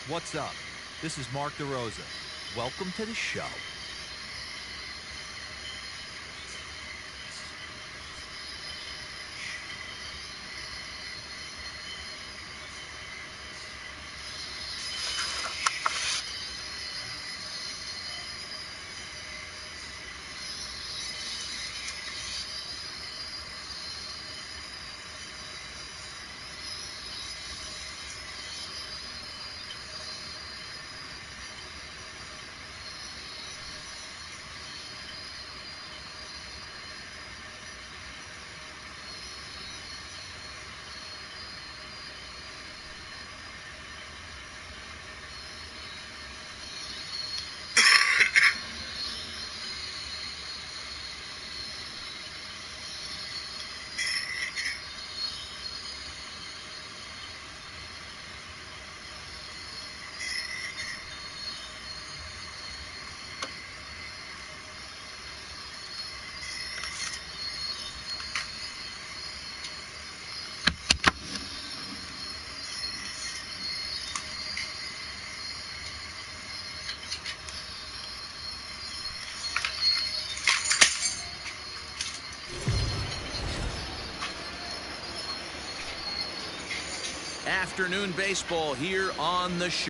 What's up? This is Mark DeRosa. Welcome to the show. Afternoon baseball here on the show.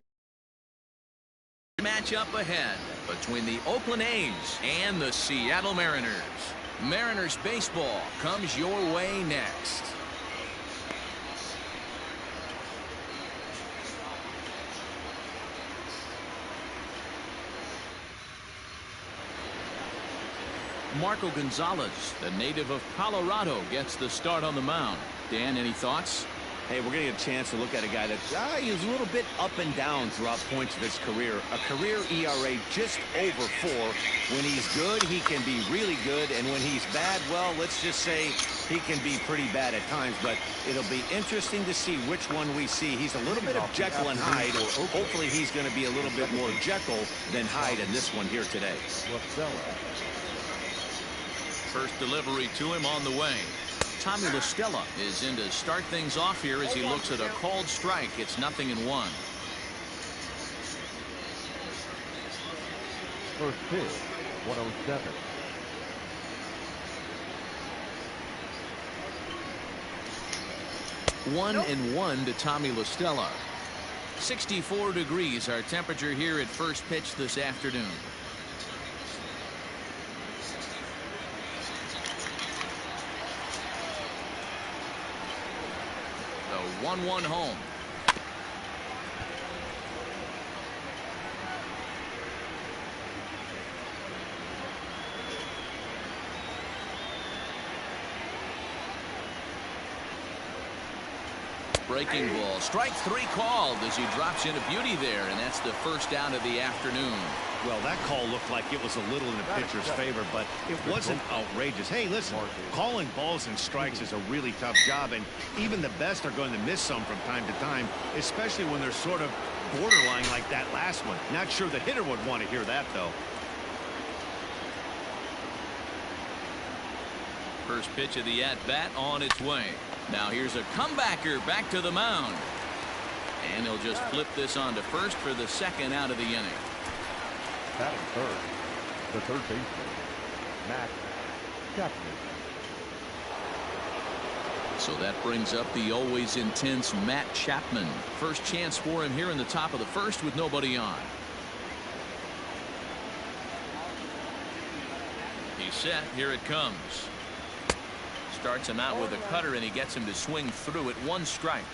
Matchup ahead between the Oakland A's and the Seattle Mariners. Mariners baseball comes your way next. Marco Gonzalez, the native of Colorado, gets the start on the mound. Dan, any thoughts? Hey, we're going to get a chance to look at a guy that he was a little bit up and down throughout points of his career. A career ERA just over 4. When he's good, he can be really good. And when he's bad, well, let's just say he can be pretty bad at times. But it'll be interesting to see which one we see. He's a little bit of Jekyll and Hyde. Hopefully he's going to be a little bit more Jekyll than Hyde in this one here today. First delivery to him on the way. Tommy La Stella is in to start things off here as he looks at a called strike. It's 0-1. First pitch, 107. One and one to Tommy La Stella. 64 degrees our temperature here at first pitch this afternoon. The 1-1 home. Breaking ball. Strike 3 called as he drops into beauty there, and that's the first out of the afternoon. Well, that call looked like it was a little in the pitcher's favor, but it wasn't outrageous. Hey, listen, calling balls and strikes is a really tough job, and even the best are going to miss some from time to time, especially when they're sort of borderline like that last one. Not sure the hitter would want to hear that, though. First pitch of the at-bat on its way. Now here's a comebacker back to the mound. And he'll just flip this on to first for the second out of the inning. Batting third, the third baseman, Matt Chapman. So that brings up the always intense Matt Chapman. First chance for him here in the top of the first with nobody on. He's set. Here it comes. Starts him out with a cutter, and he gets him to swing through it. 1 strike.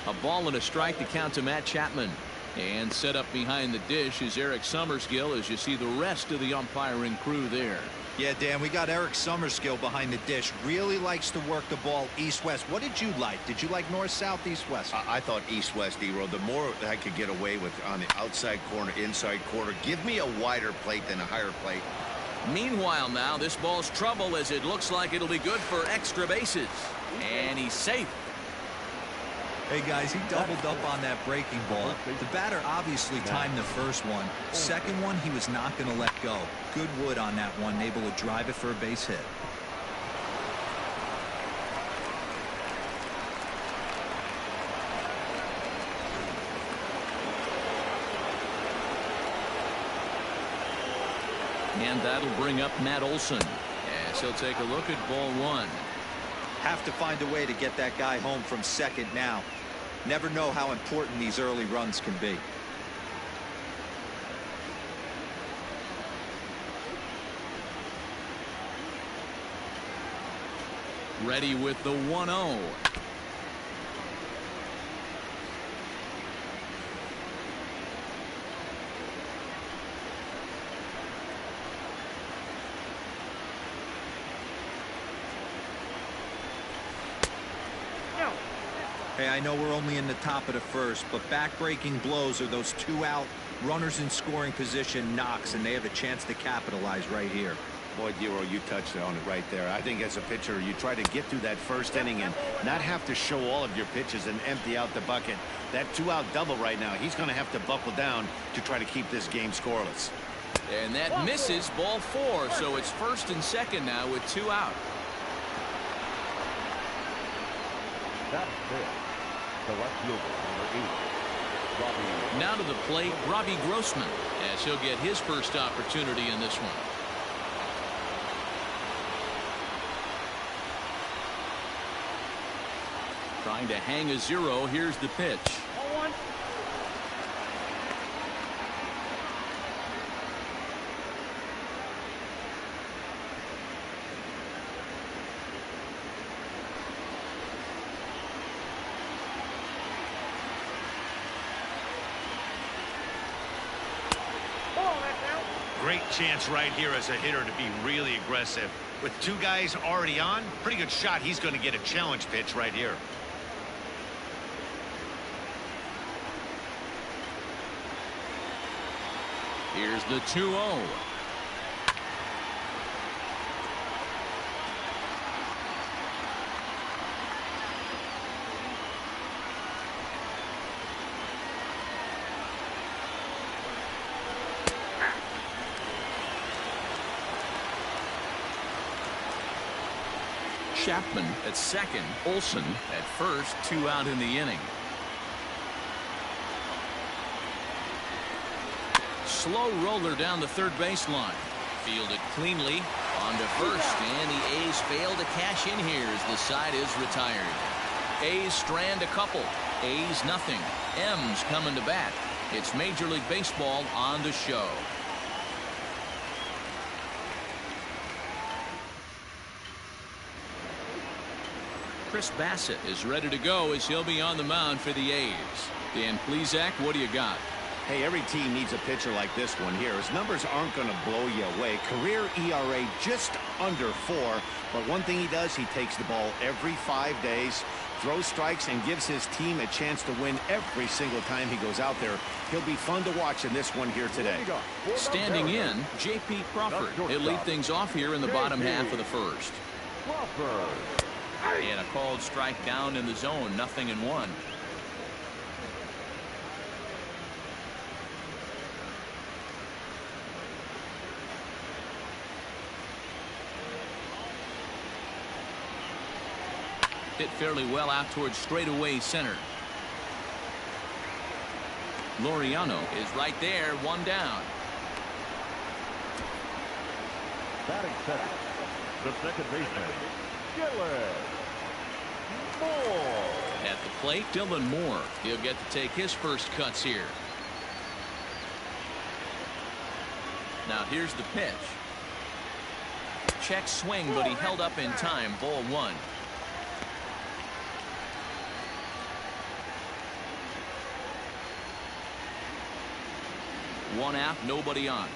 A ball and a strike to count to Matt Chapman. And set up behind the dish is Eric Summerskill as you see the rest of the umpiring crew there. Yeah, Dan, we got Eric Summerskill behind the dish. Really likes to work the ball east-west. What did you like? Did you like north-south, east-west? I thought east-west, D-Road. The more I could get away with on the outside corner, inside corner, give me a wider plate than a higher plate. Meanwhile now, this ball's trouble as it looks like it'll be good for extra bases. And he's safe. Hey, guys, he doubled up on that breaking ball. The batter obviously timed the first one. Second one, he was not going to let go. Good wood on that one, able to drive it for a base hit. And that'll bring up Matt Olson as he'll take a look at ball one. Have to find a way to get that guy home from second now. Never know how important these early runs can be. Ready with the 1-0. Hey, I know we're only in the top of the first, but back-breaking blows are those two-out runners in scoring position knocks, and they have a chance to capitalize right here. Boy, Dero, you touched on it right there. I think as a pitcher, you try to get through that first inning and not have to show all of your pitches and empty out the bucket. That two-out double right now, he's going to have to buckle down to try to keep this game scoreless. And that misses ball four, so it's first and second now with two out. That's it. The left fielder, number 8, Robbie. Now to the plate, Robbie Grossman, as he'll get his first opportunity in this one. Trying to hang a 0. Here's the pitch. Great chance right here as a hitter to be really aggressive. With two guys already on, pretty good shot. He's going to get a challenge pitch right here. Here's the 2-0. Chapman at second, Olson at first, 2 out in the inning. Slow roller down the third baseline. Fielded cleanly on to first, and the A's fail to cash in here as the side is retired. A's strand a couple. A's nothing. M's coming to bat. It's Major League Baseball on the show. Chris Bassett is ready to go as he'll be on the mound for the A's. Dan Plesac, what do you got? Hey, every team needs a pitcher like this one here. His numbers aren't going to blow you away. Career ERA just under 4. But one thing he does, he takes the ball every 5 days, throws strikes, and gives his team a chance to win every single time he goes out there. He'll be fun to watch in this one here today. Standing in, J.P. Crawford. He'll lead things off here in the bottom half of the first. And a called strike down in the zone, 0-1. Hit fairly well out towards straightaway center. Laureano is right there, 1 down. Batting center, the second baseman, Dylan Moore. At the plate, Dylan Moore. He'll get to take his first cuts here. Now here's the pitch. Check swing, but he held up in time. Ball 1. One out, nobody on.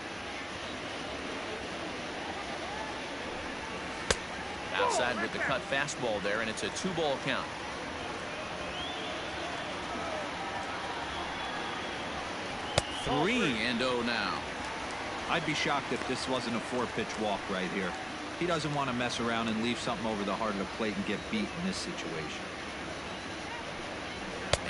Outside with the cut fastball there, and it's a 2-ball count. Three and 0 now. I'd be shocked if this wasn't a 4-pitch walk right here. He doesn't want to mess around and leave something over the heart of the plate and get beat in this situation.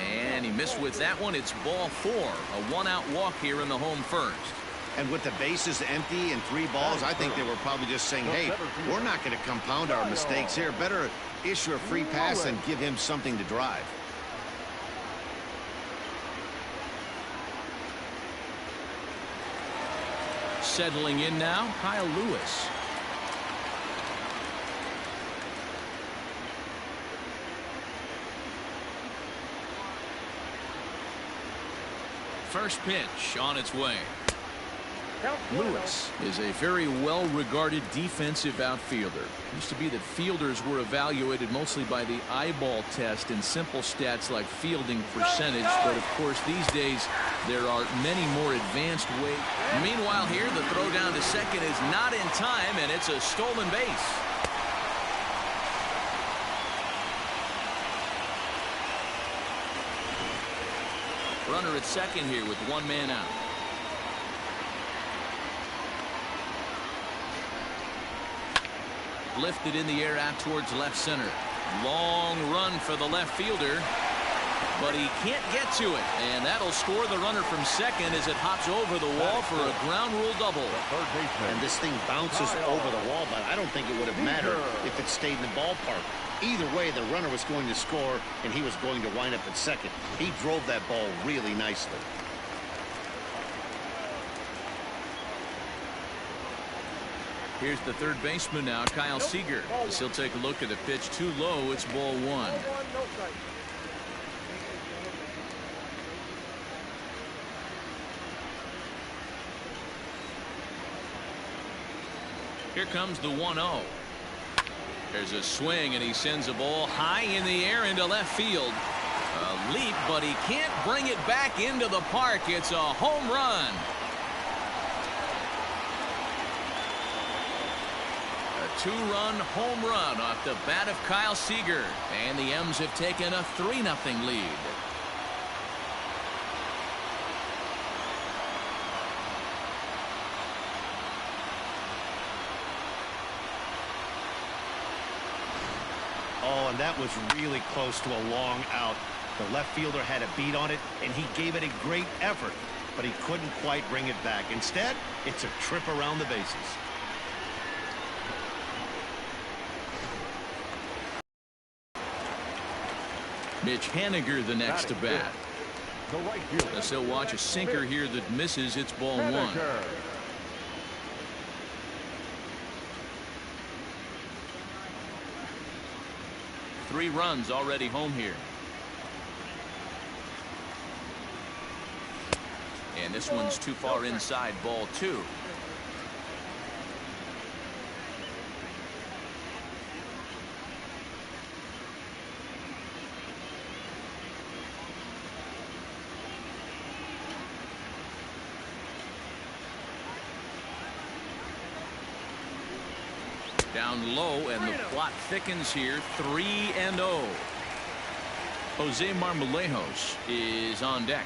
And he missed with that one. It's ball 4. A 1-out walk here in the home first. And with the bases empty and 3 balls, I think they were probably just saying, hey, we're not going to compound our mistakes here. Better issue a free pass and give him something to drive. Settling in now, Kyle Lewis. First pitch on its way. Lewis is a very well-regarded defensive outfielder. Used to be that fielders were evaluated mostly by the eyeball test and simple stats like fielding percentage, but of course these days there are many more advanced ways. Meanwhile here, the throw down to second is not in time, and it's a stolen base. Runner at second here with one man out. Lifted in the air out towards left center. Long run for the left fielder, but he can't get to it, and that'll score the runner from second as it hops over the wall for a ground rule double. And this thing bounces over the wall, but I don't think it would have mattered if it stayed in the ballpark. Either way, the runner was going to score, and he was going to wind up at second. He drove that ball really nicely. Here's the third baseman now, Kyle Seager. As he'll take a look at the pitch too low. It's ball one. Here comes the 1-0. There's a swing, and he sends a ball high in the air into left field. A leap, but he can't bring it back into the park. It's a home run. Two-run home run off the bat of Kyle Seager, and the M's have taken a 3-0 lead. Oh, and that was really close to a long out. The left fielder had a beat on it, and he gave it a great effort, but he couldn't quite bring it back. Instead, it's a trip around the bases. Mitch Haniger the next to bat. As he'll watch a sinker here that misses. It's ball one. 3 runs already home here. And this one's too far inside, ball 2. Down low, and the plot thickens here. 3-0. Jose Marmolejos is on deck.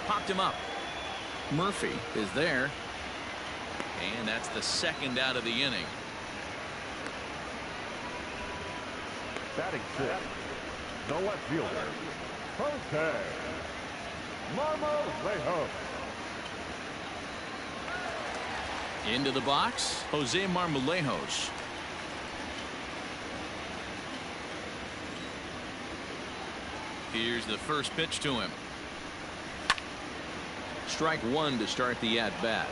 Popped him up. Murphy is there, and that's the second out of the inning. Batting fifth, the left fielder, Jose Marmolejos. Into the box, Jose Marmolejos. Here's the first pitch to him. Strike one to start the at-bat.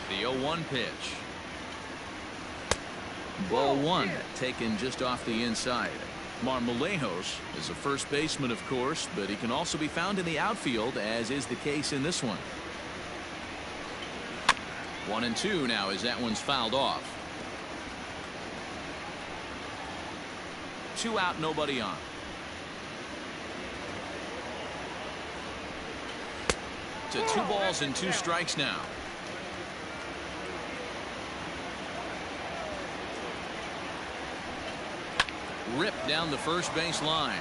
The 0-1 pitch. Ball one, taken just off the inside. Marmolejos is a first baseman, of course, but he can also be found in the outfield, as is the case in this one. 1-2 now as that one's fouled off. 2 out, nobody on. To 2 balls and 2 strikes now. Ripped down the first base line,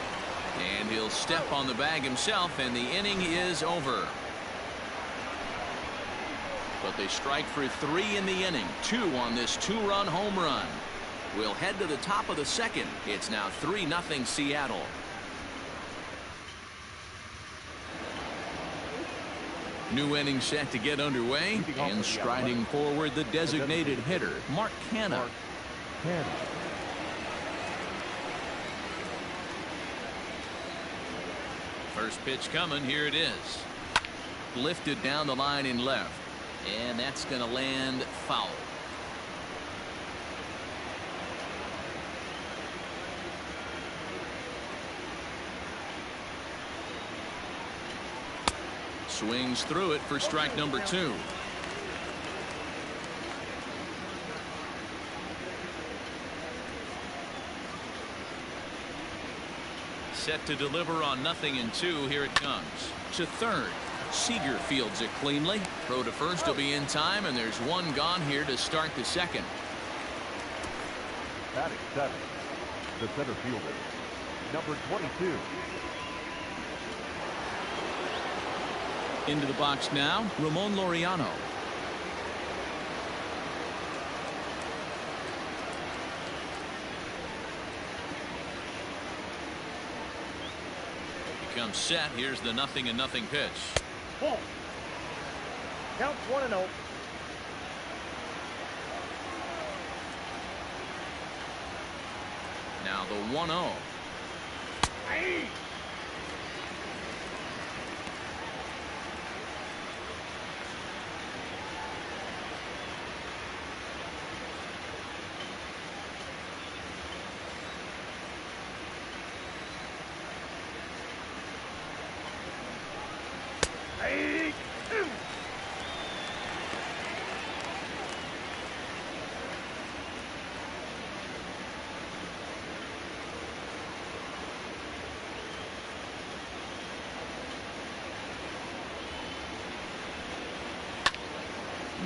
and he'll step on the bag himself, and the inning is over. But they strike for 3 in the inning. 2 on this 2-run home run. We'll head to the top of the second. It's now 3-0 Seattle. New inning set to get underway, and striding forward the designated hitter, Mark Canha. First pitch coming. Here it is. Lifted down the line in left, and that's going to land foul. Swings through it for strike number 2. Set to deliver on 0-2. Here it comes. To third. Seager fields it cleanly. Throw to first will be in time, and there's one gone here to start the second. Batting 7. The center fielder, number 22. Into the box now, Ramon Laureano. Becomes set. Here's the 0-0 pitch. Ball. Count 1-0. Now the 1-0. Hey.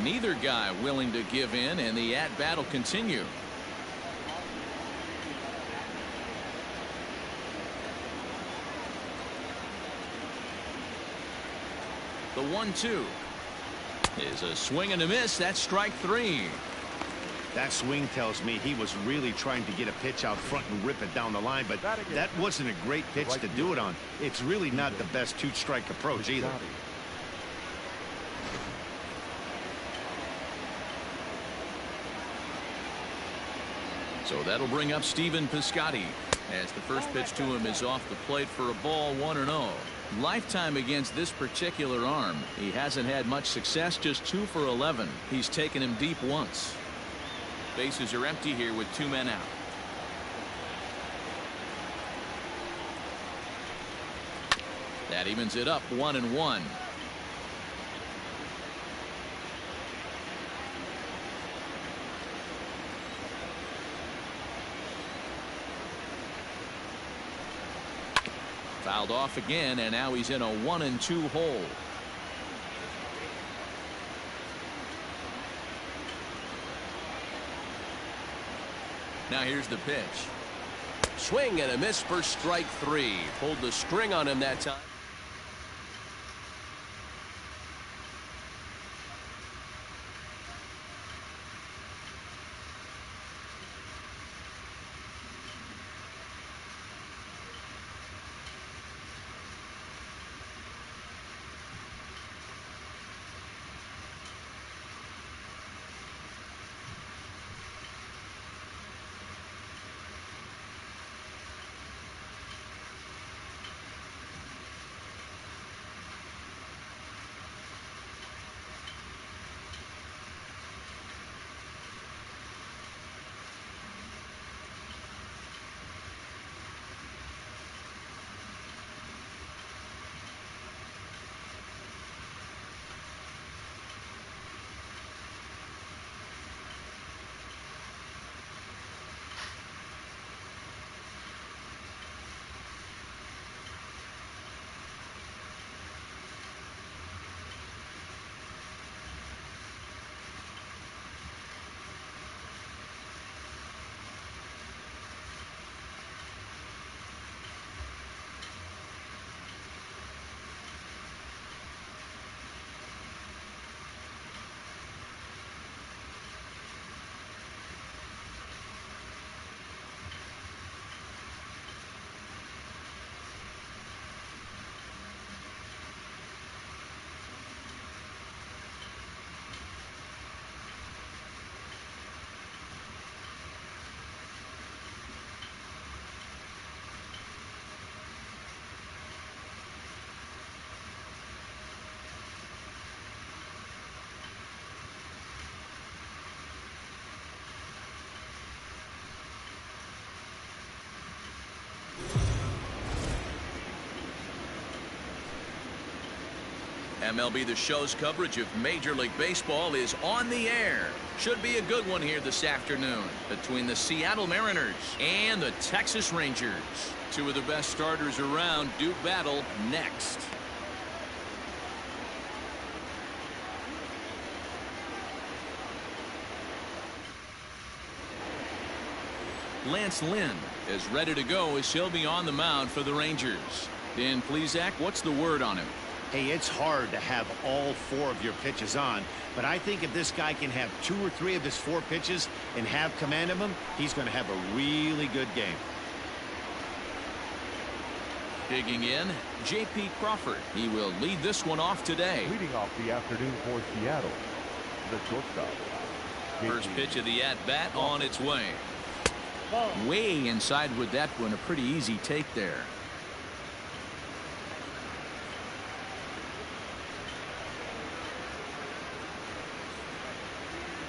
Neither guy willing to give in, and the at-bat will continue. The 1-2 is a swing and a miss. That's strike 3. That swing tells me he was really trying to get a pitch out front and rip it down the line, but that wasn't a great pitch to do it on. It's really not the best two-strike approach either. So that'll bring up Stephen Piscotty, as the first pitch to him is off the plate for a ball. 1-0. Lifetime against this particular arm. He hasn't had much success, just 2 for 11. He's taken him deep once. Bases are empty here with 2 men out. That evens it up 1-1. Fouled off again, and now he's in a 1-2 hole. Now here's the pitch. Swing and a miss for strike 3. Pulled the string on him that time. MLB The Show's coverage of Major League Baseball is on the air. Should be a good one here this afternoon between the Seattle Mariners and the Texas Rangers. Two of the best starters around do battle next. Lance Lynn is ready to go as he'll be on the mound for the Rangers. Dan Plesac, what's the word on him? Hey, it's hard to have all 4 of your pitches on, but I think if this guy can have 2 or 3 of his 4 pitches and have command of them, he's going to have a really good game. Digging in, J.P. Crawford. He will lead this one off today. Leading off the afternoon for Seattle, the shortstop. First pitch of the at-bat on its way. Ball. Way inside with that one. A pretty easy take there.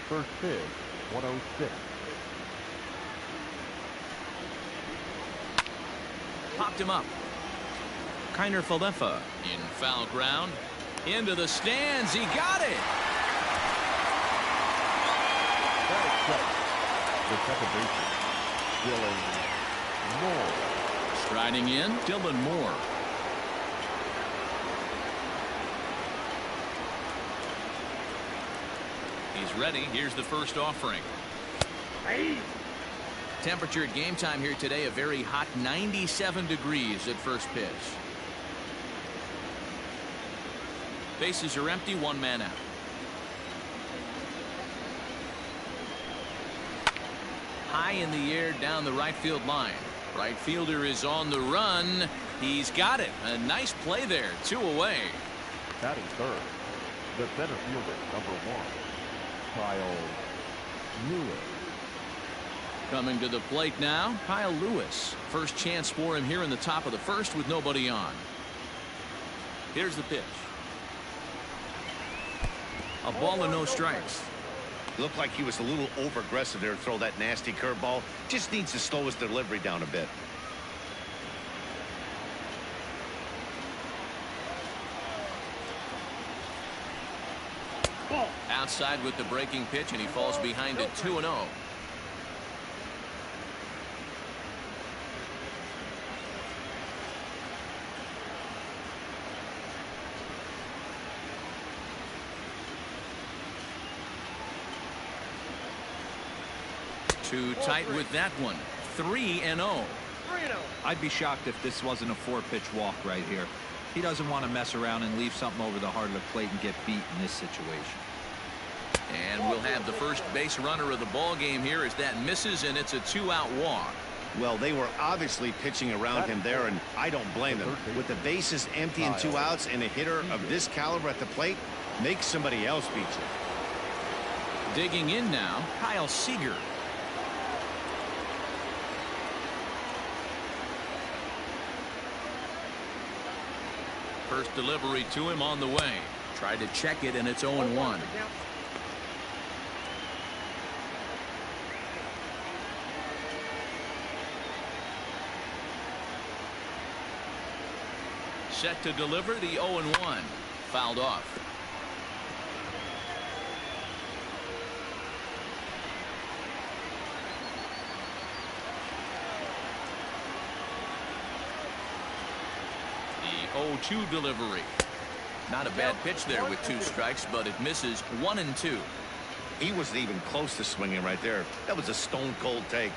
First pitch, 106. Popped him up. Kiner Falefa in foul ground. Into the stands. He got it. That is set. The second baseman, Dylan Moore. Striding in, Dylan Moore. He's ready. Here's the first offering. Hey. Temperature at game time here today, a very hot 97 degrees at first pitch. Bases are empty, 1 man out. High in the air down the right field line. Right fielder is on the run. He's got it. A nice play there. 2 away. Batting third, the center fielder, number 1, Kyle Lewis. Coming to the plate now, Kyle Lewis. First chance for him here in the top of the first with nobody on. Here's the pitch. A ball and no strikes. Looked like he was a little over-aggressive there to throw that nasty curveball. Just needs to slow his delivery down a bit. Ball. Outside with the breaking pitch, and he falls behind it 2-0. Too tight with that one. 3-0. 3-0. I'd be shocked if this wasn't a 4-pitch walk right here. He doesn't want to mess around and leave something over the heart of the plate and get beat in this situation. And we'll have the first base runner of the ball game here as that misses, and it's a 2-out walk. Well, they were obviously pitching around him there, and I don't blame them. With the bases empty and 2 outs and a hitter of this caliber at the plate, make somebody else beat you. Digging in now, Kyle Seager. First delivery to him on the way. Tried to check it, and it's 0-1. Set to deliver the 0-1. Fouled off. The 0-2 delivery. Not a bad pitch there with 2 strikes, but it misses 1-2. He wasn't even close to swinging right there. That was a stone-cold take.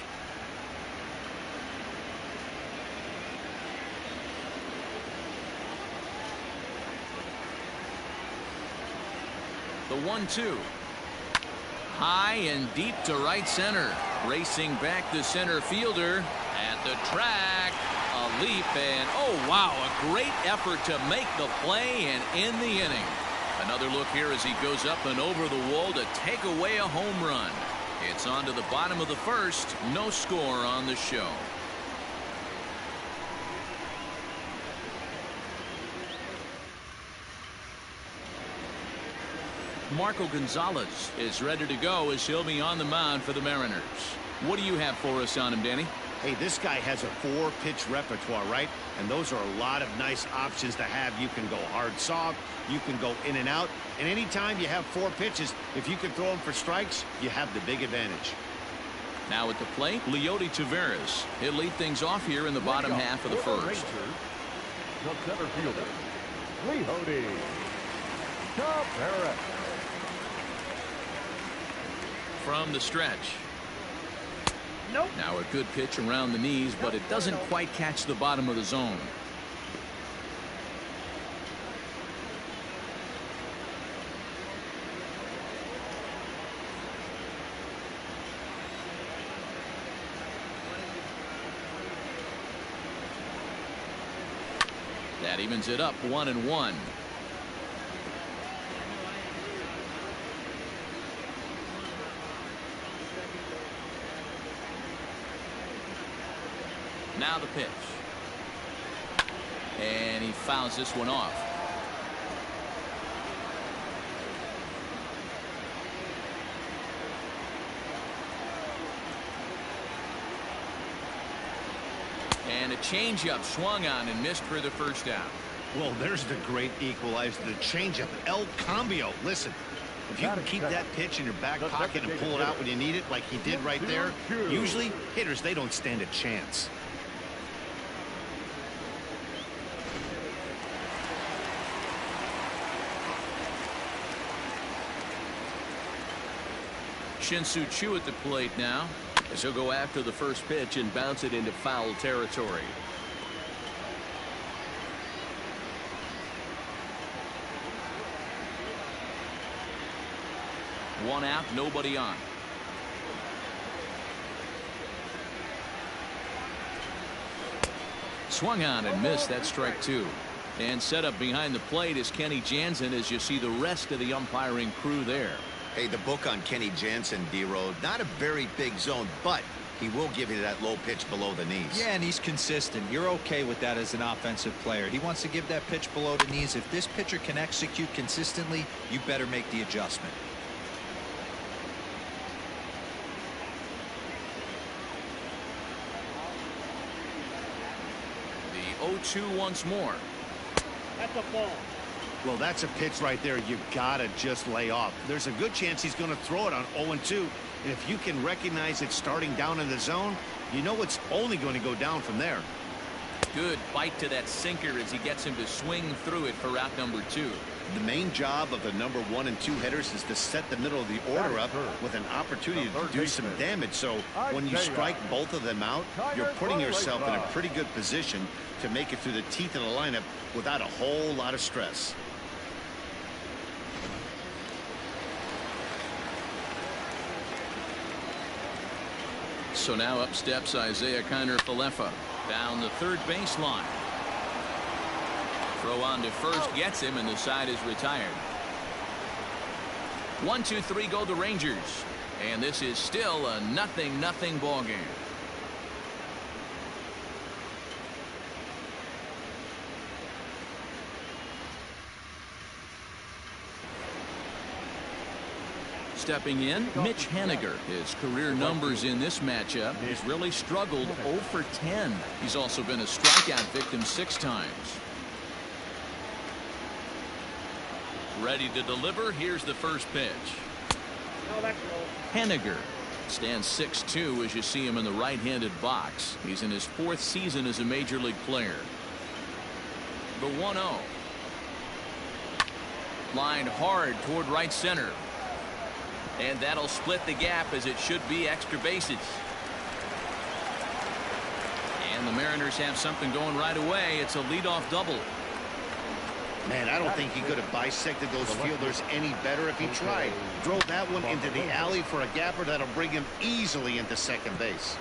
The 1-2. High and deep to right center. Racing back the center fielder at the track. A leap, and oh wow, a great effort to make the play and end the inning. Another look here as he goes up and over the wall to take away a home run. It's on to the bottom of the first. No score on the show. Marco Gonzalez is ready to go as he'll be on the mound for the Mariners. What do you have for us on him, Danny? Hey, this guy has a 4-pitch repertoire, right? And those are a lot of nice options to have. You can go hard soft, you can go in and out, and anytime you have 4 pitches, if you can throw them for strikes, you have the big advantage. Now at the plate, Leody Taveras. He'll lead things off here in the bottom half of the first. The center fielder, Leody Taveras. From the stretch. Nope. Now a good pitch around the knees, but it doesn't quite catch the bottom of the zone. That evens it up 1-1. Now the pitch. And he fouls this one off. And a changeup swung on and missed for the first out. Well, there's the great equalizer, the changeup, El Cambio. Listen, if you can keep that pitch in your back pocket and pull it out when you need it like he did right there, usually hitters, they don't stand a chance. Shin-Soo Choo at the plate now, as he'll go after the first pitch and bounce it into foul territory. One out, nobody on. Swung on and missed. That strike 2. And set up behind the plate is Kenny Jansen as you see the rest of the umpiring crew there. Hey, the book on Kenny Jansen, D-Road, not a very big zone, but he will give you that low pitch below the knees. Yeah, and he's consistent. You're okay with that as an offensive player. He wants to give that pitch below the knees. If this pitcher can execute consistently, you better make the adjustment. The 0-2 once more. That's a ball. Well, that's a pitch right there you gotta just lay off. There's a good chance he's going to throw it on 0-2, and if you can recognize it starting down in the zone, you know it's only going to go down from there. Good bite to that sinker as he gets him to swing through it for out number 2. The main job of the number 1 and 2 hitters is to set the middle of the order up with an opportunity to do some damage. So when you strike both of them out, you're putting yourself in a pretty good position to make it through the teeth of the lineup without a whole lot of stress. So now up steps Isaiah Kiner-Falefa down the third baseline. Throw on to first gets him, and the side is retired. 1-2-3 go the Rangers, and this is still a 0-0 ball game. Stepping in, Mitch Haniger. His career numbers in this matchup. He's really struggled 0 for 10. He's also been a strikeout victim 6 times. Ready to deliver. Here's the first pitch. No, that's low. Haniger stands 6'2" as you see him in the right-handed box. He's in his 4th season as a major league player. The 1-0. Lined hard toward right center. And that'll split the gap as it should be extra bases. And the Mariners have something going right away. It's a leadoff double. Man, I don't think he could have bisected those fielders any better if he tried. Drove that one into the alley for a gapper that'll bring him easily into second base.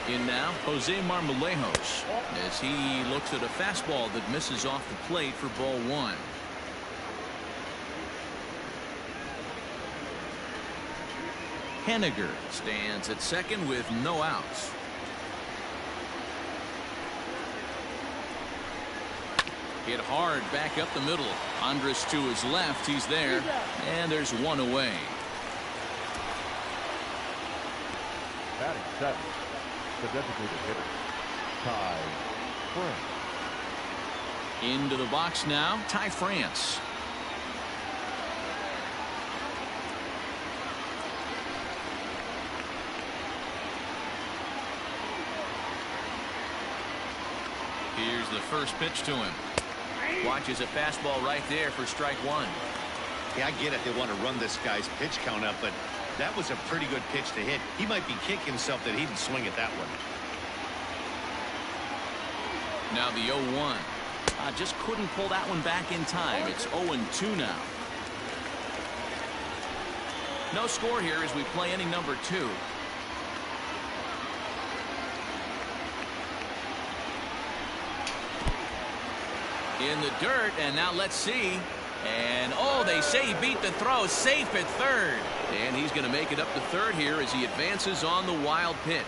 In now, Jose Marmolejos, as he looks at a fastball that misses off the plate for ball 1. Haniger stands at second with no outs. Hit hard back up the middle. Andrus to his left. He's there. And there's one away. Batting seventh, the designated hitter, Ty France. Into the box now, Ty France. Here's the first pitch to him. Watches a fastball right there for strike one. Yeah, I get it. They want to run this guy's pitch count up, but that was a pretty good pitch to hit. He might be kicking himself that he didn't swing at that one. Now the 0-1. Just couldn't pull that one back in time. It's 0-2 now. No score here as we play inning number 2. In the dirt, and now let's see. And oh, they say he beat the throw, safe at third. And he's going to make it up to third here as he advances on the wild pitch.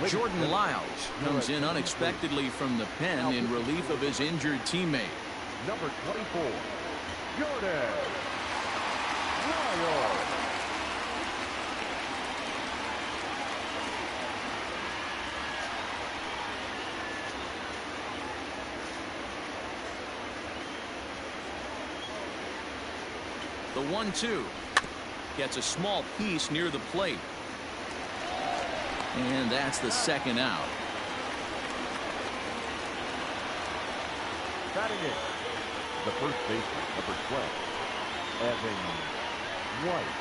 Jordan Lyles comes in unexpectedly from the pen in relief of his injured teammate. Number 24, Jordan Lyles. The 1-2 gets a small piece near the plate. And that's the second out. Batting in, the first baseman, number 12, Evan White.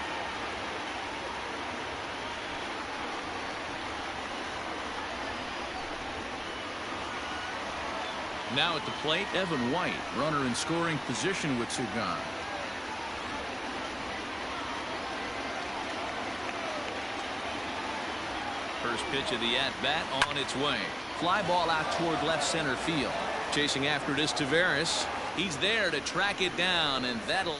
Now at the plate, Evan White, runner in scoring position with two gone. First pitch of the at-bat on its way. Fly ball out toward left center field. Chasing after it is Taveras. He's there to track it down, and that'll...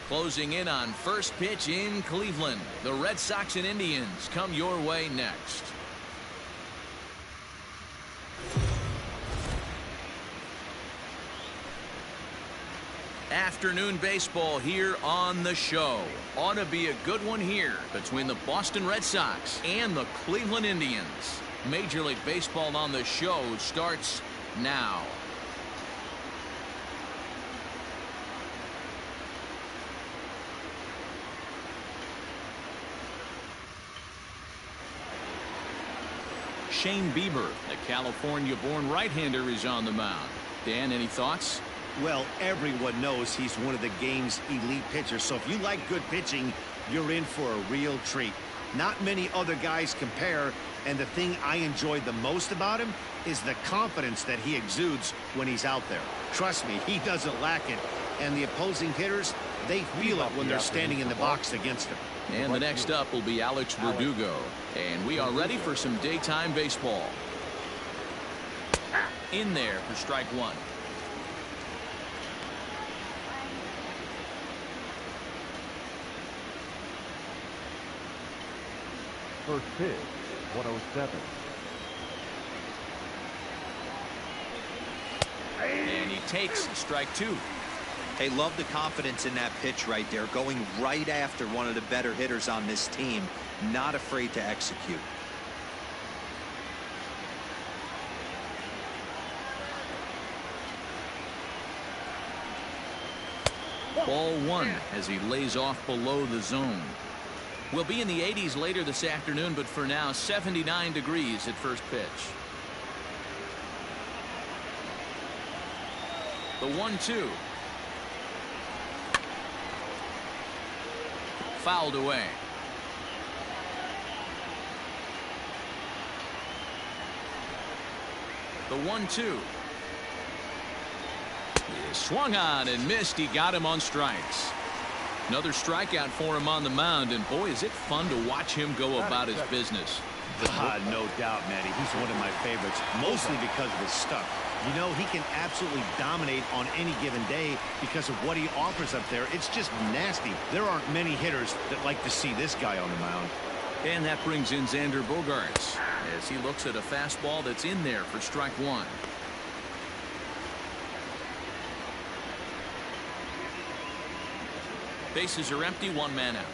Closing in on first pitch in Cleveland. The Red Sox and Indians come your way next. afternoon baseball here on the show. Ought to be a good one here between the Boston Red Sox and the Cleveland Indians. Major League Baseball on the show starts now. Shane Bieber, the California-born right-hander, is on the mound. Dan, any thoughts? Well, everyone knows he's one of the game's elite pitchers, so if you like good pitching, you're in for a real treat. Not many other guys compare, and the thing I enjoy the most about him is the confidence that he exudes when he's out there. Trust me, he doesn't lack it, and the opposing hitters, they feel it when they're standing in the box against him. And the next up will be Alex Verdugo. And we are ready for some daytime baseball. In there for strike one. First pitch, 107. And he takes strike two. Hey, love the confidence in that pitch right there, going right after one of the better hitters on this team, not afraid to execute. Ball one as he lays off below the zone. We'll be in the 80s later this afternoon, but for now 79 degrees at first pitch. The 1-2. Fouled away. The 1-2. He swung on and missed. He got him on strikes. Another strikeout for him on the mound, and boy, is it fun to watch him go about his business. No doubt, Matty. He's one of my favorites, mostly because of his stuff. You know, he can absolutely dominate on any given day because of what he offers up there. It's just nasty. There aren't many hitters that like to see this guy on the mound. And that brings in Xander Bogaerts as he looks at a fastball that's in there for strike one. Bases are empty, one man out.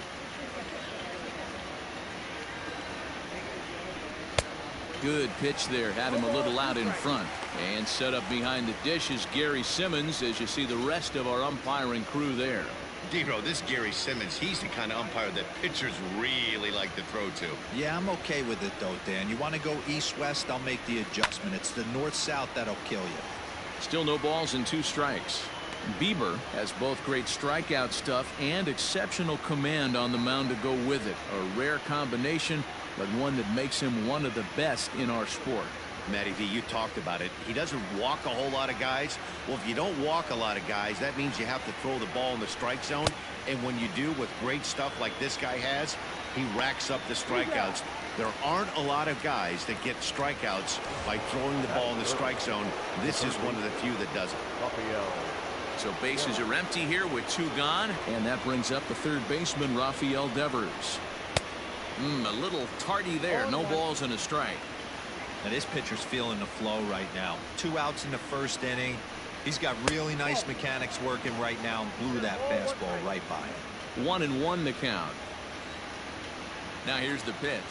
Good pitch there, had him a little out in front. And set up behind the dish is Gary Simmons as you see the rest of our umpiring crew there. D-Ro, this Gary Simmons, he's the kind of umpire that pitchers really like to throw to. Yeah, I'm okay with it though, Dan. You want to go east-west, I'll make the adjustment. It's the north-south that'll kill you. Still no balls and 2 strikes. Bieber has both great strikeout stuff and exceptional command on the mound to go with it. A rare combination, but one that makes him one of the best in our sport. Matty V, you talked about it. He doesn't walk a whole lot of guys. Well, if you don't walk a lot of guys, that means you have to throw the ball in the strike zone. And when you do with great stuff like this guy has, he racks up the strikeouts. There aren't a lot of guys that get strikeouts by throwing the ball in the strike zone. This is one of the few that does it. So bases are empty here with 2 gone, and that brings up the third baseman, Rafael Devers. A little tardy there. No balls and a strike. Now this pitcher's feeling the flow right now. 2 outs in the first inning. He's got really nice mechanics working right now and blew that fastball right by him. 1-1 the count. Now here's the pitch.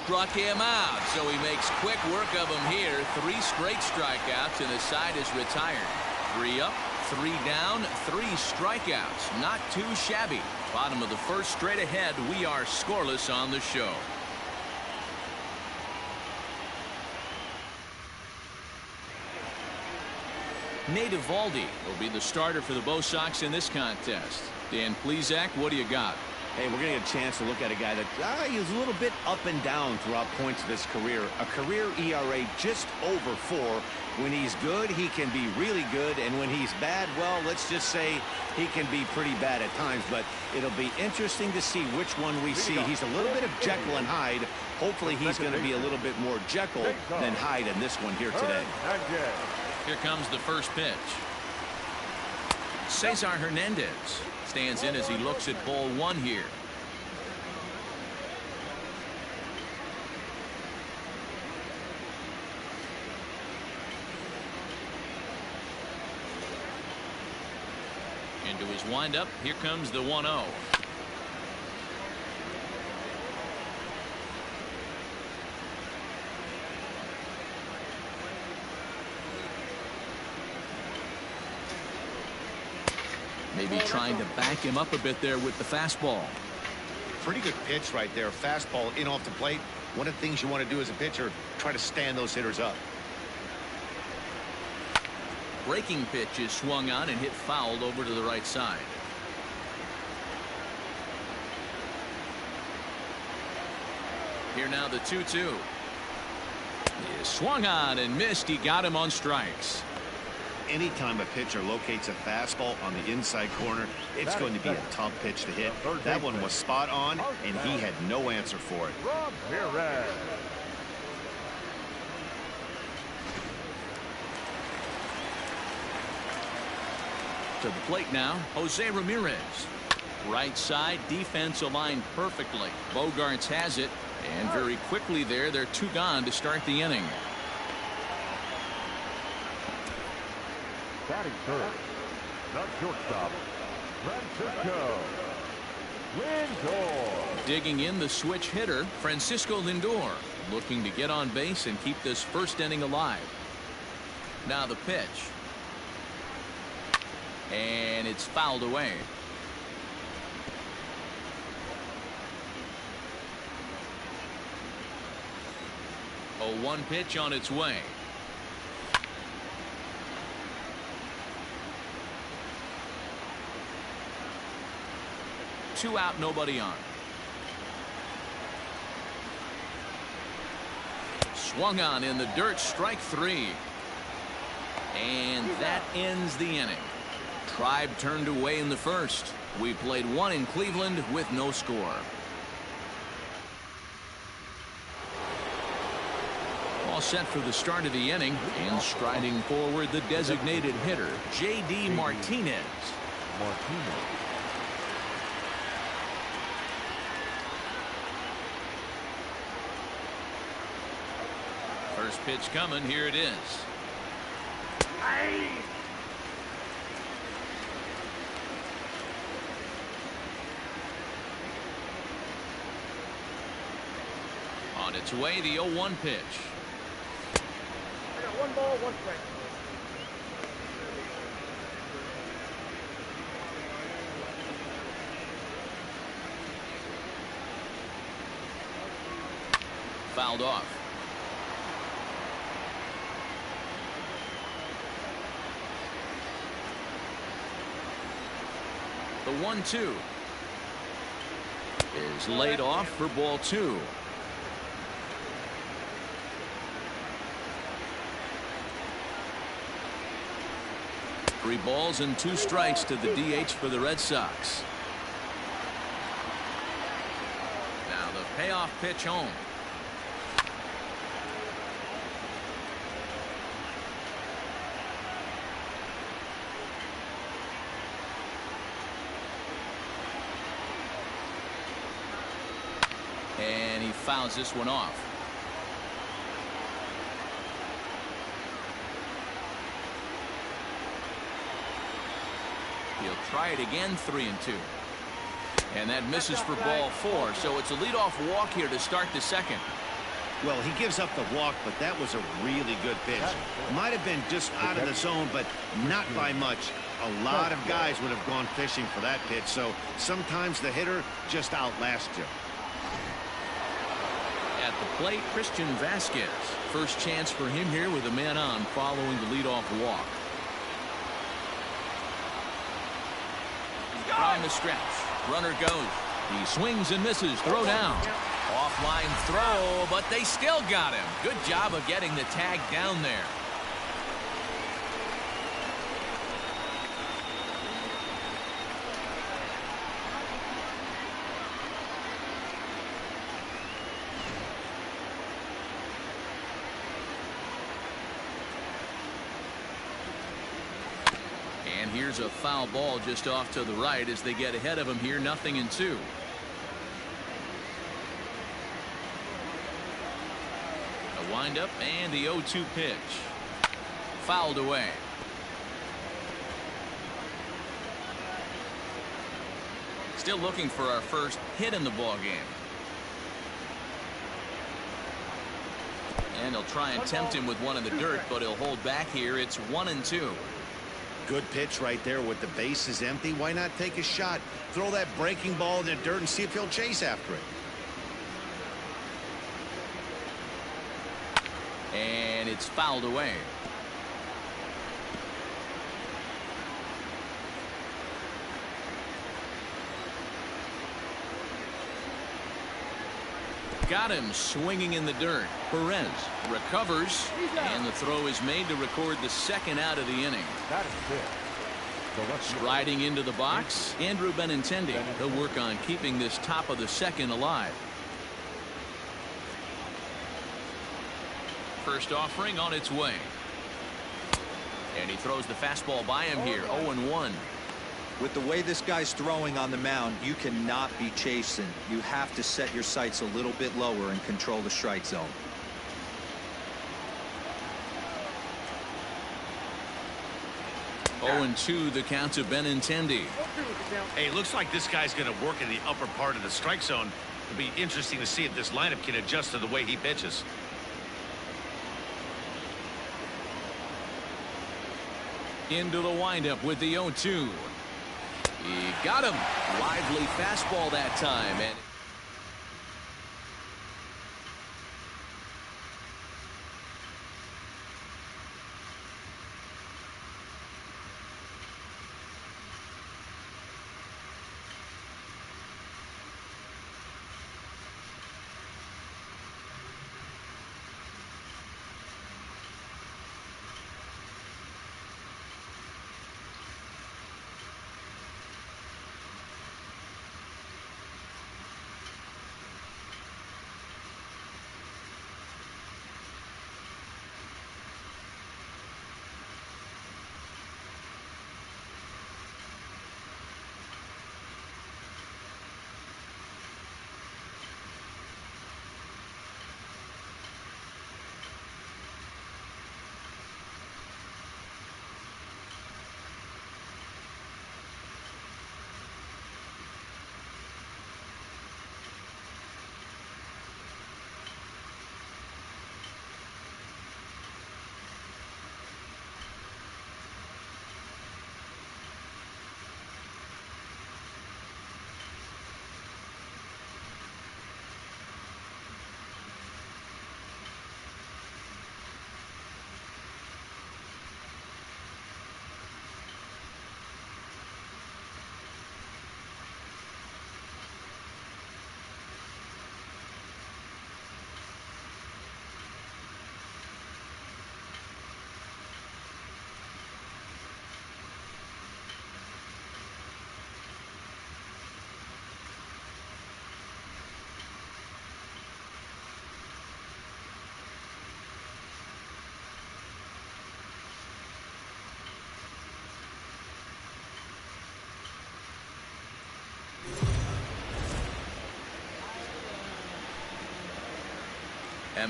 Struck him out, so he makes quick work of him here. 3 straight strikeouts, and the side is retired. 3 up, 3 down, 3 strikeouts. Not too shabby. Bottom of the first, straight ahead. We are scoreless on the show. Nate Eovaldi will be the starter for the Bo Sox in this contest. Dan Plesac, what do you got? Hey, we're going to get a chance to look at a guy that he's a little bit up and down throughout points of his career. A career ERA just over 4. When he's good, he can be really good. And when he's bad, well, let's just say he can be pretty bad at times. But it'll be interesting to see which one we see. He's a little bit of Jekyll and Hyde. Hopefully he's going to be a little bit more Jekyll than Hyde in this one here today. Here comes the first pitch. Cesar Hernandez stands in as he looks at ball 1 here. Into his windup. Here comes the 1-0. Maybe trying to back him up a bit there with the fastball. Pretty good pitch right there. Fastball in off the plate. One of the things you want to do as a pitcher, try to stand those hitters up. Breaking pitch is swung on and hit fouled over to the right side. Here now the 2-2. He swung on and missed. He got him on strikes. Anytime a pitcher locates a fastball on the inside corner, it's going to be a tough pitch to hit. That one was spot on, and he had no answer for it. To the plate now, Jose Ramirez. Right side, defense aligned perfectly. Bogarts has it, and very quickly there, they're 2 gone to start the inning. Batting third, the shortstop, Francisco Lindor. Digging in the switch hitter, Francisco Lindor, looking to get on base and keep this first inning alive. Now the pitch. And it's fouled away. A 1 pitch on its way. Two out, nobody on. Swung on in the dirt, strike 3. And that ends the inning. Tribe turned away in the first. We played 1 in Cleveland with no score. All set for the start of the inning, and striding forward the designated hitter, J.D. Martinez. First pitch coming. Here it is. On its way, the 0-1 pitch. I got 1 ball, 1 strike. Fouled off. The 1-2 is laid off for ball 2. Three balls and 2 strikes to the DH for the Red Sox. Now the payoff pitch home. And he fouls this one off. He'll try it again, 3-2. And that misses for ball 4. So it's a leadoff walk here to start the second. Well, he gives up the walk, but that was a really good pitch. Might have been just out of the zone, but not by much. A lot of guys would have gone fishing for that pitch. So sometimes the hitter just outlasts you. At the plate, Christian Vasquez. First chance for him here with a man on following the leadoff walk. From the stretch, runner goes. He swings and misses. Throw down. Offline throw, but they still got him. Good job of getting the tag down there. And here's a foul ball just off to the right as they get ahead of him here. 0-2. A windup and the 0-2 pitch. Fouled away. Still looking for our first hit in the ball game. And he'll try and tempt him with one in the dirt, but he'll hold back here. It's 1-2. Good pitch right there with the bases empty. Why not take a shot? Throw that breaking ball in the dirt and see if he'll chase after it. And it's fouled away. Got him swinging in the dirt. Perez recovers, and the throw is made to record the second out of the inning. That is it. Striding into the box, Andrew Benintendi. He'll work on keeping this top of the second alive. First offering on its way. And he throws the fastball by him here. 0-1. With the way this guy's throwing on the mound, you cannot be chasing. You have to set your sights a little bit lower and control the strike zone. Yeah. 0-2 the count to Benintendi. Hey, looks like this guy's going to work in the upper part of the strike zone. It'll be interesting to see if this lineup can adjust to the way he pitches. Into the windup with the 0-2. He got him. Lively fastball that time. And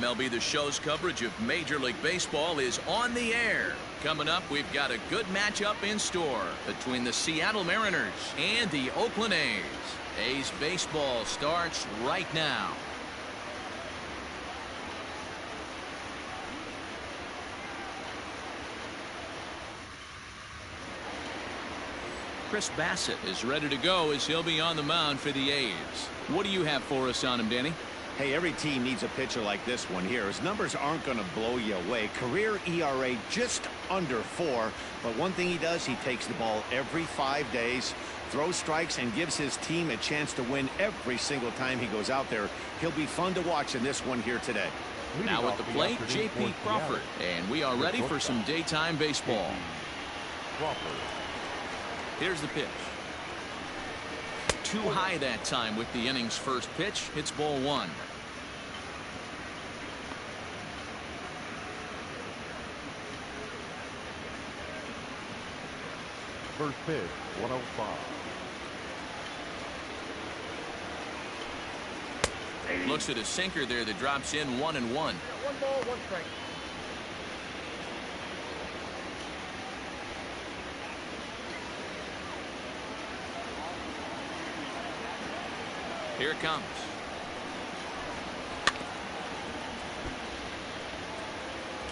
MLB The Show's coverage of Major League Baseball is on the air. Coming up, we've got a good matchup in store between the Seattle Mariners and the Oakland A's. A's baseball starts right now. Chris Bassett is ready to go as he'll be on the mound for the A's. What do you have for us on him, Danny? Hey, every team needs a pitcher like this one here. His numbers aren't going to blow you away. Career ERA just under 4. But one thing he does, he takes the ball every 5 days. throws strikes and gives his team a chance to win every single time he goes out there. He'll be fun to watch in this one here today. Now at the plate, J.P. Crawford. And we are ready for some daytime baseball. Here's the pitch. Too high that time with the inning's first pitch. It's ball one. First pitch, 105. Looks at a sinker there that drops in 1-1. 1 ball, 1 strike. Here it comes.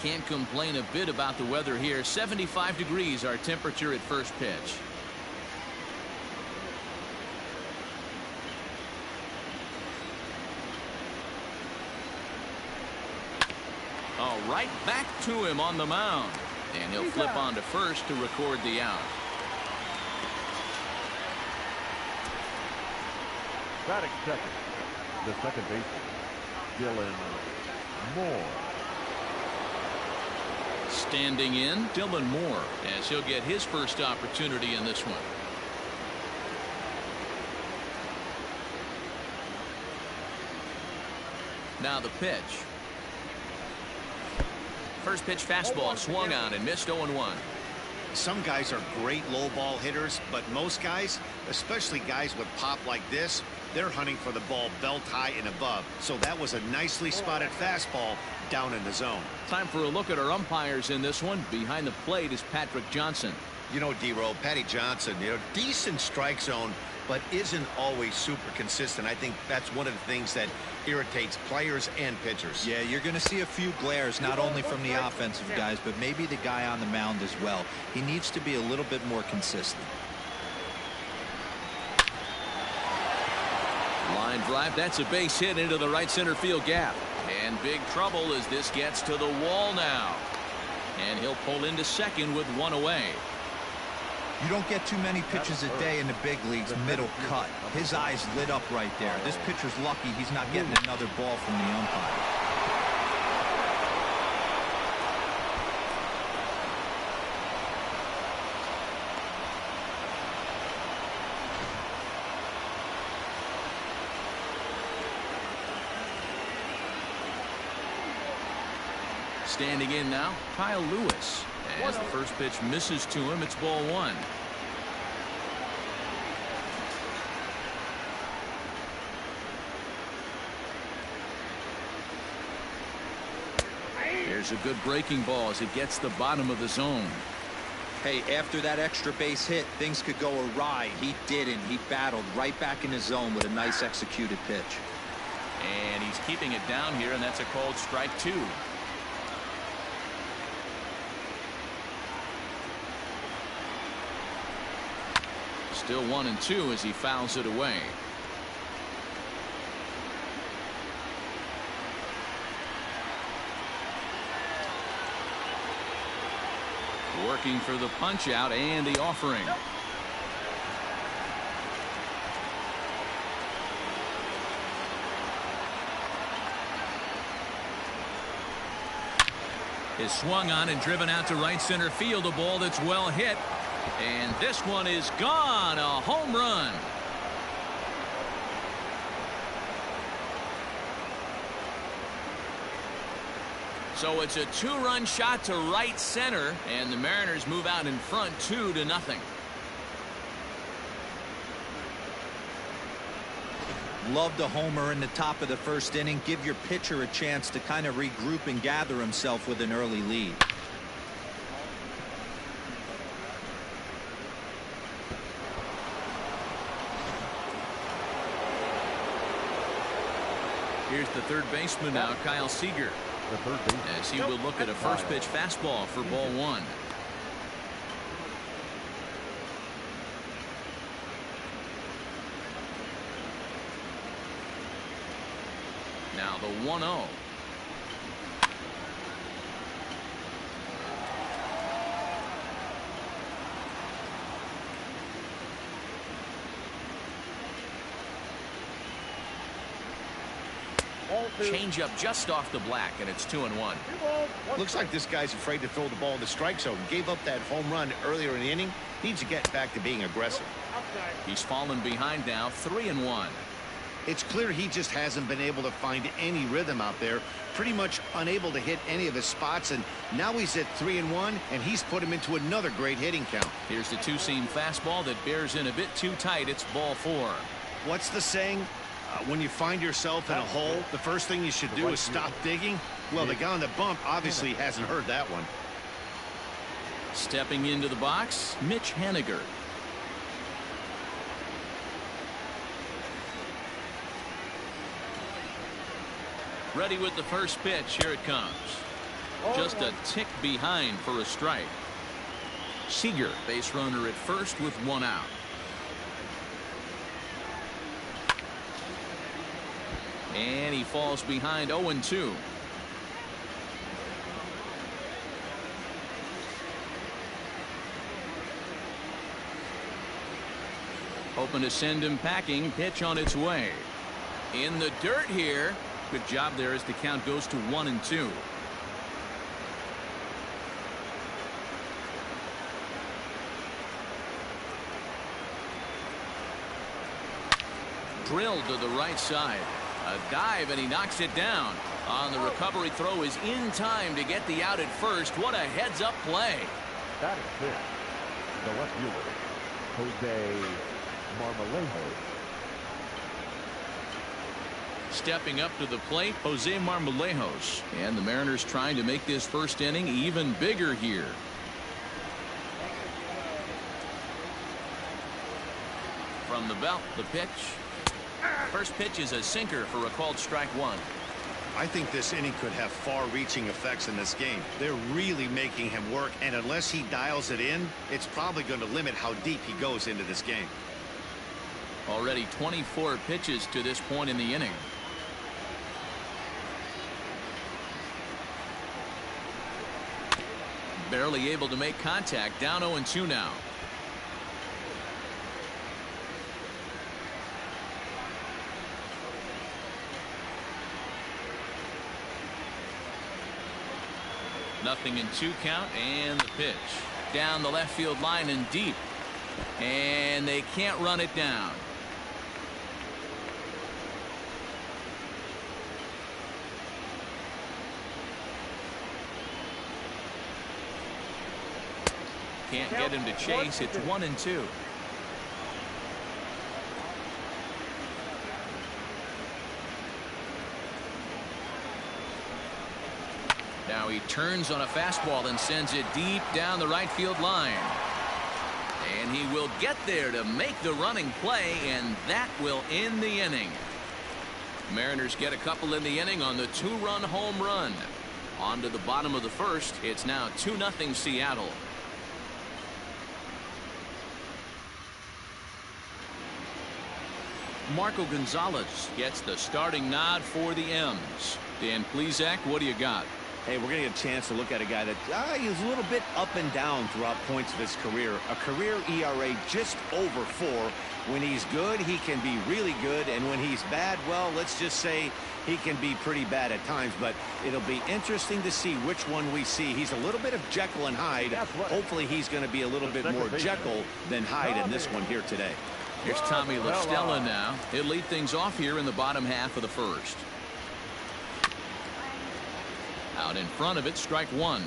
Can't complain a bit about the weather here. 75 degrees our temperature at first pitch. All right, back to him on the mound. And he'll flip on to first to record the out. Batting second, the second baseman, Dylan Moore. Standing in, Dylan Moore, as he'll get his first opportunity in this one. Now the pitch. First pitch fastball swung on and missed 0-1. Some guys are great low ball hitters, but most guys, especially guys with pop like this, they're hunting for the ball belt high and above. So that was a nicely spotted fastball down in the zone. Time for a look at our umpires in this one. Behind the plate is Patrick Johnson. You know, D-Roll, Patty Johnson, decent strike zone, but isn't always super consistent. I think that's one of the things that irritates players and pitchers. Yeah, you're going to see a few glares, not only from the offensive guys, but maybe the guy on the mound as well. He needs to be a little bit more consistent. Line drive, that's a base hit into the right center field gap. And big trouble as this gets to the wall now. And he'll pull into second with one away. You don't get too many pitches a day in the big leagues middle cut. His eyes lit up right there. This pitcher's lucky he's not getting another ball from the umpire. Standing in now, Kyle Lewis. As the first pitch misses to him, it's ball one. Here's a good breaking ball as it gets the bottom of the zone. Hey, after that extra base hit, things could go awry. He didn't. He battled right back in his zone with a nice executed pitch. And he's keeping it down here, and that's a called strike two. Still 1-2 as he fouls it away. Working for the punch out and the offering. Is swung on and driven out to right center field. A ball that's well hit. And this one is gone. A home run. So it's a two-run shot to right center, and the Mariners move out in front 2-0. Love the homer in the top of the first inning. Give your pitcher a chance to kind of regroup and gather himself with an early lead. Here's the third baseman now, Kyle Seager, The third baseman. as he will look at a first pitch fastball for ball one. Now the 1-0. Change up just off the black, and it's 2-1. Looks like this guy's afraid to throw the ball in the strike zone. Gave up that home run earlier in the inning. Needs to get back to being aggressive. He's fallen behind now, 3-1. It's clear he just hasn't been able to find any rhythm out there. Pretty much unable to hit any of his spots, and now he's at 3-1, and he's put him into another great hitting count. Here's the two-seam fastball that bears in a bit too tight. It's ball 4. What's the saying? When you find yourself in a hole, the first thing you should do is stop digging. Well, the guy on the bump obviously hasn't heard that one. Stepping into the box, Mitch Haniger. Ready with the first pitch. Here it comes. Just a tick behind for a strike. Seager, base runner at first with 1 out. And he falls behind 0-2. Hoping to send him packing. Pitch on its way. In the dirt here. Good job there as the count goes to 1-2. Drilled to the right side. A dive, and he knocks it down. On the recovery throw is in time to get the out at first. What a heads-up play. That is it. The left fielder, Jose Marmolejo. Stepping up to the plate, Jose Marmolejos. And the Mariners trying to make this first inning even bigger here. From the belt, the pitch. First pitch is a sinker for a called strike 1. I think this inning could have far-reaching effects in this game. They're really making him work, and unless he dials it in, it's probably going to limit how deep he goes into this game. Already 24 pitches to this point in the inning. Barely able to make contact. Down 0-2 now. Nothing in 2 count, and the pitch. Down the left field line and deep. And they can't run it down. Can't get him to chase. It's 1-2. Now he turns on a fastball and sends it deep down the right field line. And he will get there to make the running play, and that will end the inning. Mariners get a couple in the inning on the 2-run home run. On to the bottom of the first. It's now 2-0 Seattle. Marco Gonzalez gets the starting nod for the M's. Dan Plesac, what do you got? Hey, we're going to get a chance to look at a guy that he's a little bit up and down throughout points of his career. A career ERA just over 4. When he's good, he can be really good. And when he's bad, well, let's just say he can be pretty bad at times. But it'll be interesting to see which one we see. He's a little bit of Jekyll and Hyde. Hopefully he's going to be a little bit more Jekyll than Hyde in this one here today. Here's Tommy La Stella now. He'll lead things off here in the bottom half of the first. Out in front of it, strike 1.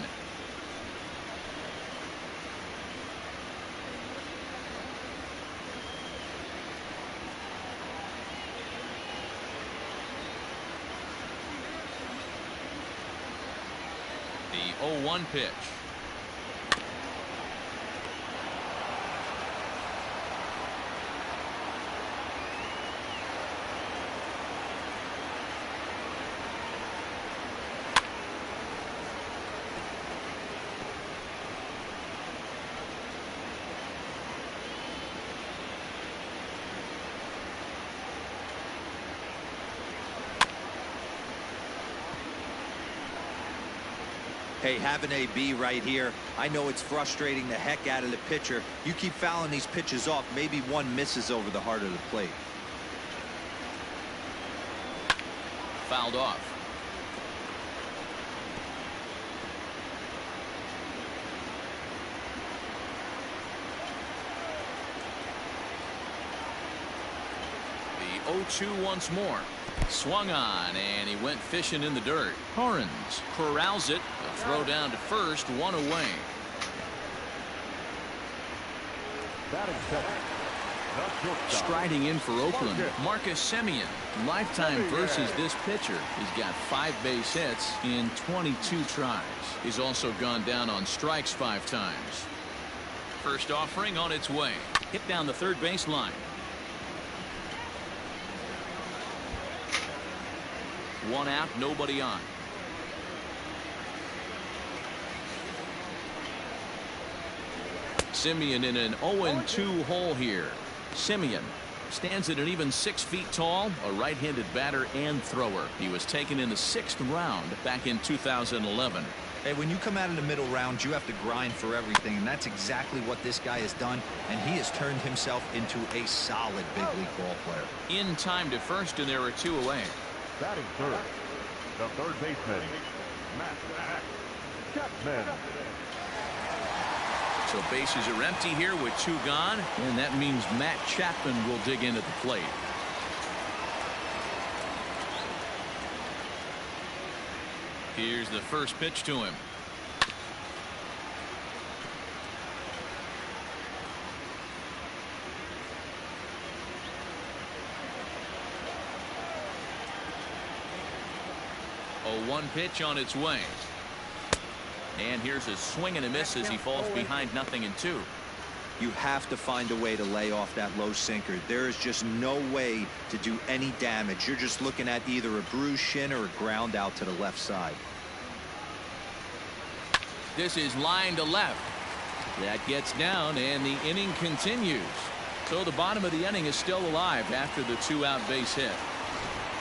The 0-1 pitch. Hey, having AB right here, I know it's frustrating the heck out of the pitcher. You keep fouling these pitches off, maybe one misses over the heart of the plate. fouled off. The 0-2 once more. Swung on, and he went fishing in the dirt. Horns corrals it. A throw down to first, one away. Batting second. Striding in for Oakland, Marcus Semien. Lifetime versus this pitcher. He's got 5 base hits in 22 tries. He's also gone down on strikes 5 times. First offering on its way. Hit down the third base line. One out, nobody on. Semien in an 0-2 hole here. Semien stands at an even 6 feet tall, a right-handed batter and thrower. He was taken in the 6th round back in 2011. Hey, when you come out of the middle round, you have to grind for everything, and that's exactly what this guy has done, and he has turned himself into a solid big league ball player. In time to first, and there are 2 away. Batting third. The third baseman, Matt Chapman. So bases are empty here with 2 gone, and that means Matt Chapman will dig in at the plate. Here's the first pitch to him. A 1 pitch on its way. And here's a swing and a miss as he falls behind 0-2. You have to find a way to lay off that low sinker. There is just no way to do any damage. You're just looking at either a bruised shin or a ground out to the left side. This is line to left. That gets down, and the inning continues. So the bottom of the inning is still alive after the 2-out base hit.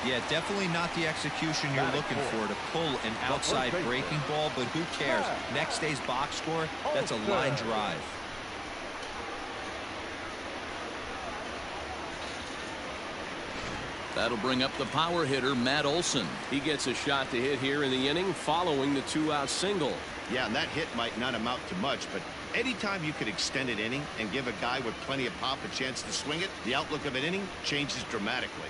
Yeah, definitely not the execution you're looking for to pull an outside breaking ball, but who cares? Next day's box score, that's a line drive. That'll bring up the power hitter, Matt Olson. He gets a shot to hit here in the inning following the 2-out single. Yeah, and that hit might not amount to much, but anytime you could extend an inning and give a guy with plenty of pop a chance to swing it, the outlook of an inning changes dramatically.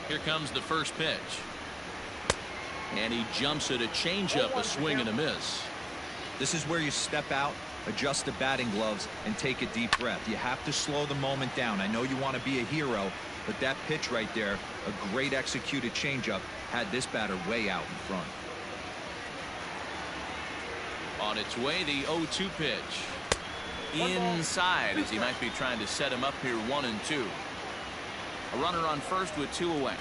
Here comes the first pitch. And he jumps at a changeup, a swing and a miss. This is where you step out, adjust the batting gloves, and take a deep breath. You have to slow the moment down. I know you want to be a hero, but that pitch right there, a great executed changeup, had this batter way out in front. On its way, the 0-2 pitch. Inside, as he might be trying to set him up here, 1-2. A runner on first with 2 away.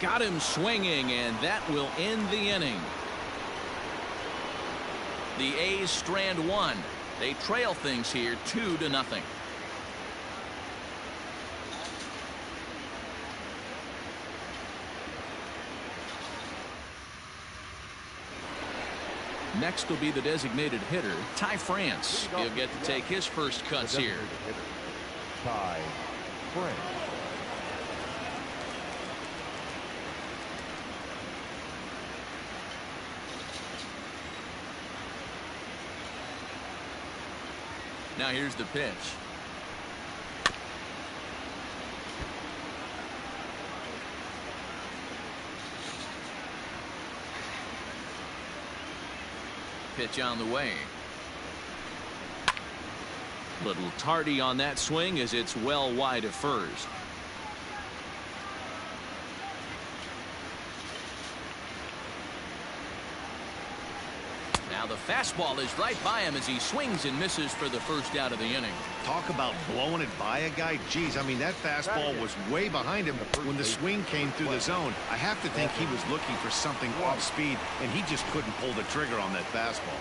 Got him swinging, and that will end the inning. The A's strand 1. They trail things here 2-0. Next will be the designated hitter, Ty France. He'll get to take his first cuts here. Ty France. Now here's the pitch. Pitch on the way. Little tardy on that swing as it's well wide of first. Now the fastball is right by him as he swings and misses for the first out of the inning. Talk about blowing it by a guy. Geez, I mean, that fastball was way behind him when the swing came through the zone. I have to think he was looking for something off speed, and he just couldn't pull the trigger on that fastball.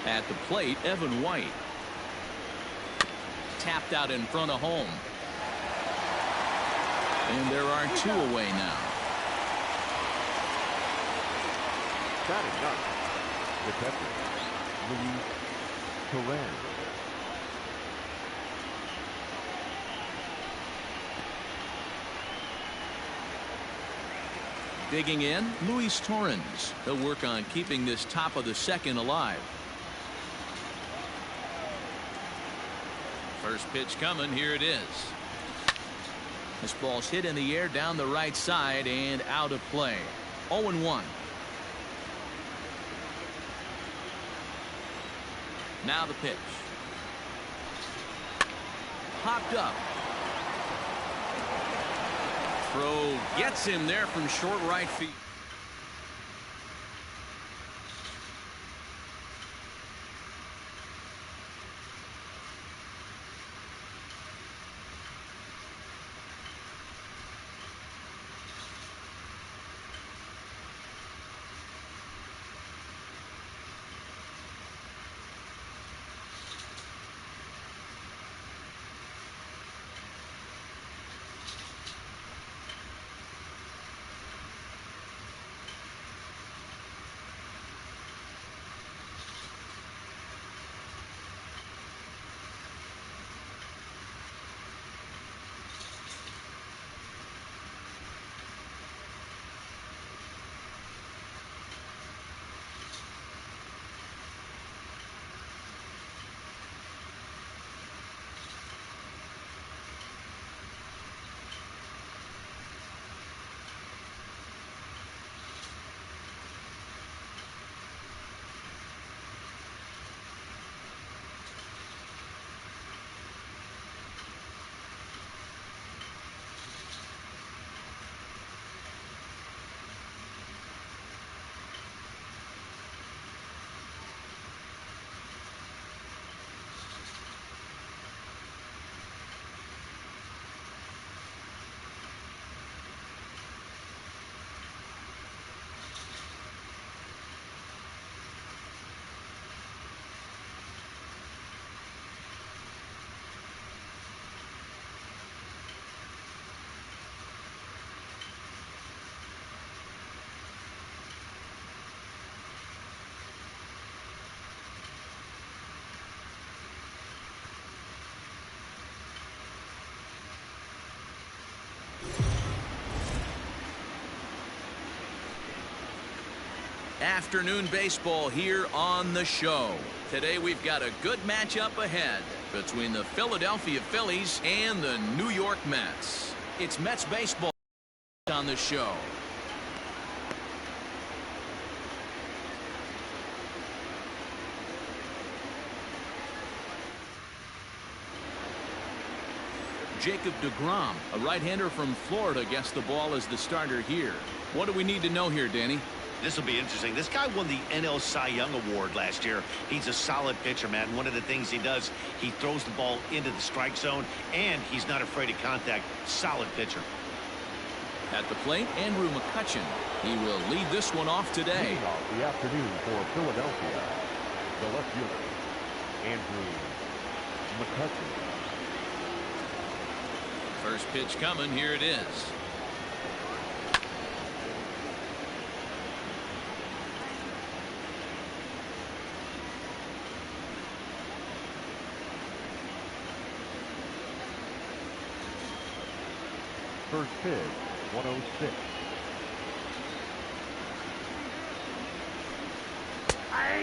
At the plate, Evan White. Tapped out in front of home. And there are 2 away now. Batting ninth, the catcher, Luis Torres. Digging in, Luis Torrens. He'll work on keeping this top of the second alive. First pitch coming. Here it is. This ball's hit in the air down the right side and out of play. 0-1. Now the pitch. Popped up. Throw gets him there from short right field. Afternoon baseball here on the show. Today we've got a good matchup ahead between the Philadelphia Phillies and the New York Mets. It's Mets baseball on the show. Jacob deGrom, a right-hander from Florida, gets the ball as the starter here. What do we need to know here, Danny? This will be interesting. This guy won the NL Cy Young Award last year. He's a solid pitcher, man. One of the things he does, he throws the ball into the strike zone, and he's not afraid of contact. Solid pitcher. At the plate, Andrew McCutchen. He will lead this one off today. Leading off the afternoon for Philadelphia, the left fielder, Andrew McCutchen. First pitch coming. Here it is. First pitch, 106.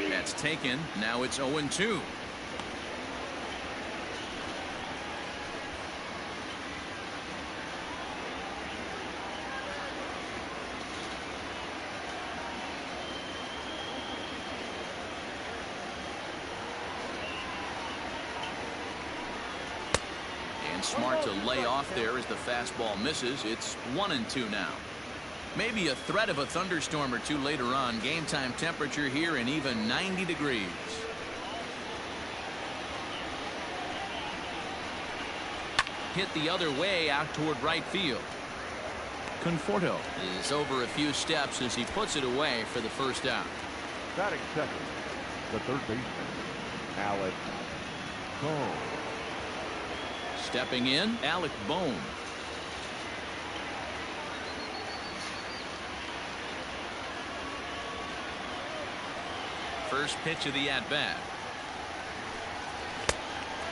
That's taken. Now it's 0-2. Smart to lay off there as the fastball misses. It's 1-2 now. Maybe a threat of a thunderstorm or two later on. Game time temperature here in even 90 degrees. Hit the other way out toward right field. Conforto is over a few steps as he puts it away for the first out. Batting second, the third baseman, Alex Cole. Stepping in, Alec Bohm. First pitch of the at-bat.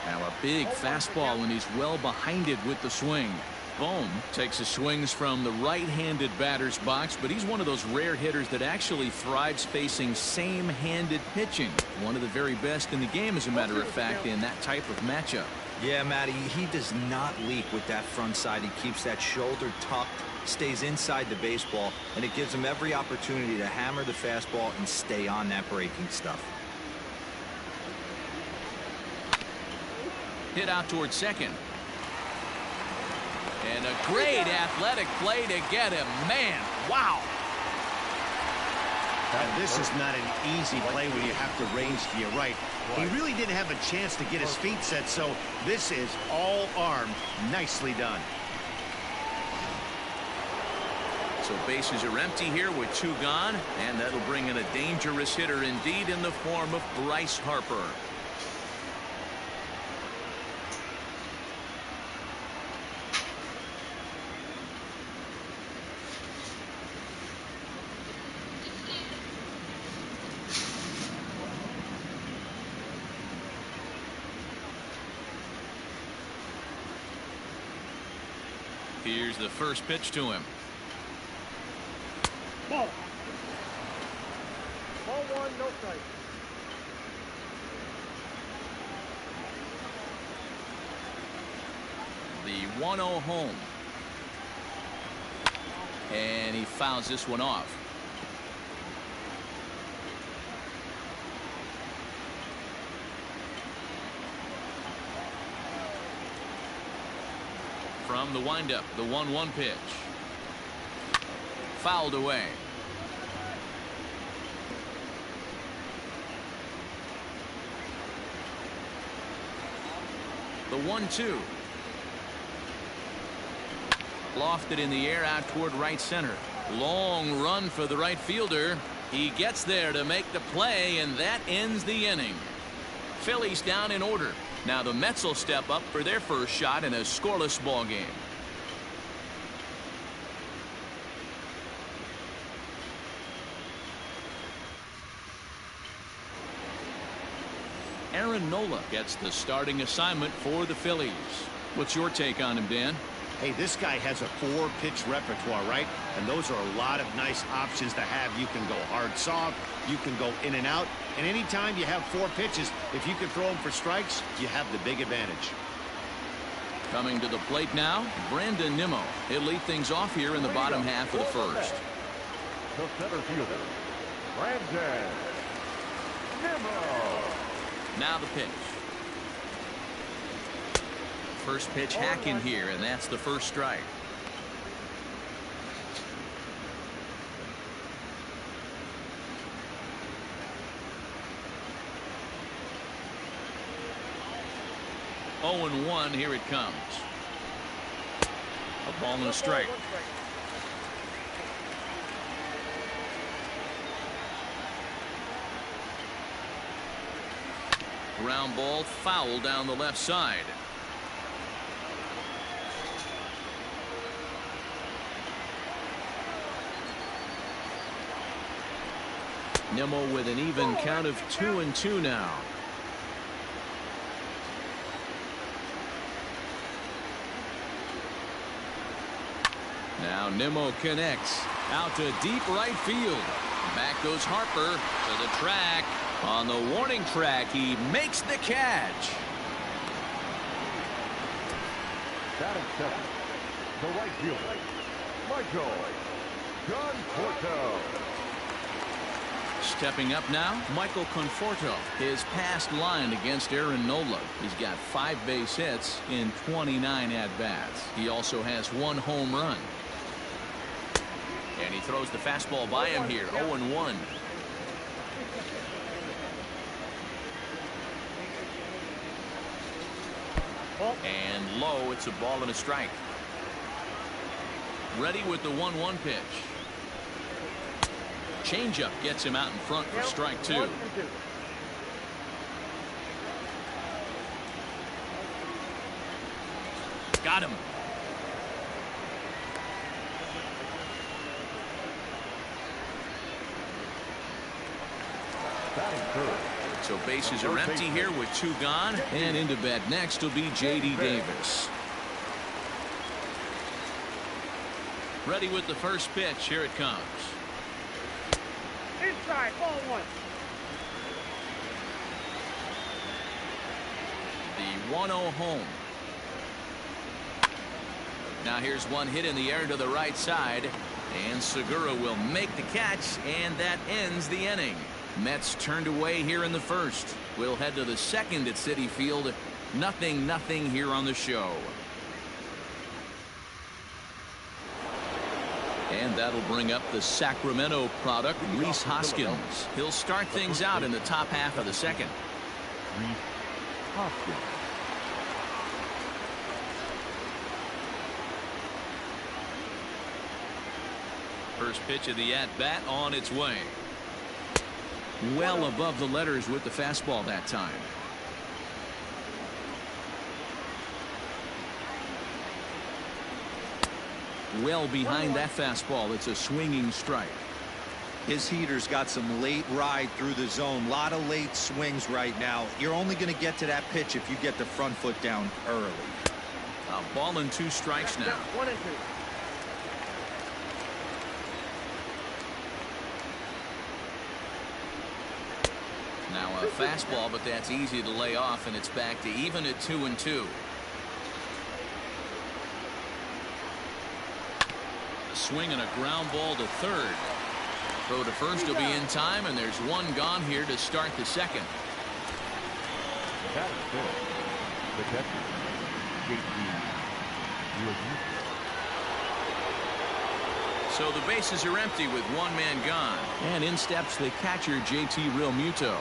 Now a big fastball, and he's well behind it with the swing. Bohm takes his swings from the right-handed batter's box, but he's one of those rare hitters that actually thrives facing same-handed pitching. One of the very best in the game, as a matter of fact, in that type of matchup. Yeah, Matty, he does not leak with that front side. He keeps that shoulder tucked, stays inside the baseball, and it gives him every opportunity to hammer the fastball and stay on that breaking stuff. Hit out towards second. And a great athletic play to get him. Man, wow. And this is not an easy play when you have to range to your right. He really didn't have a chance to get his feet set, so this is all armed. Nicely done. So bases are empty here with 2 gone, and that'll bring in a dangerous hitter indeed in the form of Bryce Harper. Here's the first pitch to him. Ball. Ball 1, no strike. The 1-0 home. And he fouls this one off. From the windup, the 1-1 pitch. Fouled away. The 1-2. Lofted in the air out toward right center. Long run for the right fielder. He gets there to make the play, and that ends the inning. Phillies down in order. Now the Mets will step up for their first shot in a scoreless ball game. Aaron Nola gets the starting assignment for the Phillies. What's your take on him, Dan? Hey, this guy has a 4-pitch repertoire, right? And those are a lot of nice options to have. You can go hard, soft. You can go in and out. And anytime you have 4 pitches, if you can throw them for strikes, you have the big advantage. Coming to the plate now, Brandon Nimmo. He'll lead things off here in the bottom half of the first. The center fielder, Brandon Nimmo. Now the pitch. First pitch hack in here, and that's the first strike. Oh, and 1, here it comes. A ball and a strike. Ground ball foul down the left side. Nimmo with an even count of 2-2 now. Now Nimmo connects out to deep right field. Back goes Harper to the track. On the warning track, he makes the catch. Batting second, the right fielder, Michael Conforto. Stepping up now, Michael Conforto. His past line against Aaron Nola. He's got 5 base hits in 29 at-bats. He also has 1 home run. And he throws the fastball by him here, 0-1. And low, it's a ball and a strike. Ready with the 1-1 pitch. Changeup gets him out in front for strike 2. Got him. Batting third. So bases are empty here with 2 gone. And into bat next will be J.D. Davis. Ready with the first pitch. Here it comes. Inside, ball 1. The 1-0 home. Now here's one hit in the air to the right side. And Segura will make the catch, and that ends the inning. Mets turned away here in the first. We'll head to the second at Citi Field. 0-0 here on the show. And that'll bring up the Sacramento product, Rhys Hoskins. He'll start things out in the top half of the second. Rhys Hoskins. First pitch of the at-bat on its way. Well above the letters with the fastball that time. Well behind that fastball. It's a swinging strike. His heater's got some late ride through the zone. A lot of late swings right now. You're only going to get to that pitch if you get the front foot down early. A ball and 2 strikes now. 1 and 2. Now a fastball, but that's easy to lay off, and it's back to even at 2-2. A swing and a ground ball to third. Throw to first will be in time, and there's 1 gone here to start the second. Batting fifth. The catcher, J.T. So the bases are empty with 1 man gone. And in steps the catcher, J.T. Realmuto.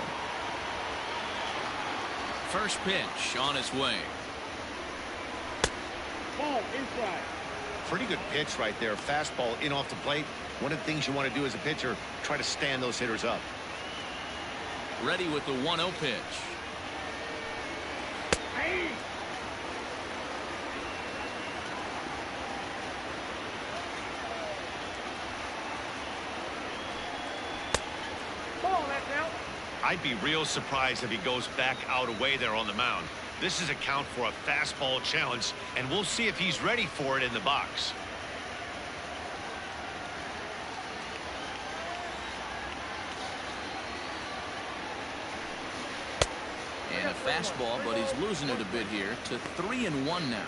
First pitch on its way. Ball inside. Pretty good pitch right there. Fastball in off the plate. One of the things you want to do as a pitcher, try to stand those hitters up. Ready with the 1-0 pitch. Hey. Ball, that's out. I'd be real surprised if he goes back out away there on the mound. This is a count for a fastball challenge, and we'll see if he's ready for it in the box. And a fastball, but he's losing it a bit here to 3-1 now.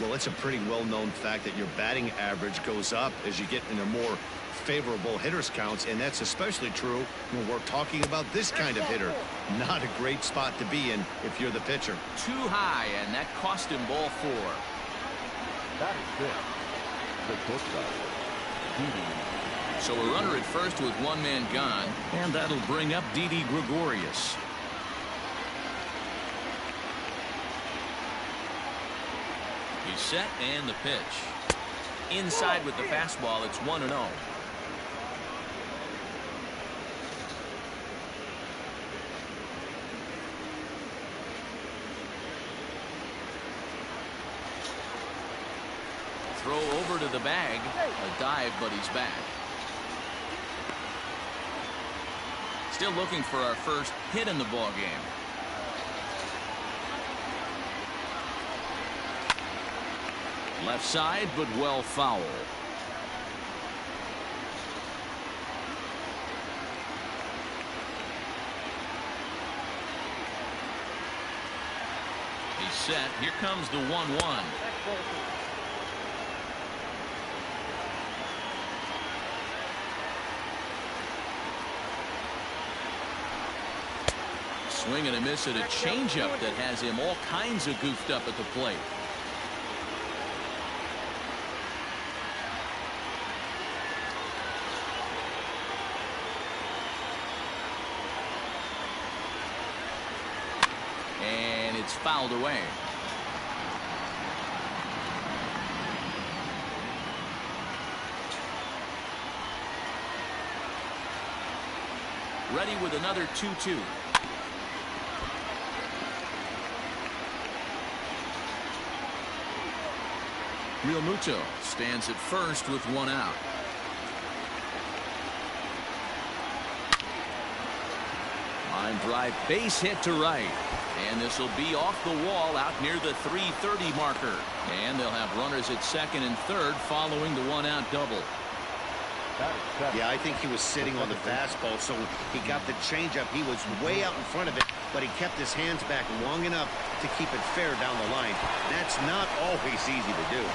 Well, it's a pretty well-known fact that your batting average goes up as you get into more favorable hitters counts, and that's especially true when we're talking about this kind of hitter. Not a great spot to be in if you're the pitcher. Too high, and that cost him ball 4. Batting fifth. The shortstop, Didi. So a runner at first with 1 man gone, and that'll bring up Didi Gregorius. He's set, and the pitch. Inside with the fastball, it's 1-0. Throw over to the bag. A dive, but he's back. Still looking for our first hit in the ball game. Left side, but well foul. He's set. Here comes the 1-1. Swing and a miss at a changeup that has him all kinds of goofed up at the plate. And it's fouled away. Ready with another 2-2. Realmuto stands at first with 1 out. Line drive, base hit to right. And this will be off the wall out near the 330 marker. And they'll have runners at second and third following the one-out double. Yeah, I think he was sitting on the fastball, so he got the changeup. He was way out in front of it, but he kept his hands back long enough to keep it fair down the line. That's not always easy to do.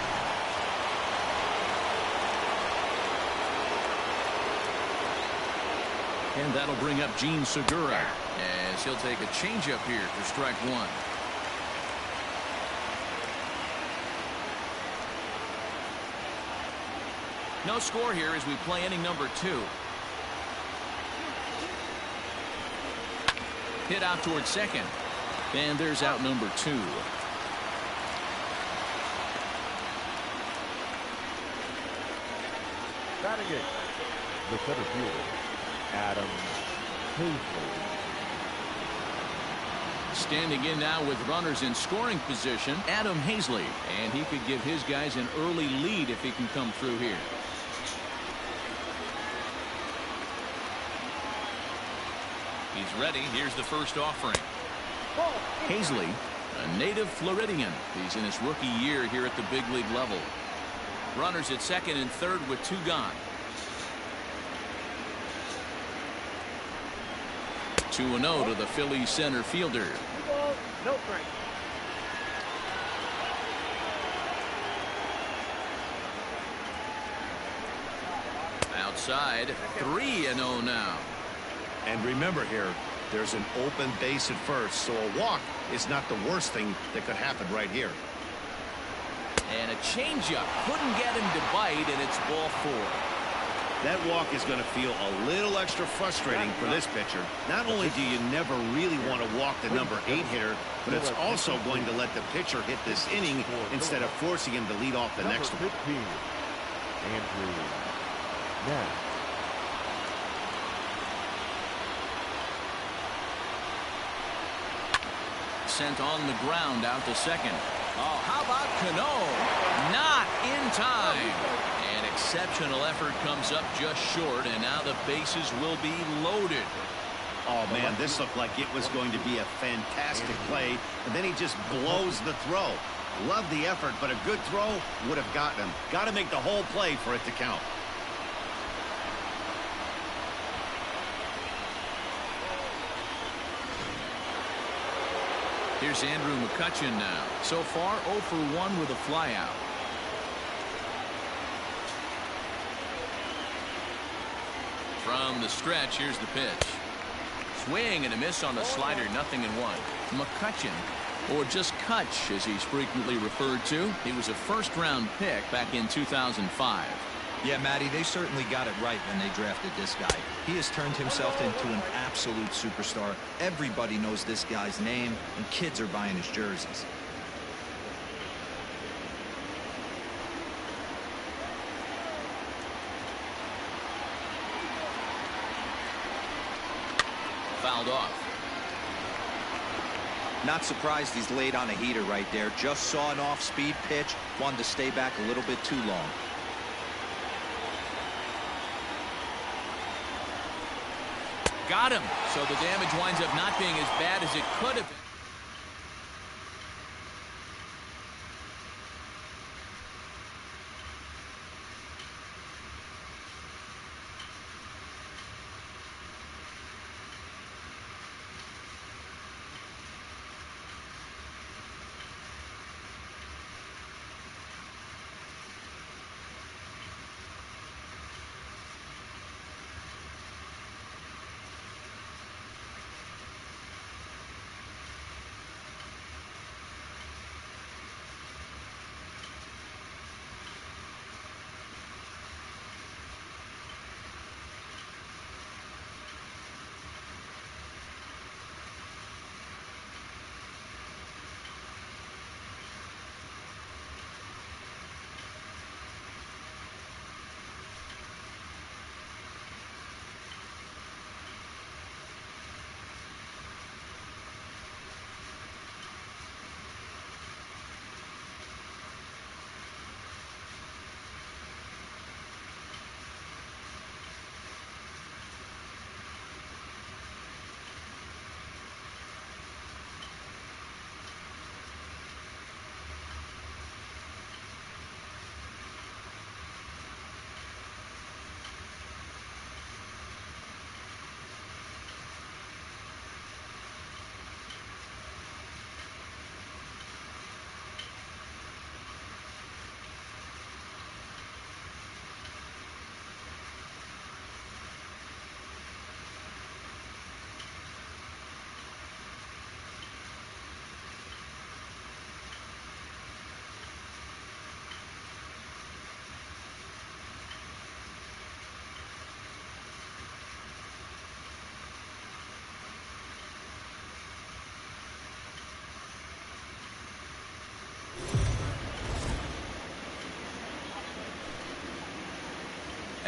And that'll bring up Gene Segura as he'll take a changeup here for strike one. No score here as we play inning number 2. Hit out towards second. And there's out number 2. Batting it, the center fielder, Adam Hazley. Standing in now with runners in scoring position, Adam Hazley. And he could give his guys an early lead if he can come through here. He's ready. Here's the first offering. Hazley, a native Floridian. He's in his rookie year here at the big league level. Runners at second and third with 2 gone. 2-0 to the Phillies center fielder. No break. Outside, 3-0 now. And remember here, there's an open base at first, so a walk is not the worst thing that could happen right here. And a changeup couldn't get him to bite, and it's ball 4. That walk is going to feel a little extra frustrating for this pitcher. Not only do you never really want to walk the number 8 hitter, but it's also going to let the pitcher hit this inning instead of forcing him to lead off the next one. Andrew Nash. Sent on the ground out to second. Oh, how about Cano? Not in time. An exceptional effort comes up just short, and now the bases will be loaded. Oh, man, this looked like it was going to be a fantastic play, and then he just blows the throw. Love the effort, but a good throw would have gotten him. Got to make the whole play for it to count. Here's Andrew McCutchen now. So far, 0 for 1 with a flyout. From the stretch, here's the pitch. Swing and a miss on the slider, 0-1. McCutchen, or just Kutch as he's frequently referred to. He was a first-round pick back in 2005. Yeah, Matty, they certainly got it right when they drafted this guy. He has turned himself into an absolute superstar. Everybody knows this guy's name, and kids are buying his jerseys. Fouled off. Not surprised he's laid on a heater right there. Just saw an off-speed pitch, wanted to stay back a little bit too long. Got him. So the damage winds up not being as bad as it could have been.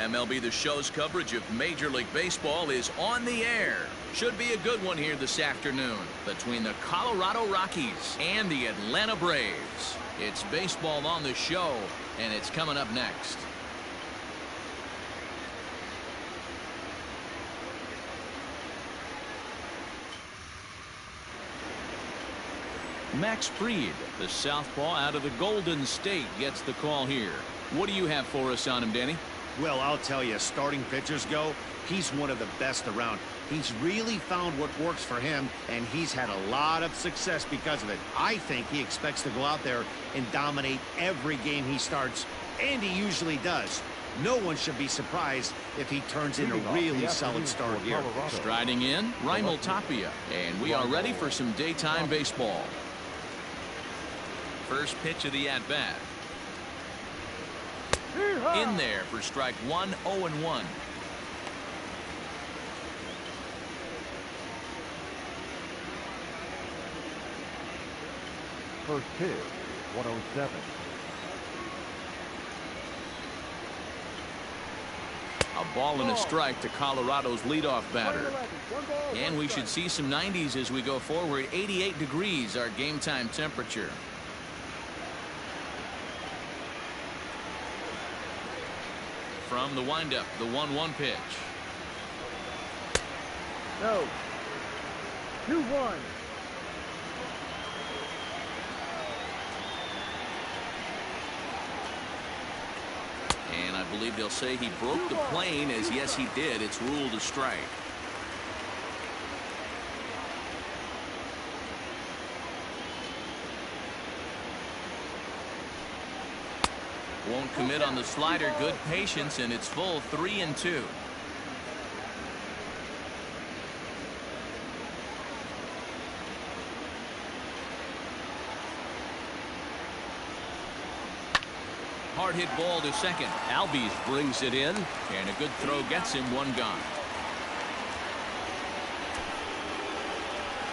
MLB The Show's coverage of Major League Baseball is on the air. Should be a good one here this afternoon between the Colorado Rockies and the Atlanta Braves. It's baseball on the show, and it's coming up next. Max Fried, the southpaw out of the Golden State, gets the call here. What do you have for us on him, Danny? Well, I'll tell you, starting pitchers go, he's one of the best around. He's really found what works for him, and he's had a lot of success because of it. I think he expects to go out there and dominate every game he starts, and he usually does. No one should be surprised if he turns in a really solid start here. Striding in, Raimel Tapia, and we are ready for some daytime baseball. First pitch of the at-bat. In there for strike one, 0-1. First pitch, 107. A ball and a strike to Colorado's leadoff batter. And we should see some 90s as we go forward. 88 degrees, our game time temperature. From the windup, the 1-1 pitch. No. 2-1. And I believe they'll say he broke the plane, as yes he did. It's ruled a strike. Won't commit on the slider. Good patience, and it's full 3-2. Hard hit ball to second. Albies brings it in, and a good throw gets him one gone.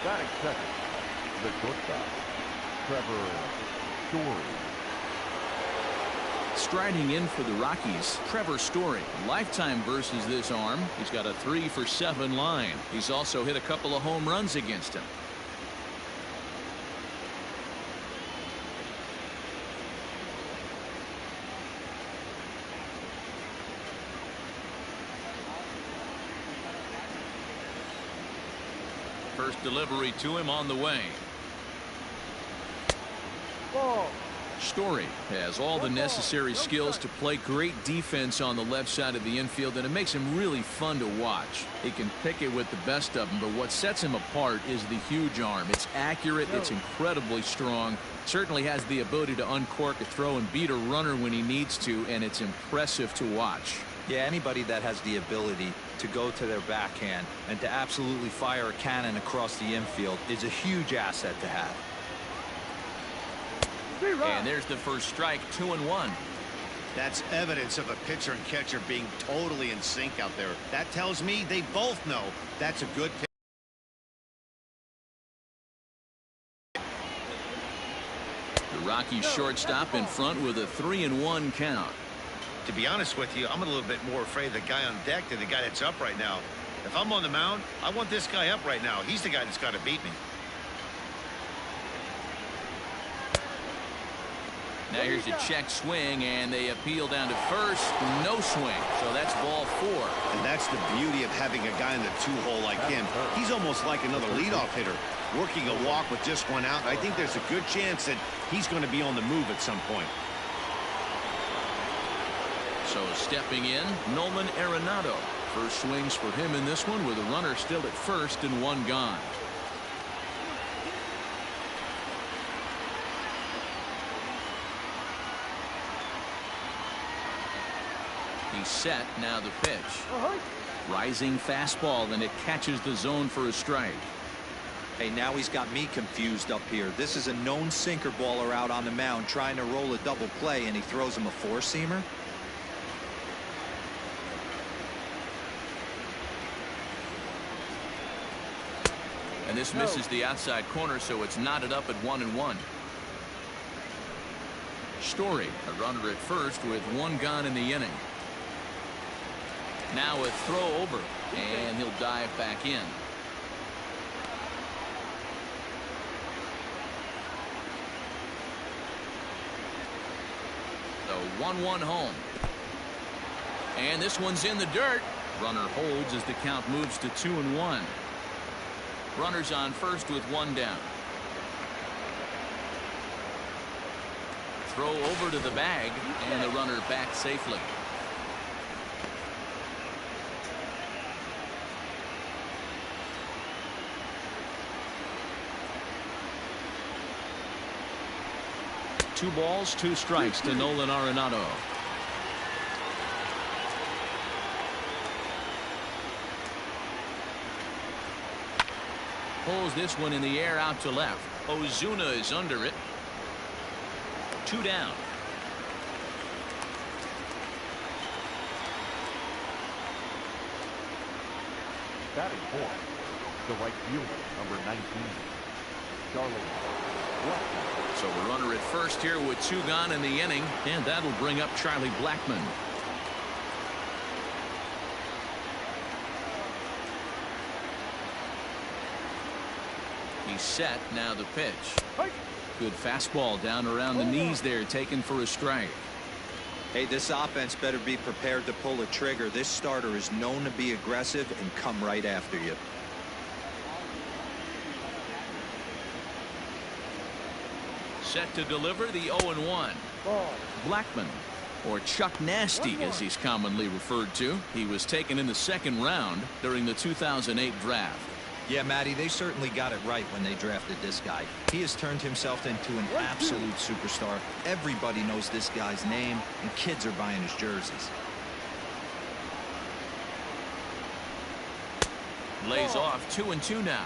Batting second, the shortstop, Trevor Story. Striding in for the Rockies, Trevor Story. Lifetime versus this arm. He's got a 3-for-7 line. He's also hit a couple of home runs against him. First delivery to him on the way. Ball. Story has all the necessary skills to play great defense on the left side of the infield, and it makes him really fun to watch. He can pick it with the best of them, but what sets him apart is the huge arm. It's accurate, it's incredibly strong, certainly has the ability to uncork a throw and beat a runner when he needs to, and it's impressive to watch. Yeah, anybody that has the ability to go to their backhand and to absolutely fire a cannon across the infield is a huge asset to have. And there's the first strike, 2-1. That's evidence of a pitcher and catcher being totally in sync out there. That tells me they both know that's a good pitch. The Rockies shortstop in front with a 3-1 count. To be honest with you, I'm a little bit more afraid of the guy on deck than the guy that's up right now. If I'm on the mound, I want this guy up right now. He's the guy that's got to beat me. Now here's a check swing, and they appeal down to first. No swing, so that's ball 4. And that's the beauty of having a guy in the two-hole like him. He's almost like another leadoff hitter, working a walk with just one out. I think there's a good chance that he's going to be on the move at some point. So stepping in, Nolan Arenado. First swings for him in this one with a runner still at first and one gone. He's set, now the pitch. Rising fastball, and it catches the zone for a strike. Hey, now he's got me confused up here. This is a known sinker baller out on the mound trying to roll a double play, and he throws him a four-seamer. And this misses the outside corner, so it's knotted up at 1-1. Story, a runner at first with one gone in the inning. Now a throw over, and he'll dive back in. The 1-1 home. And this one's in the dirt. Runner holds as the count moves to 2-1. Runners on first with one down. Throw over to the bag, and the runner back safely. Two balls, two strikes to Nolan Arenado. Pulls this one in the air out to left. Ozuna is under it. Two down. Batting fourth, the right fielder, number 19, Charlie Blackmon. So a runner at first here with two gone in the inning, and that'll bring up Charlie Blackmon. He's set. Now the pitch. Good fastball down around the knees there, taken for a strike. Hey, this offense better be prepared to pull a trigger. This starter is known to be aggressive and come right after you. Set to deliver the 0-1. Blackmon, or Chuck Nasty as he's commonly referred to. He was taken in the second round during the 2008 draft. Yeah, Matty, they certainly got it right when they drafted this guy. He has turned himself into an absolute superstar. Everybody knows this guy's name, and kids are buying his jerseys. Lays off 2-2 now.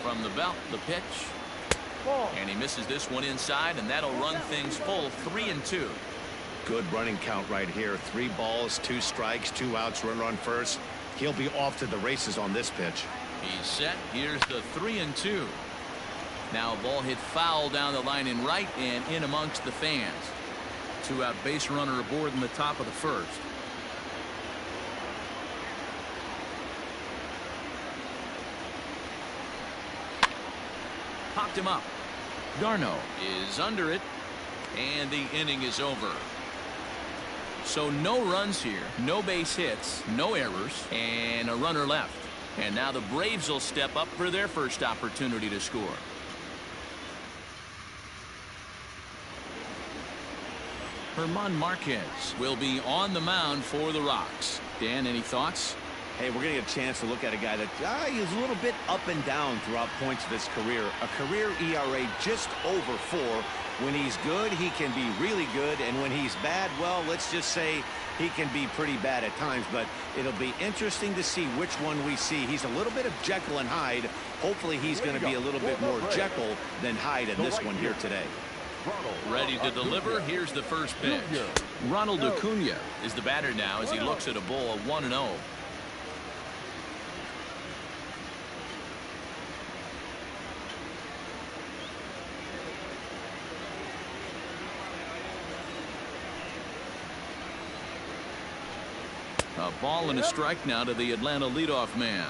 From the belt, the pitch. And he misses this one inside, and that'll run things full 3-2. Good running count right here. 3 balls, 2 strikes, 2 outs, runner on first. He'll be off to the races on this pitch. He's set. Here's the 3-2. Now a ball hit foul down the line in right and in amongst the fans. 2-out base runner aboard in the top of the first. Popped him up. Darno is under it, and the inning is over. So no runs here, no base hits, no errors, and a runner left. And now the Braves will step up for their first opportunity to score. German Marquez will be on the mound for the Rocks. Dan, any thoughts? Hey, we're going to get a chance to look at a guy that he's a little bit up and down throughout points of his career. A career ERA just over 4. When he's good, he can be really good. And when he's bad, well, let's just say he can be pretty bad at times. But it'll be interesting to see which one we see. He's a little bit of Jekyll and Hyde. Hopefully he's going to be a little bit more Jekyll than Hyde in this one here today. Ready to deliver. Here's the first pitch. Ronald Acuna is the batter now as he looks at a ball 1-0. A ball and a strike now to the Atlanta leadoff man.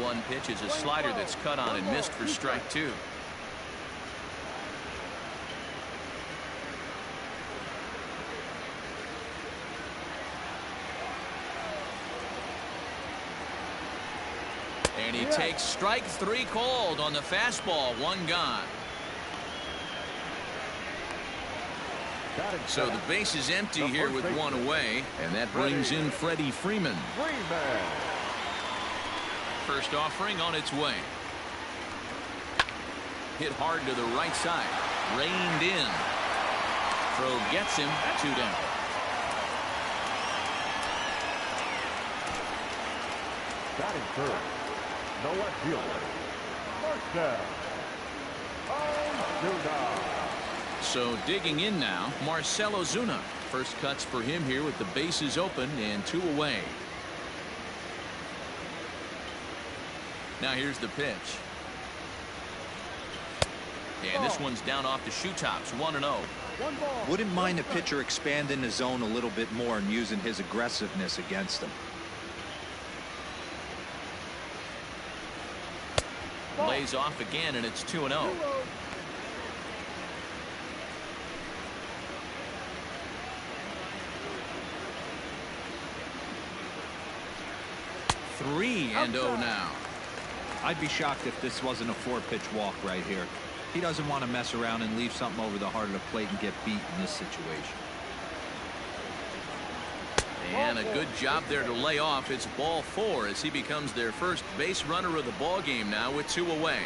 One pitch is a slider that's cut on and missed for strike 2. And he takes strike 3 called on the fastball. 1 gone. So the base is empty here with 1 away, and that brings in Freddie Freeman. First offering on its way. Hit hard to the right side. Reined in. Throw gets him. 2 down. Batting third, the left fielder, first down. Ozuna. So digging in now, Marcell Ozuna. First cuts for him here with the bases open and 2 away. Now here's the pitch. And this one's down off the shoe tops, 1-0. Wouldn't mind a pitcher expanding the zone a little bit more and using his aggressiveness against him. Lays off again, and it's 2-0. Three and 0 now. I'd be shocked if this wasn't a 4-pitch walk right here. He doesn't want to mess around and leave something over the heart of the plate and get beat in this situation. And a good job there to lay off. It's ball 4 as he becomes their first base runner of the ball game now with 2 away.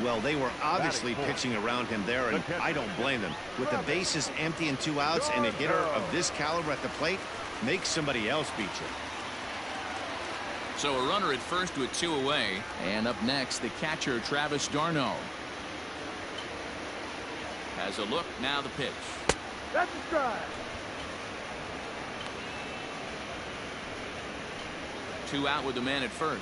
Well, they were obviously pitching around him there, and I don't blame them. With the bases empty and 2 outs, and a hitter of this caliber at the plate, make somebody else beat you. So a runner at first with 2 away. And up next, the catcher, Travis d'Arnaud. Has a look, now the pitch. That's a strike. 2 out with the man at first.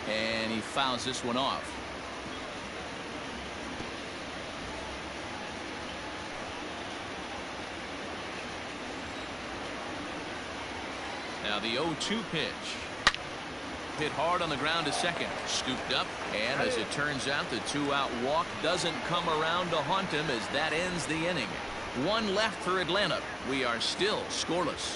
And he fouls this one off. Now the 0-2 pitch. Hit hard on the ground to second. Scooped up. And as it turns out, the 2-out walk doesn't come around to haunt him as that ends the inning. 1 left for Atlanta. We are still scoreless.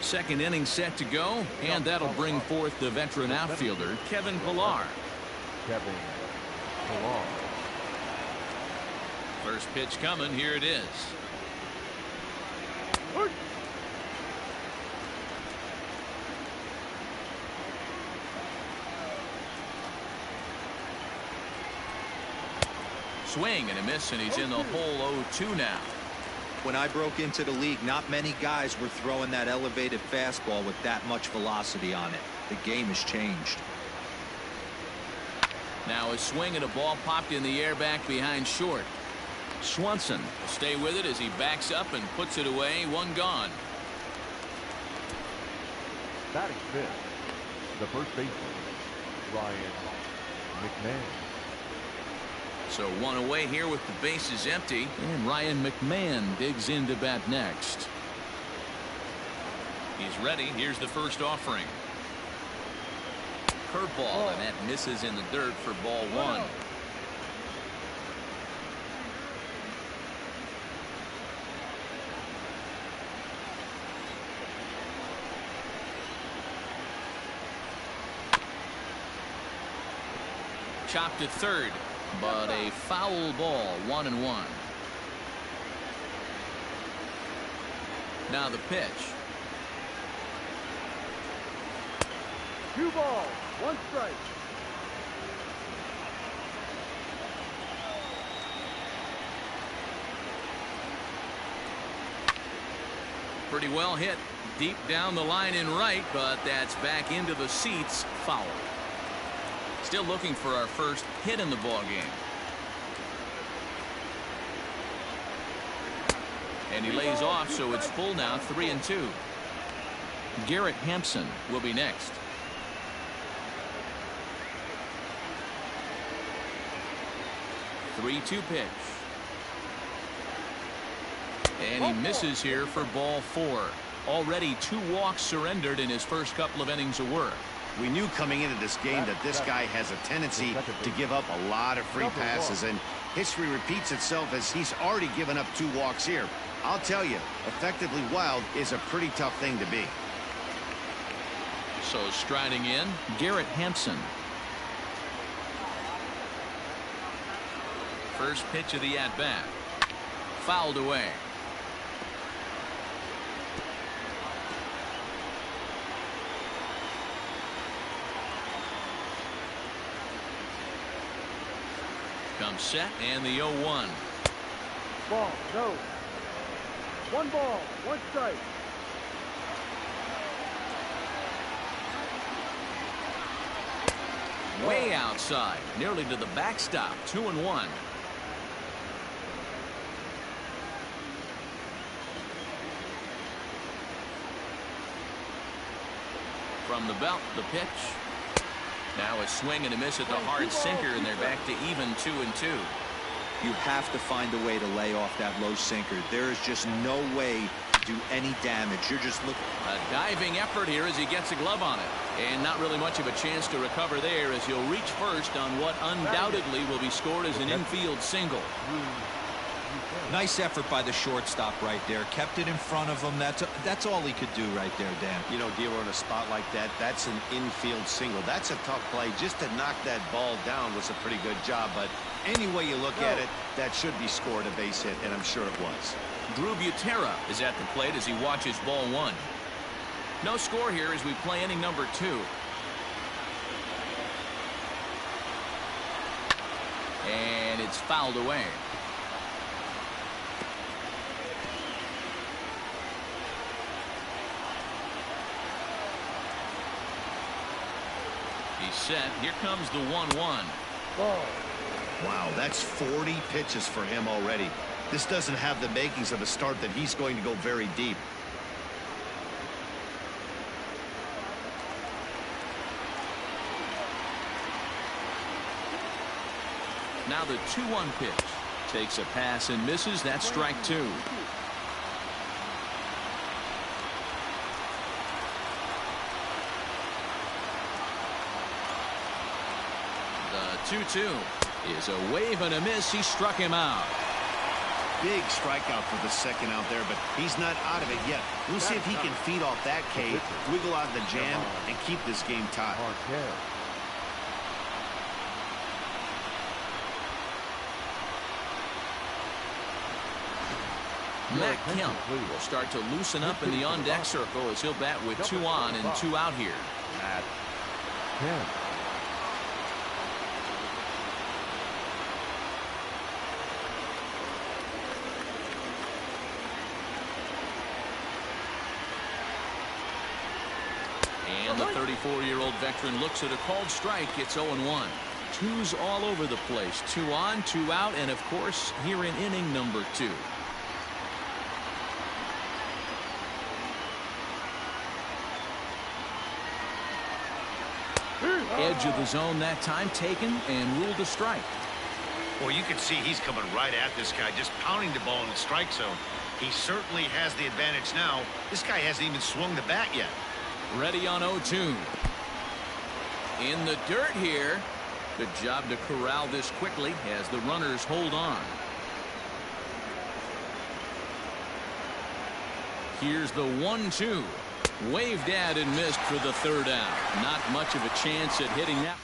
Second inning set to go, and that'll bring forth the veteran outfielder, Kevin Pillar. Kevin Pillar. First pitch coming. Here it is. Swing and a miss, and he's in the hole 0-2 now. When I broke into the league, not many guys were throwing that elevated fastball with that much velocity on it. The game has changed. Now a swing and a ball popped in the air back behind short. Swanson will stay with it as he backs up and puts it away. 1 gone. Batting fifth, the first baseman, Ryan McMahon. So 1 away here with the bases empty, and Ryan McMahon digs in to bat next. He's ready. Here's the first offering. Curveball, and that misses in the dirt for ball 1. Chopped at third, but a foul ball. 1-1. Now the pitch. 2 balls, 1 strike. Pretty well hit deep down the line in right, but that's back into the seats. Foul. Still looking for our first hit in the ball game. And he lays off, so it's full now. 3-2. Garrett Hampson will be next. 3-2 pitch. And he misses here for ball 4. Already 2 walks surrendered in his first couple of innings of work. We knew coming into this game that this guy has a tendency to give up a lot of free passes, and history repeats itself as he's already given up 2 walks here. I'll tell you, effectively wild is a pretty tough thing to be. So striding in, Garrett Hampson. First pitch of the at-bat. Fouled away. Comes set, and the 0-1. Ball, no. One ball, one strike. Way outside, nearly to the backstop. 2-1. From the belt, the pitch. Now a swing and a miss at the hard sinker, and they're back to even 2-2. You have to find a way to lay off that low sinker. There is just no way to do any damage. You're just looking. A diving effort here as he gets a glove on it. And not really much of a chance to recover there as he'll reach first on what undoubtedly will be scored as an infield single. Nice effort by the shortstop right there. Kept it in front of him. That's all he could do right there, Dan. You know, Dero, in a spot like that, that's an infield single. That's a tough play. Just to knock that ball down was a pretty good job. But any way you look at it, that should be scored a base hit, and I'm sure it was. Drew Butera is at the plate as he watches ball one. No score here as we play inning number 2. And it's fouled away. He's set. Here comes the 1-1. Ball. Wow, that's 40 pitches for him already. This doesn't have the makings of a start that he's going to go very deep. Now the 2-1 pitch. Takes a pass and misses. That's strike 2. The 2-2 is a wave and a miss. He struck him out. Big strikeout for the second out there, but he's not out of it yet. We'll see if he can feed off that K, wiggle out of the jam, and keep this game tied. Matt Kemp will start to loosen up in the on-deck circle as he'll bat with 2 on and 2 out here. Matt Kemp. And the 34-year-old veteran looks at a called strike. It's 0-1. 2's all over the place. 2 on, 2 out, and of course, here in inning number 2. Edge of the zone that time taken and ruled a strike. Well, you can see he's coming right at this guy, just pounding the ball in the strike zone. He certainly has the advantage now. This guy hasn't even swung the bat yet. Ready on 0-2. In the dirt here. Good job to corral this quickly as the runners hold on. Here's the 1-2. Waved at and missed for the 3rd out. Not much of a chance at hitting that.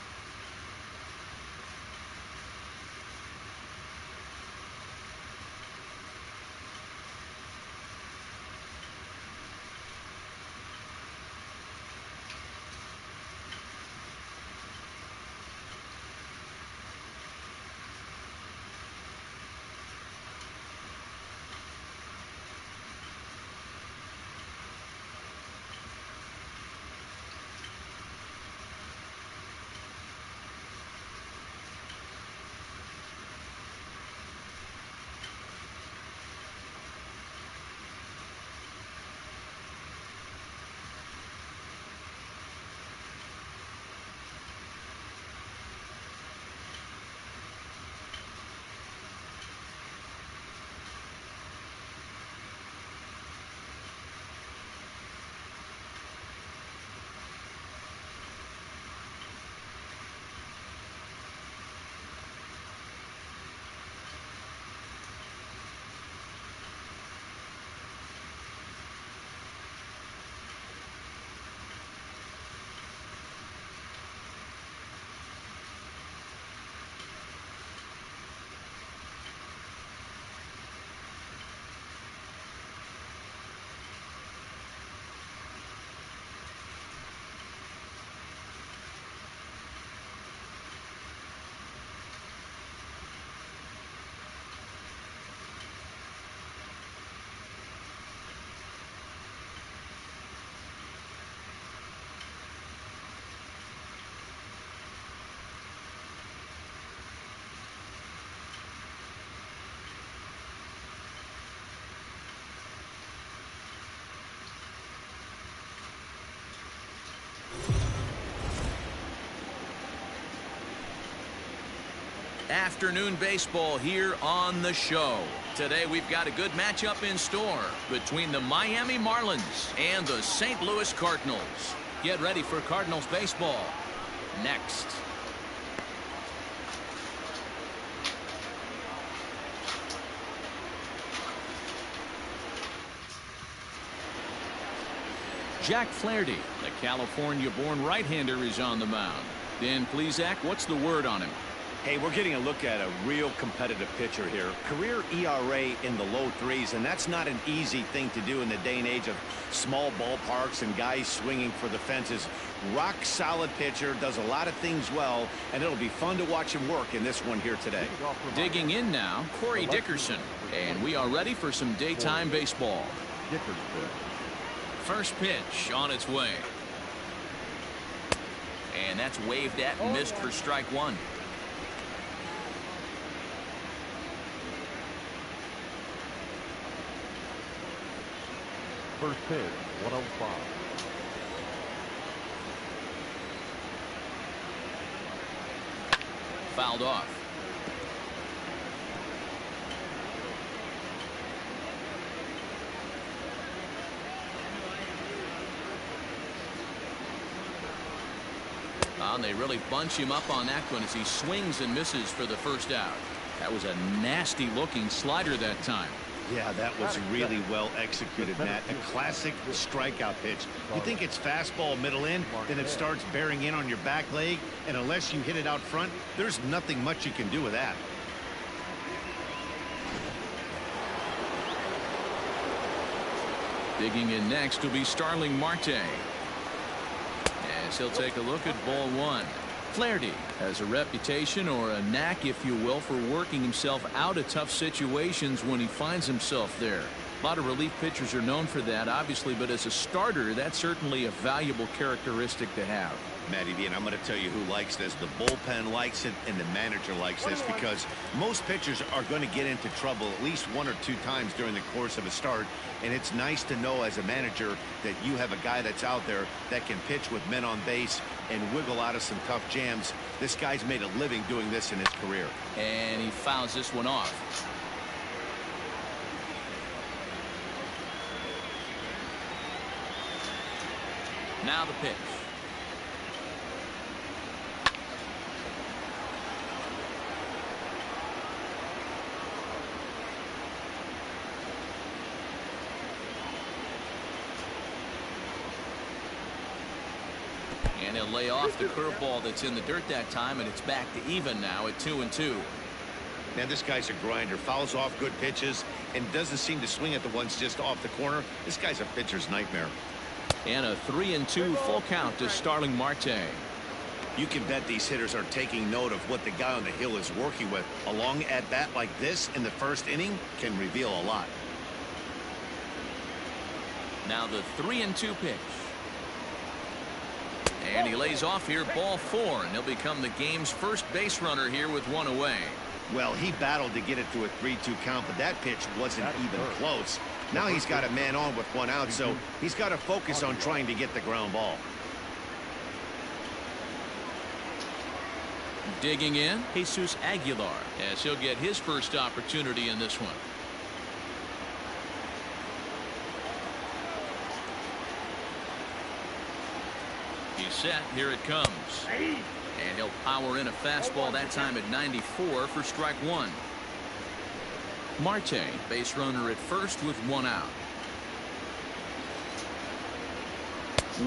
Afternoon baseball here on the show. Today we've got a good matchup in store between the Miami Marlins and the St. Louis Cardinals. Get ready for Cardinals baseball next. Jack Flaherty, the California-born right-hander, is on the mound. Dan Plesac, what's the word on him? Hey, we're getting a look at a real competitive pitcher here. Career ERA in the low threes, and that's not an easy thing to do in the day and age of small ballparks and guys swinging for the fences. Rock solid pitcher, does a lot of things well, and it'll be fun to watch him work in this one here today. Digging in now, Corey Dickerson, and we are ready for some daytime baseball. First pitch on its way. And that's waved at and missed for strike one. First pitch, 105. Fouled off. And they really bunch him up on that one as he swings and misses for the first out. That was a nasty looking slider that time. Yeah, that was really well executed, Matt. A classic strikeout pitch. You think it's fastball middle in, then it starts bearing in on your back leg, and unless you hit it out front, there's nothing much you can do with that. Digging in next will be Starling Marte. As he'll take a look at ball one. Flaherty has a reputation, or a knack if you will, for working himself out of tough situations when he finds himself there. A lot of relief pitchers are known for that, obviously, but as a starter, that's certainly a valuable characteristic to have. Matty V, and I'm going to tell you who likes this. The bullpen likes it, and the manager likes this, because most pitchers are going to get into trouble at least one or two times during the course of a start, and it's nice to know as a manager that you have a guy that's out there that can pitch with men on base and wiggle out of some tough jams. This guy's made a living doing this in his career. And he fouls this one off. Now the pitch. And he'll lay off the curveball that's in the dirt that time, and it's back to even now at 2-2. Man, this guy's a grinder. Fouls off good pitches and doesn't seem to swing at the ones just off the corner. This guy's a pitcher's nightmare. And a 3-2 full count to Starling Marte. You can bet these hitters are taking note of what the guy on the hill is working with. A long at bat like this in the first inning can reveal a lot. Now the 3-2 pitch. And he lays off here, ball four, and he'll become the game's first base runner here with one away. Well, he battled to get it to a 3-2 count, but that pitch wasn't even close. Now he's got a man on with one out, so he's got to focus on trying to get the ground ball. Digging in, Jesus Aguilar, as he'll get his first opportunity in this one. He's set. Here it comes. And he'll power in a fastball that time at 94 for strike one. Marte, base runner at first with one out.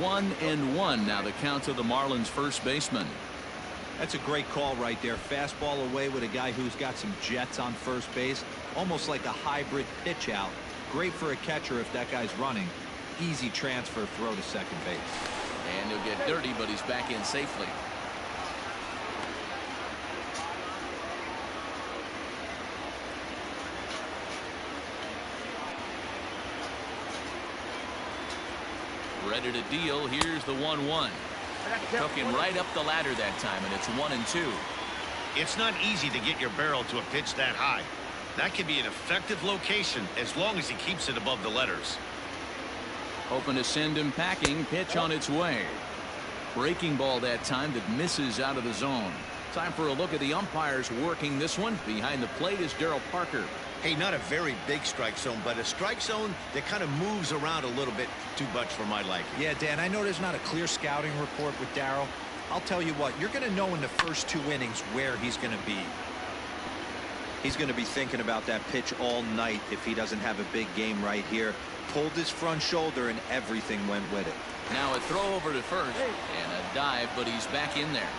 1-1 now the count to the Marlins first baseman. That's a great call right there. Fastball away with a guy who's got some jets on first base. Almost like a hybrid pitch out. Great for a catcher if that guy's running. Easy transfer throw to second base. And he'll get dirty, but he's back in safely. Ready to deal. Here's the 1-1. Took him right up the ladder that time, and it's 1-2. It's not easy to get your barrel to a pitch that high. That can be an effective location as long as he keeps it above the letters. Hoping to send him packing. Pitch on its way. Breaking ball that time that misses out of the zone. Time for a look at the umpires working this one. Behind the plate is Darryl Parker. Hey, not a very big strike zone, but a strike zone that kind of moves around a little bit too much for my liking. Yeah, Dan, I know there's not a clear scouting report with Darryl. I'll tell you what, you're going to know in the first 2 innings where he's going to be. He's going to be thinking about that pitch all night if he doesn't have a big game right here. Pulled his front shoulder and everything went with it. Now a throw over to first and a dive, but he's back in there.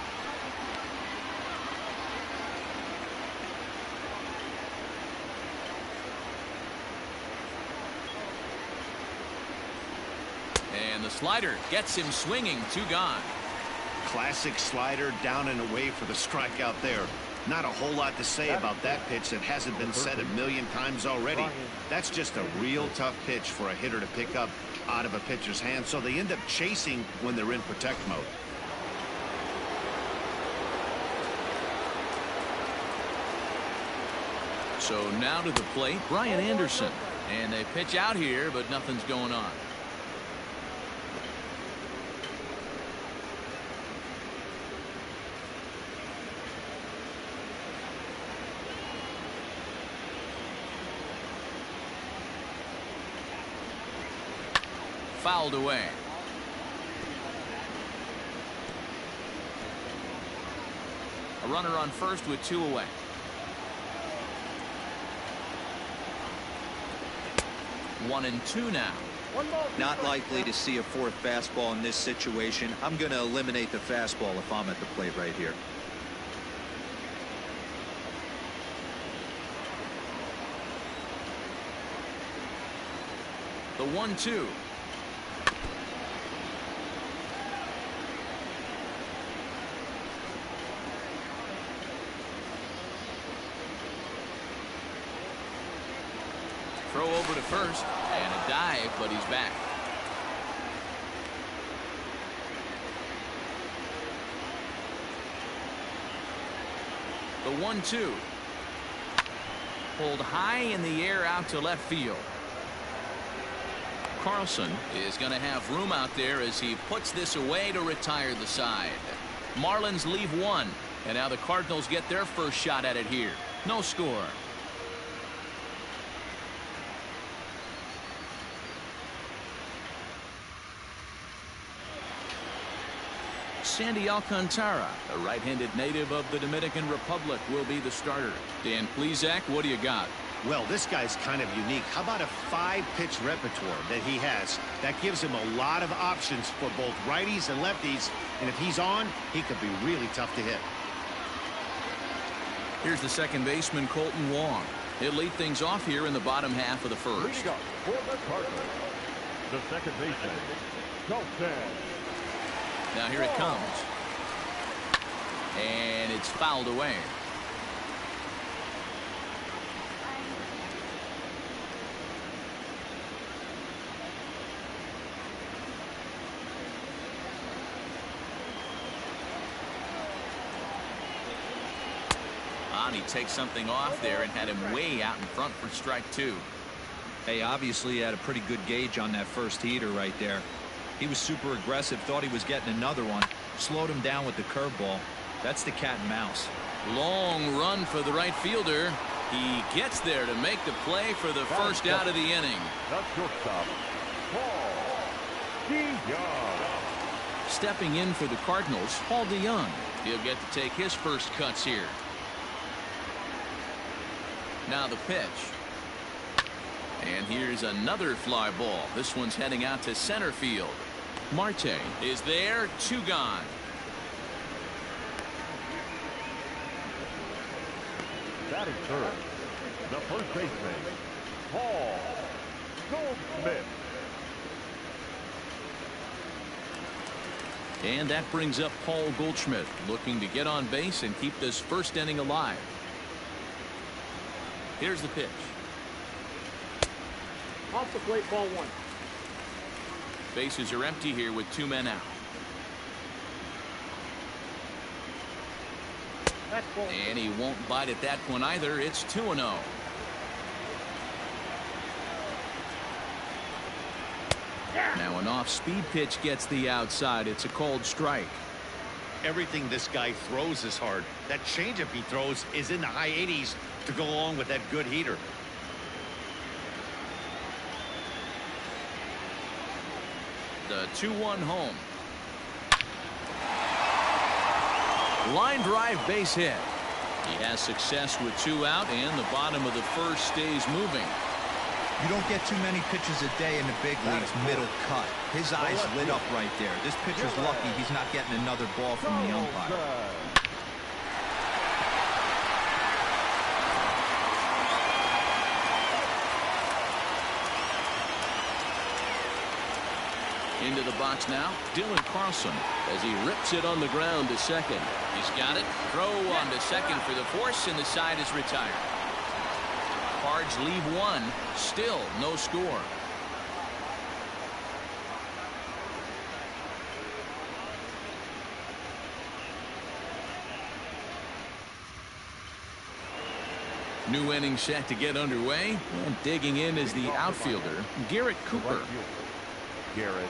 And the slider gets him swinging. 2 gone. Classic slider down and away for the strikeout there. Not a whole lot to say about that pitch that hasn't been said a million times already. That's just a real tough pitch for a hitter to pick up out of a pitcher's hand, so they end up chasing when they're in protect mode. So now to the plate, Brian Anderson. And they pitch out here, but nothing's going on. Fouled away. A runner on first with 2 away. One and 2 now. Not likely to see a 4th fastball in this situation. I'm going to eliminate the fastball if I'm at the plate right here. The 1-2. Throw over to first and a dive, but he's back. The 1-2. Pulled high in the air out to left field. Carlson is going to have room out there as he puts this away to retire the side. Marlins leave 1, and now the Cardinals get their first shot at it here. No score. Sandy Alcantara, a right-handed native of the Dominican Republic, will be the starter. Dan Plesac, what do you got? Well, this guy's kind of unique. How about a 5-pitch repertoire that he has? That gives him a lot of options for both righties and lefties. And if he's on, he could be really tough to hit. Here's the second baseman, Colton Wong. He'll lead things off here in the bottom half of the first. Leading up for the Cardinals, the second baseman, Colton. Now here it comes. And it's fouled away. And he takes something off there and had him way out in front for strike 2. Hey, obviously he had a pretty good gauge on that first heater right there. He was super aggressive, thought he was getting another one, slowed him down with the curveball. That's the cat and mouse. Long run for the right fielder. He gets there to make the play for the first out of the inning. That's shortstop, Paul DeYoung. Stepping in for the Cardinals, Paul DeYoung. He'll get to take his first cuts here. Now the pitch. And here's another fly ball. This one's heading out to center field. Marte is there. 2 gone. Batting third, the first baseman, Paul Goldschmidt. And that brings up Paul Goldschmidt, looking to get on base and keep this first inning alive. Here's the pitch. Off the plate, ball 1. Bases are empty here with 2 men out. That's ball. And he won't bite at that one either. It's 2-0. Now an off-speed pitch gets the outside. It's a called strike. Everything this guy throws is hard. That changeup he throws is in the high 80s to go along with that good heater. The 2-1 home. Line drive base hit. He has success with 2 out, and the bottom of the first stays moving. You don't get too many pitches a day in the big leagues middle cut. His eyes lit up right there. This pitcher's lucky he's not getting another ball from the umpire. Into the box now, Dylan Carlson, as he rips it on the ground to second. He's got it. Throw on to second for the force, and the side is retired. Cards leave 1. Still no score. New inning set to get underway, and digging in is the outfielder, Garrett Cooper. Garrett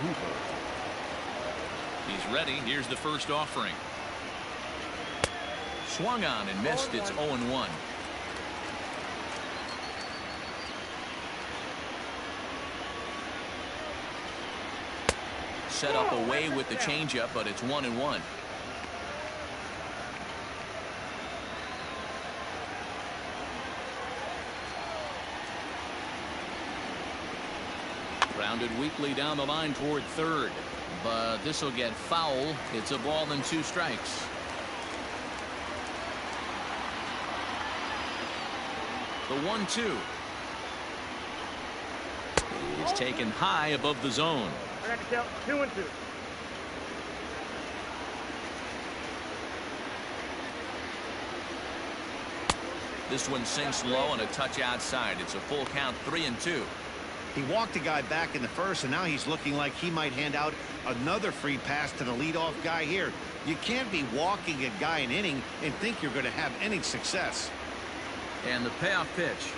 Cooper. He's ready. Here's the first offering. Swung on and missed. It's 0-1. Set up away with the changeup, but it's 1-1. Grounded weakly down the line toward third, but this will get foul. It's a ball and 2 strikes. The 1-2 is taken high above the zone. I got to count 2-2. This one sinks low and a touch outside. It's a full count, 3-2. He walked a guy back in the first, and now he's looking like he might hand out another free pass to the leadoff guy here. You can't be walking a guy an inning and think you're going to have any success. And the payoff pitch.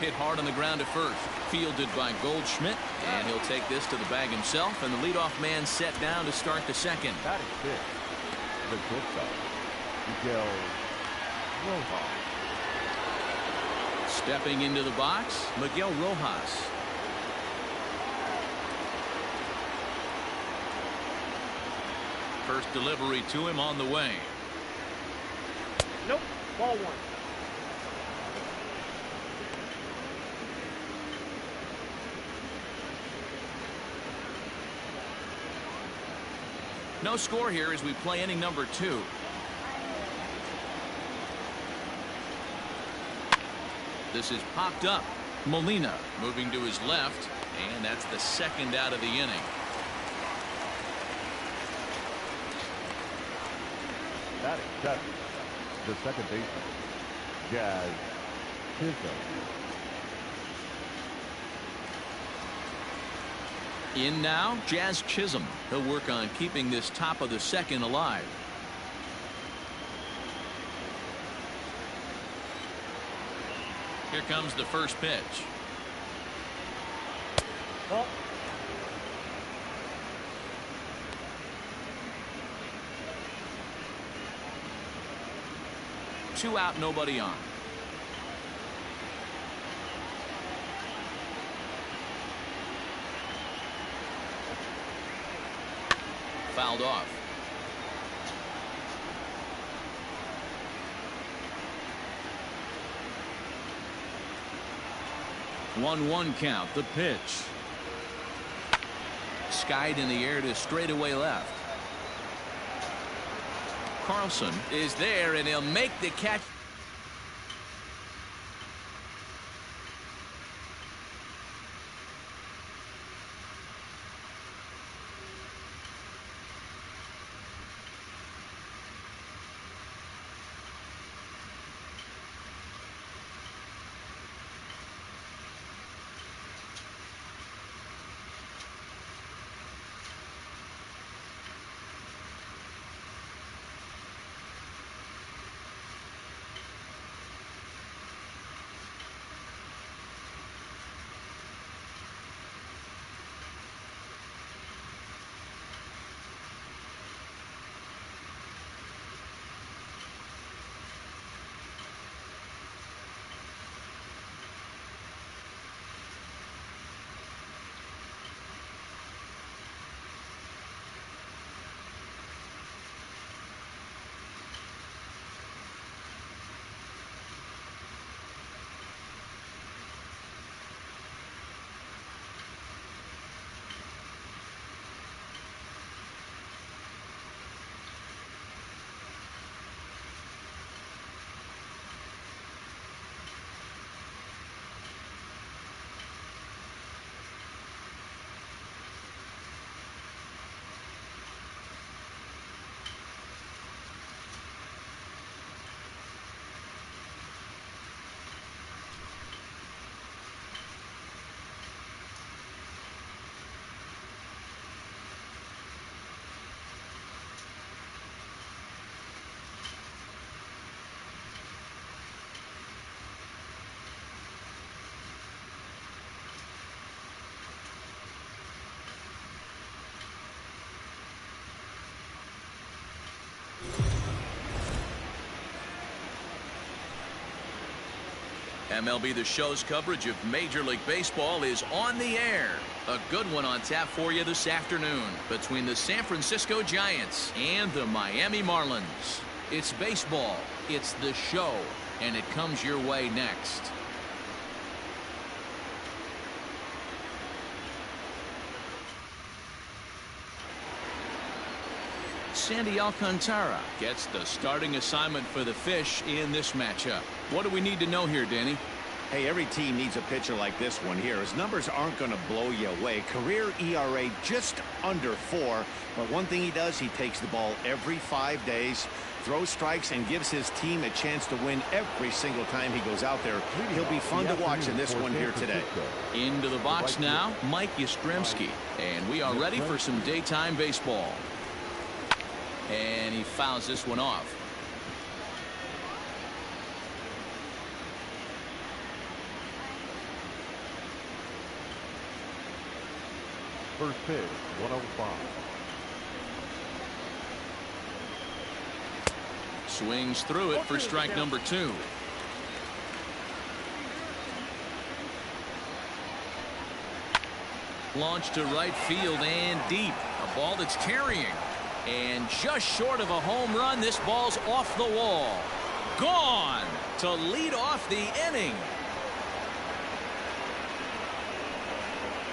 Hit hard on the ground at first. Fielded by Goldschmidt, and he'll take this to the bag himself, and the leadoff man set down to start the second. That is big. The shortstop, Miguel Rojas. Stepping into the box, Miguel Rojas. First delivery to him on the way. Nope. Ball 1. No score here as we play inning number 2. This is popped up. Molina moving to his left, and that's the second out of the inning. That is seven. The second baseman, Jazz Chisholm. In now, Jazz Chisholm. He'll work on keeping this top of the second alive. Here comes the first pitch. Ball. Two out, nobody on. Fouled off. One count. The pitch. Skied in the air to straightaway left. Carlson is there, and he'll make the catch. MLB The Show's coverage of Major League Baseball is on the air. A good one on tap for you this afternoon between the San Francisco Giants and the Miami Marlins. It's baseball, it's The Show, and it comes your way next. Sandy Alcantara gets the starting assignment for the Fish in this matchup. What do we need to know here, Danny? Hey, every team needs a pitcher like this one here. His numbers aren't going to blow you away. Career ERA just under 4. But one thing he does, he takes the ball every 5 days, throws strikes, and gives his team a chance to win every single time he goes out there. He'll be fun to watch in this one here today. Into the box now, Mike Yastrzemski. And we are ready for some daytime baseball. And he fouls this one off. First pitch, 105. Swings through it for strike number 2. Launched to right field and deep. A ball that's carrying. And just short of a home run, this ball's off the wall. Gone to lead off the inning.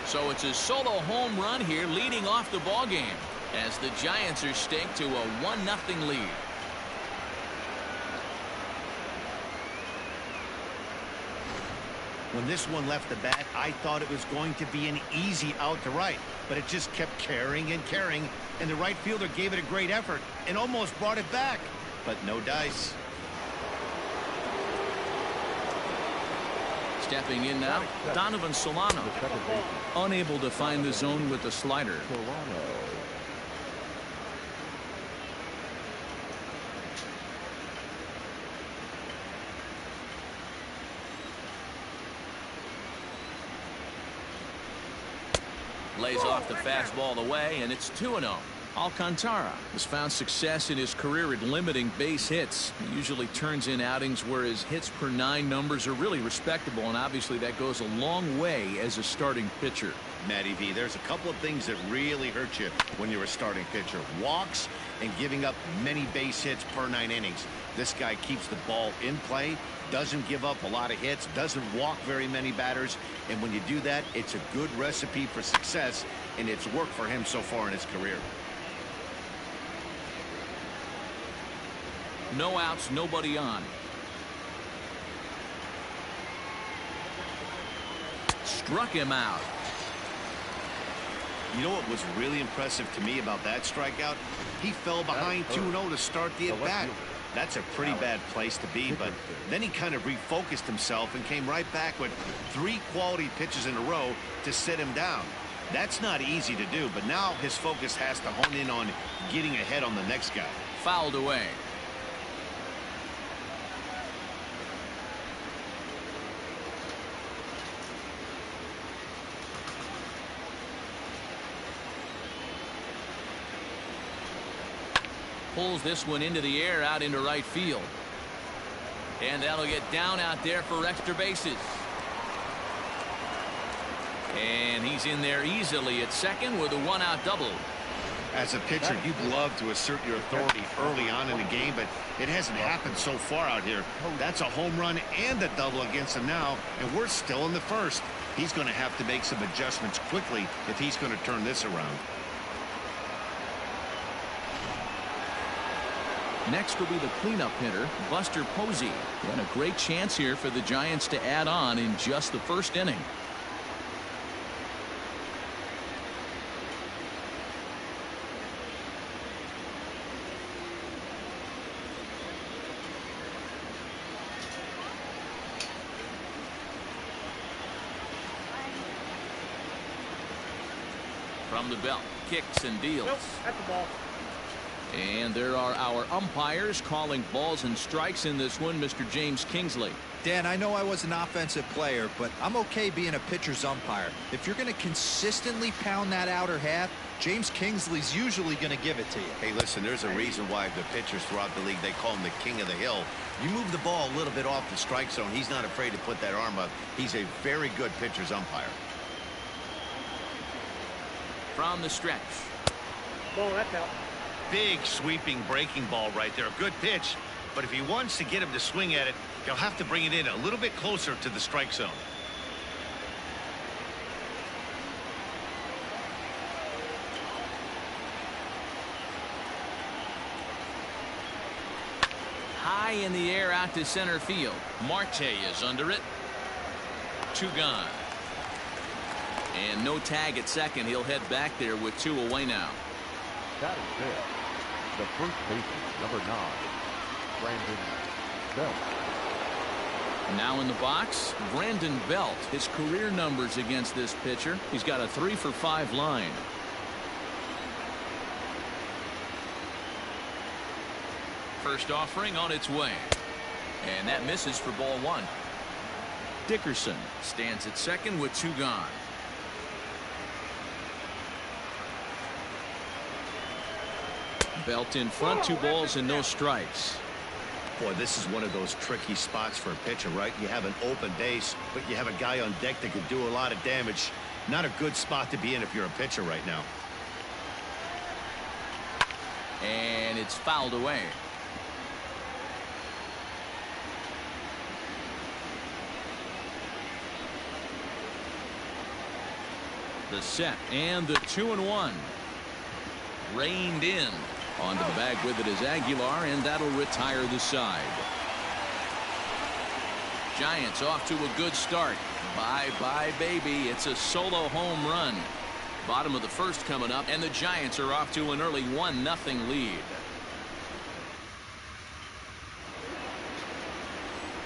So it's a solo home run here leading off the ball game as the Giants are staked to a 1-0 lead. When this one left the bat, I thought it was going to be an easy out to right, but it just kept carrying and carrying, and the right fielder gave it a great effort and almost brought it back, but no dice. Stepping in now, Donovan Solano. Unable to find the zone with the slider. Lays off the fastball away, and it's 2-0. Alcantara has found success in his career at limiting base hits. He usually turns in outings where his hits per 9 numbers are really respectable, and obviously that goes a long way as a starting pitcher. Matty V, there's a couple of things that really hurt you when you're a starting pitcher. Walks and giving up many base hits per 9 innings. This guy keeps the ball in play, doesn't give up a lot of hits, doesn't walk very many batters, and when you do that, it's a good recipe for success, and it's worked for him so far in his career. No outs, nobody on. Struck him out. You know what was really impressive to me about that strikeout? He fell behind 2-0 to start the at-bat. That's a pretty bad place to be, but then he kind of refocused himself and came right back with 3 quality pitches in a row to sit him down. That's not easy to do, but now his focus has to hone in on getting ahead on the next guy. Fouled away. Pulls this one into the air out into right field. And that'll get down out there for extra bases. And he's in there easily at second with a 1-out double. As a pitcher, you'd love to assert your authority early on in the game, but it hasn't happened so far out here. That's a home run and a double against him now, and we're still in the first. He's going to have to make some adjustments quickly if he's going to turn this around. Next will be the cleanup hitter, Buster Posey. And a great chance here for the Giants to add on in just the first inning. From the belt, kicks and deals. Nope, that's the ball. And there are our umpires calling balls and strikes in this one, Mr. James Kingsley. Dan, I know I was an offensive player, but I'm okay being a pitcher's umpire. If you're going to consistently pound that outer half, James Kingsley's usually going to give it to you. Hey, listen, there's a reason why the pitchers throughout the league, they call him the king of the hill. You move the ball a little bit off the strike zone, he's not afraid to put that arm up. He's a very good pitcher's umpire. From the stretch. Ball, that's out. Big sweeping breaking ball right there. A good pitch, but if he wants to get him to swing at it, he'll have to bring it in a little bit closer to the strike zone. High in the air out to center field. Marte is under it. 2 gone. And no tag at second. He'll head back there with 2 away now. That is it. The first baseman, number 9, Brandon Belt. Now in the box, Brandon Belt. His career numbers against this pitcher. He's got a 3-for-5 line. First offering on its way. And that misses for ball 1. Dickerson stands at second with 2 gone. Belt in front, 2 balls and no strikes. Boy, this is one of those tricky spots for a pitcher, right? You have an open base, but you have a guy on deck that could do a lot of damage. Not a good spot to be in if you're a pitcher right now. And it's fouled away. The set and the 2-1. Reined in. Onto the bag with it is Aguilar, and that'll retire the side. Giants off to a good start. Bye-bye, baby. It's a solo home run. Bottom of the first coming up, and the Giants are off to an early 1-0 lead.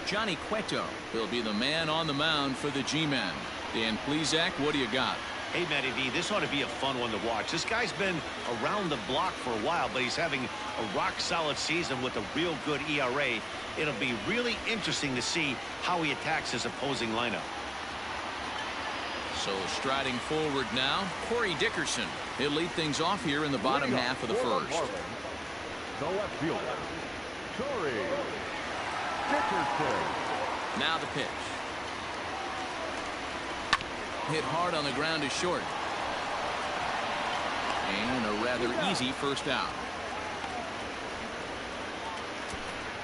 Johnny Cueto will be the man on the mound for the G-men. Dan Plesac, what do you got? Hey, Matty V, this ought to be a fun one to watch. This guy's been around the block for a while, but he's having a rock-solid season with a real good ERA. It'll be really interesting to see how he attacks his opposing lineup. So striding forward now, Corey Dickerson. He'll lead things off here in the bottom half of the first. The left fielder, Corey Dickerson. Now the pitch. Hit hard on the ground to short. And a rather easy first out.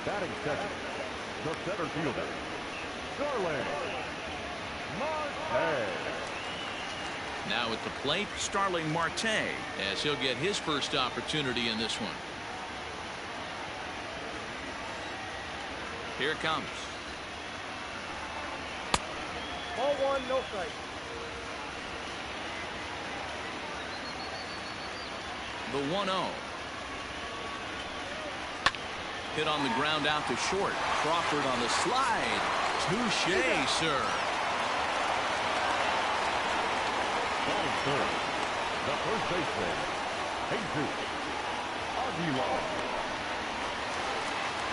Batting second, the center fielder, Starling Marte. Now at the plate, Starling Marte, as he'll get his first opportunity in this one. Here it comes. Ball 1, no strike. The 1-0. Hit on the ground out to short. Crawford on the slide. Touché, sir. Batting third, the first baseman, Jesus Aguilar.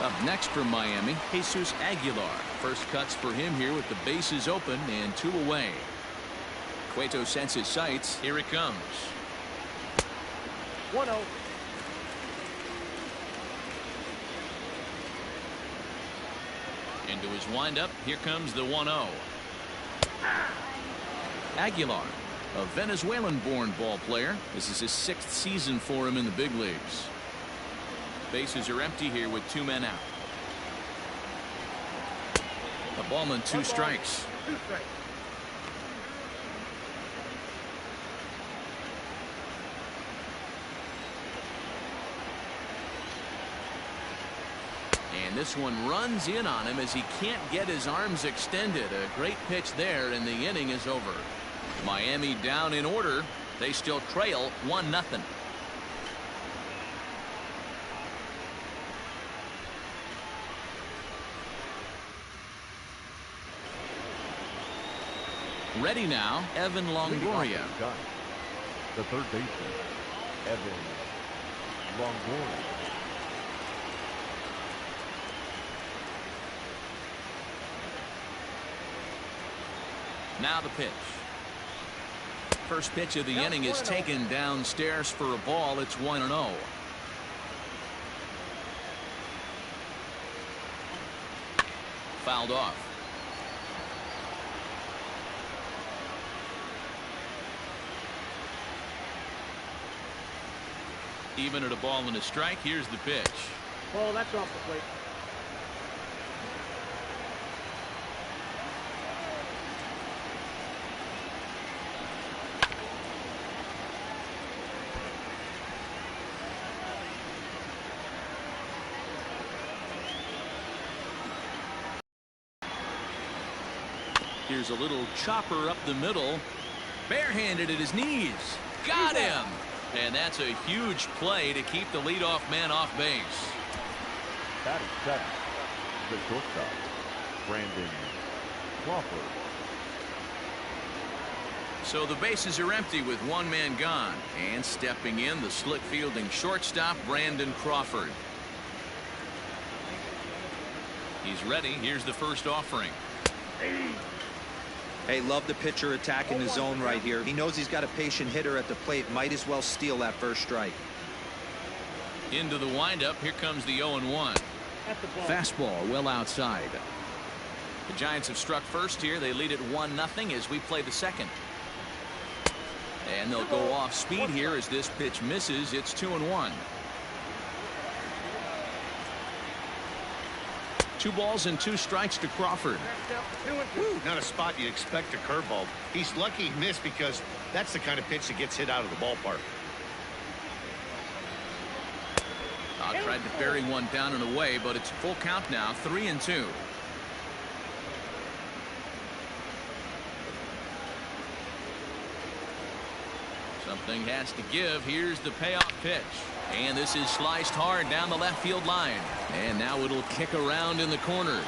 Up next from Miami, Jesus Aguilar. First cuts for him here with the bases open and 2 away. Cueto sets his sights. Here it comes. 1-0. Into his windup. Here comes the 1-0. Aguilar, a Venezuelan-born ball player. This is his 6th season for him in the big leagues. Bases are empty here with 2 men out. A ball and 2 strikes. 2 strikes. And this one runs in on him as he can't get his arms extended. A great pitch there, and the inning is over. Miami down in order. They still trail 1-0. Ready now, Evan Longoria. The third baseman, Evan Longoria. Now the pitch. First pitch of the inning is taken downstairs for a ball. It's 1-0. Fouled off. Even at a ball and a strike, here's the pitch. Ball, that's off the plate. Here's a little chopper up the middle. Barehanded at his knees. Got him. And that's a huge play to keep the leadoff man off base. Batting seventh, the shortstop, Brandon Crawford. So the bases are empty with one man gone. And stepping in, the slick fielding shortstop, Brandon Crawford. He's ready. Here's the first offering. Hey, love the pitcher attacking the zone right here. He knows he's got a patient hitter at the plate. Might as well steal that first strike. Into the windup. Here comes the 0-1. Fastball well outside. The Giants have struck first here. They lead at 1-0 as we play the second. And they'll go off speed here as this pitch misses. It's 2-1. 2 balls and 2 strikes to Crawford. Not a spot you'd expect a curveball. He's lucky he missed because that's the kind of pitch that gets hit out of the ballpark. Tried to bury one down and away, but it's full count now, 3-2. Something has to give. Here's the payoff pitch. And this is sliced hard down the left field line. And now it'll kick around in the corner.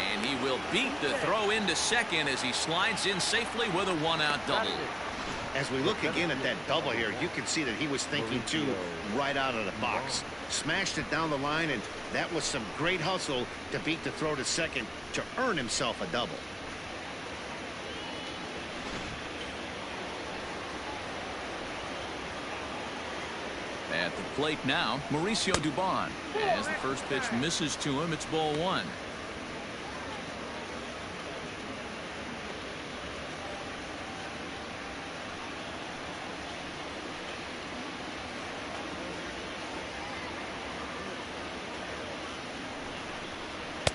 And he will beat the throw into second as he slides in safely with a 1-out double. As we look again at that double here, you can see that he was thinking too right out of the box. Smashed it down the line, and that was some great hustle to beat the throw to second to earn himself a double. At the plate now, Mauricio Dubon. As the first pitch misses to him, it's ball 1.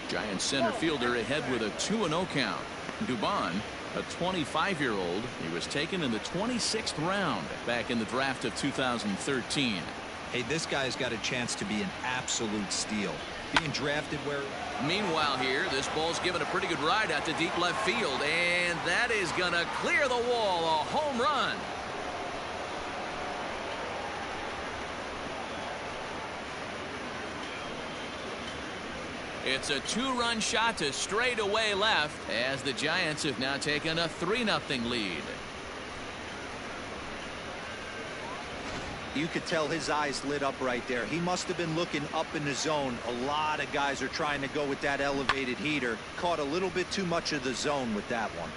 Giants center fielder ahead with a 2-0 count. Dubon, a 25-year-old. He was taken in the 26th round back in the draft of 2013. Hey, this guy's got a chance to be an absolute steal. Being drafted where... Meanwhile here, this ball's given a pretty good ride out to deep left field, and that is going to clear the wall. A home run. It's a 2-run shot to straightaway left as the Giants have now taken a 3-0 lead. You could tell his eyes lit up right there. He must have been looking up in the zone. A lot of guys are trying to go with that elevated heater. Caught a little bit too much of the zone with that one.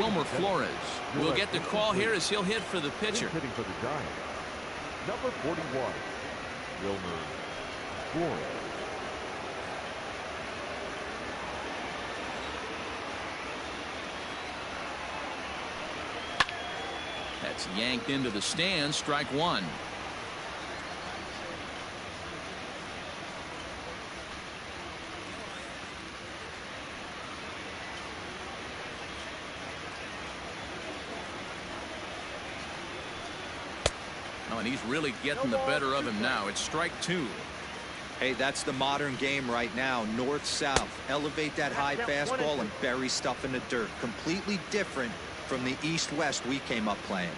Wilmer Flores will get the call here as he'll hit for the pitcher. Hitting for the Giants, number 41, Wilmer Flores. That's yanked into the stands. Strike 1. Oh, and he's really getting the better of him now. It's strike 2. Hey, that's the modern game right now. North-south. Elevate that high fastball and bury stuff in the dirt. Completely different from the east-west we came up playing.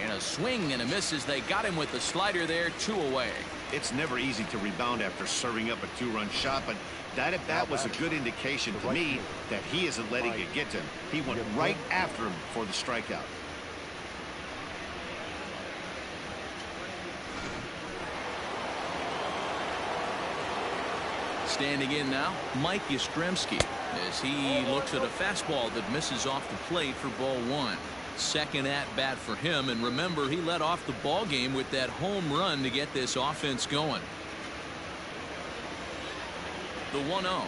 And a swing and a miss as they got him with the slider there. 2 away. It's never easy to rebound after serving up a 2-run shot, but that at bat was a good indication to me that he isn't letting it get to him. He went right after him for the strikeout. Standing in now, Mike Yastrzemski, as he looks at a fastball that misses off the plate for ball 1. Second at bat for him, and remember, he led off the ball game with that home run to get this offense going. The 1-0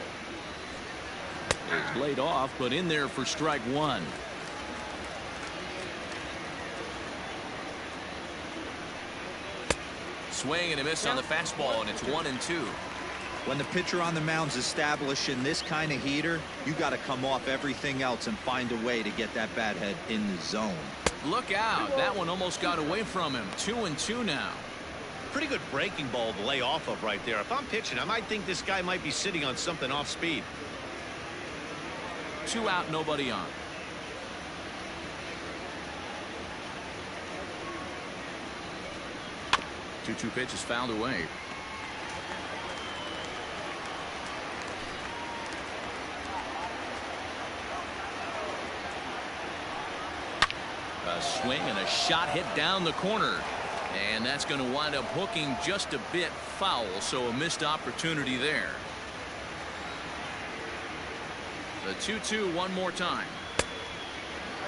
is laid off, but in there for strike 1. Swing and a miss on the fastball, and it's 1-2. When the pitcher on the mound's establishing this kind of heater, you got to come off everything else and find a way to get that bat head in the zone. Look out. That one almost got away from him. 2-2 now. Pretty good breaking ball to lay off of right there. If I'm pitching, I might think this guy might be sitting on something off speed. 2 out, nobody on. Two pitch is fouled away. A swing and a shot hit down the corner. And that's going to wind up hooking just a bit foul, so a missed opportunity there. The 2-2 one more time.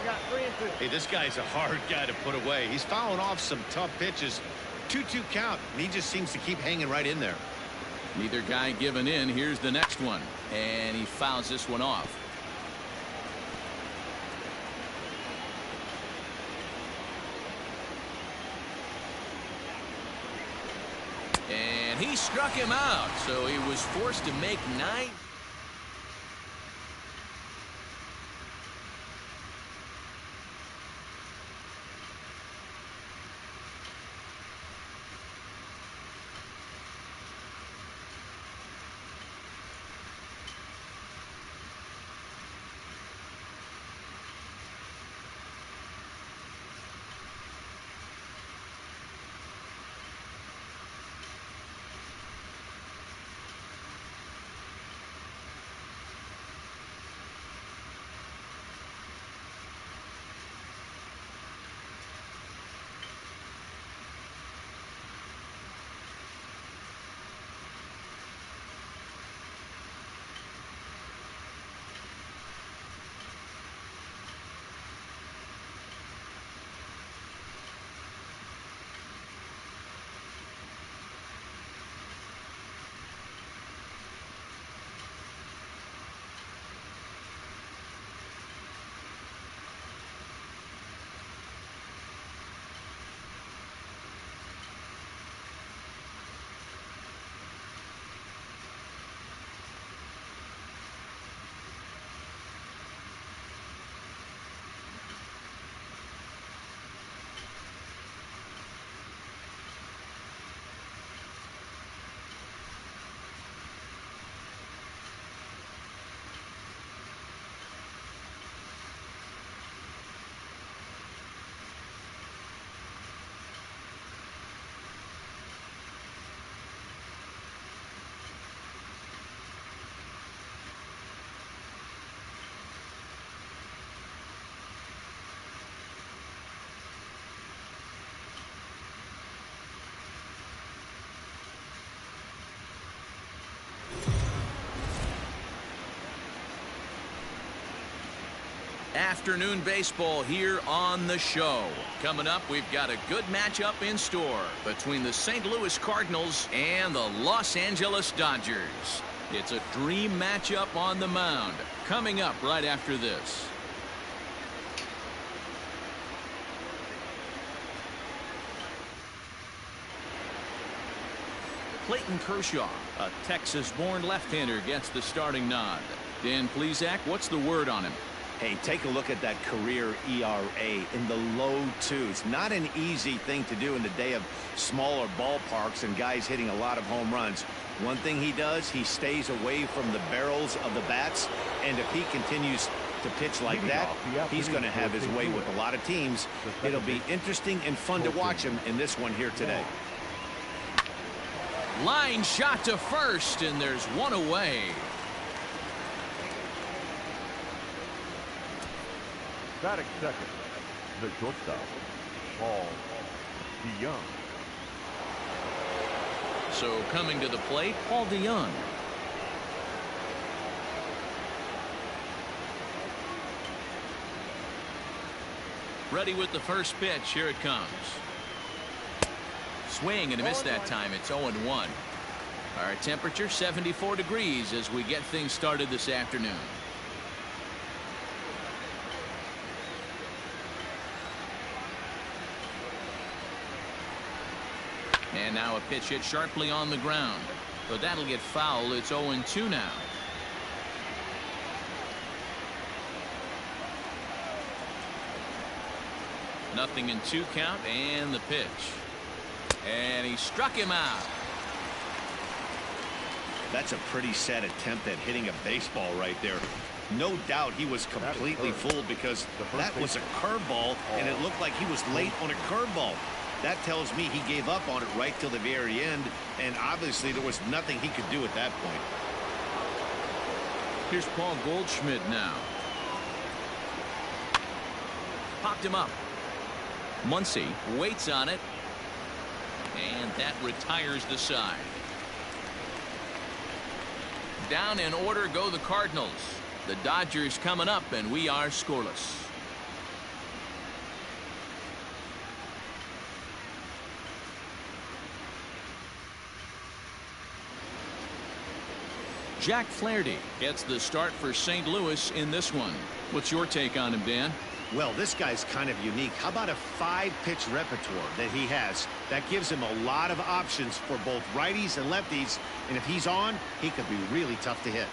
I got 3 and 2. Hey, this guy's a hard guy to put away. He's fouling off some tough pitches. 2-2 count, and he just seems to keep hanging right in there. Neither guy giving in. Here's the next one, and he fouls this one off. And he struck him out, so he was forced to make 9. Afternoon baseball here on the show. Coming up, we've got a good matchup in store between the St. Louis Cardinals and the Los Angeles Dodgers. It's a dream matchup on the mound. Coming up right after this. Clayton Kershaw, a Texas-born left-hander, gets the starting nod. Dan Plesac, what's the word on him? Hey, take a look at that career ERA in the low 2s. Not an easy thing to do in the day of smaller ballparks and guys hitting a lot of home runs. One thing he does, he stays away from the barrels of the bats, and if he continues to pitch like that, he's going to have his way with a lot of teams. It'll be interesting and fun to watch him in this one here today. Line shot to first, and there's one away. Batting second, the shortstop, Paul DeYoung. So coming to the plate, Paul DeYoung. Ready with the first pitch. Here it comes. Swing and a miss that time. It's 0-1. Our temperature 74 degrees as we get things started this afternoon. And now a pitch hit sharply on the ground. But that'll get foul. It's 0-2 now. Nothing in 2 count, and the pitch. And he struck him out. That's a pretty sad attempt at hitting a baseball right there. No doubt he was completely fooled because that was a curveball, and it looked like he was late on a curveball. That tells me he gave up on it right till the very end, and obviously there was nothing he could do at that point. Here's Paul Goldschmidt now. Popped him up. Muncy waits on it, and that retires the side. Down in order go the Cardinals. The Dodgers coming up, and we are scoreless. Jack Flaherty gets the start for St. Louis in this one. What's your take on him, Dan? Well, this guy's kind of unique. How about a 5-pitch repertoire that he has? That gives him a lot of options for both righties and lefties. And if he's on, he could be really tough to hit.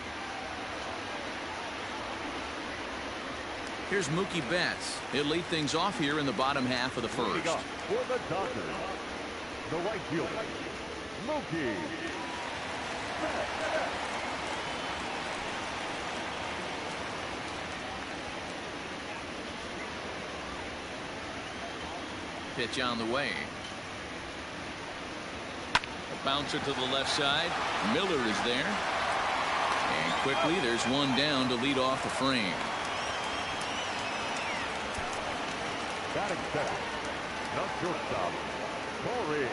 Here's Mookie Betts. He'll lead things off here in the bottom half of the first. For the Dodgers, the right fielder, Mookie Betts. Pitch on the way. A bouncer to the left side. Miller is there. And quickly there's one down to lead off the frame. Batting second, the shortstop, Corey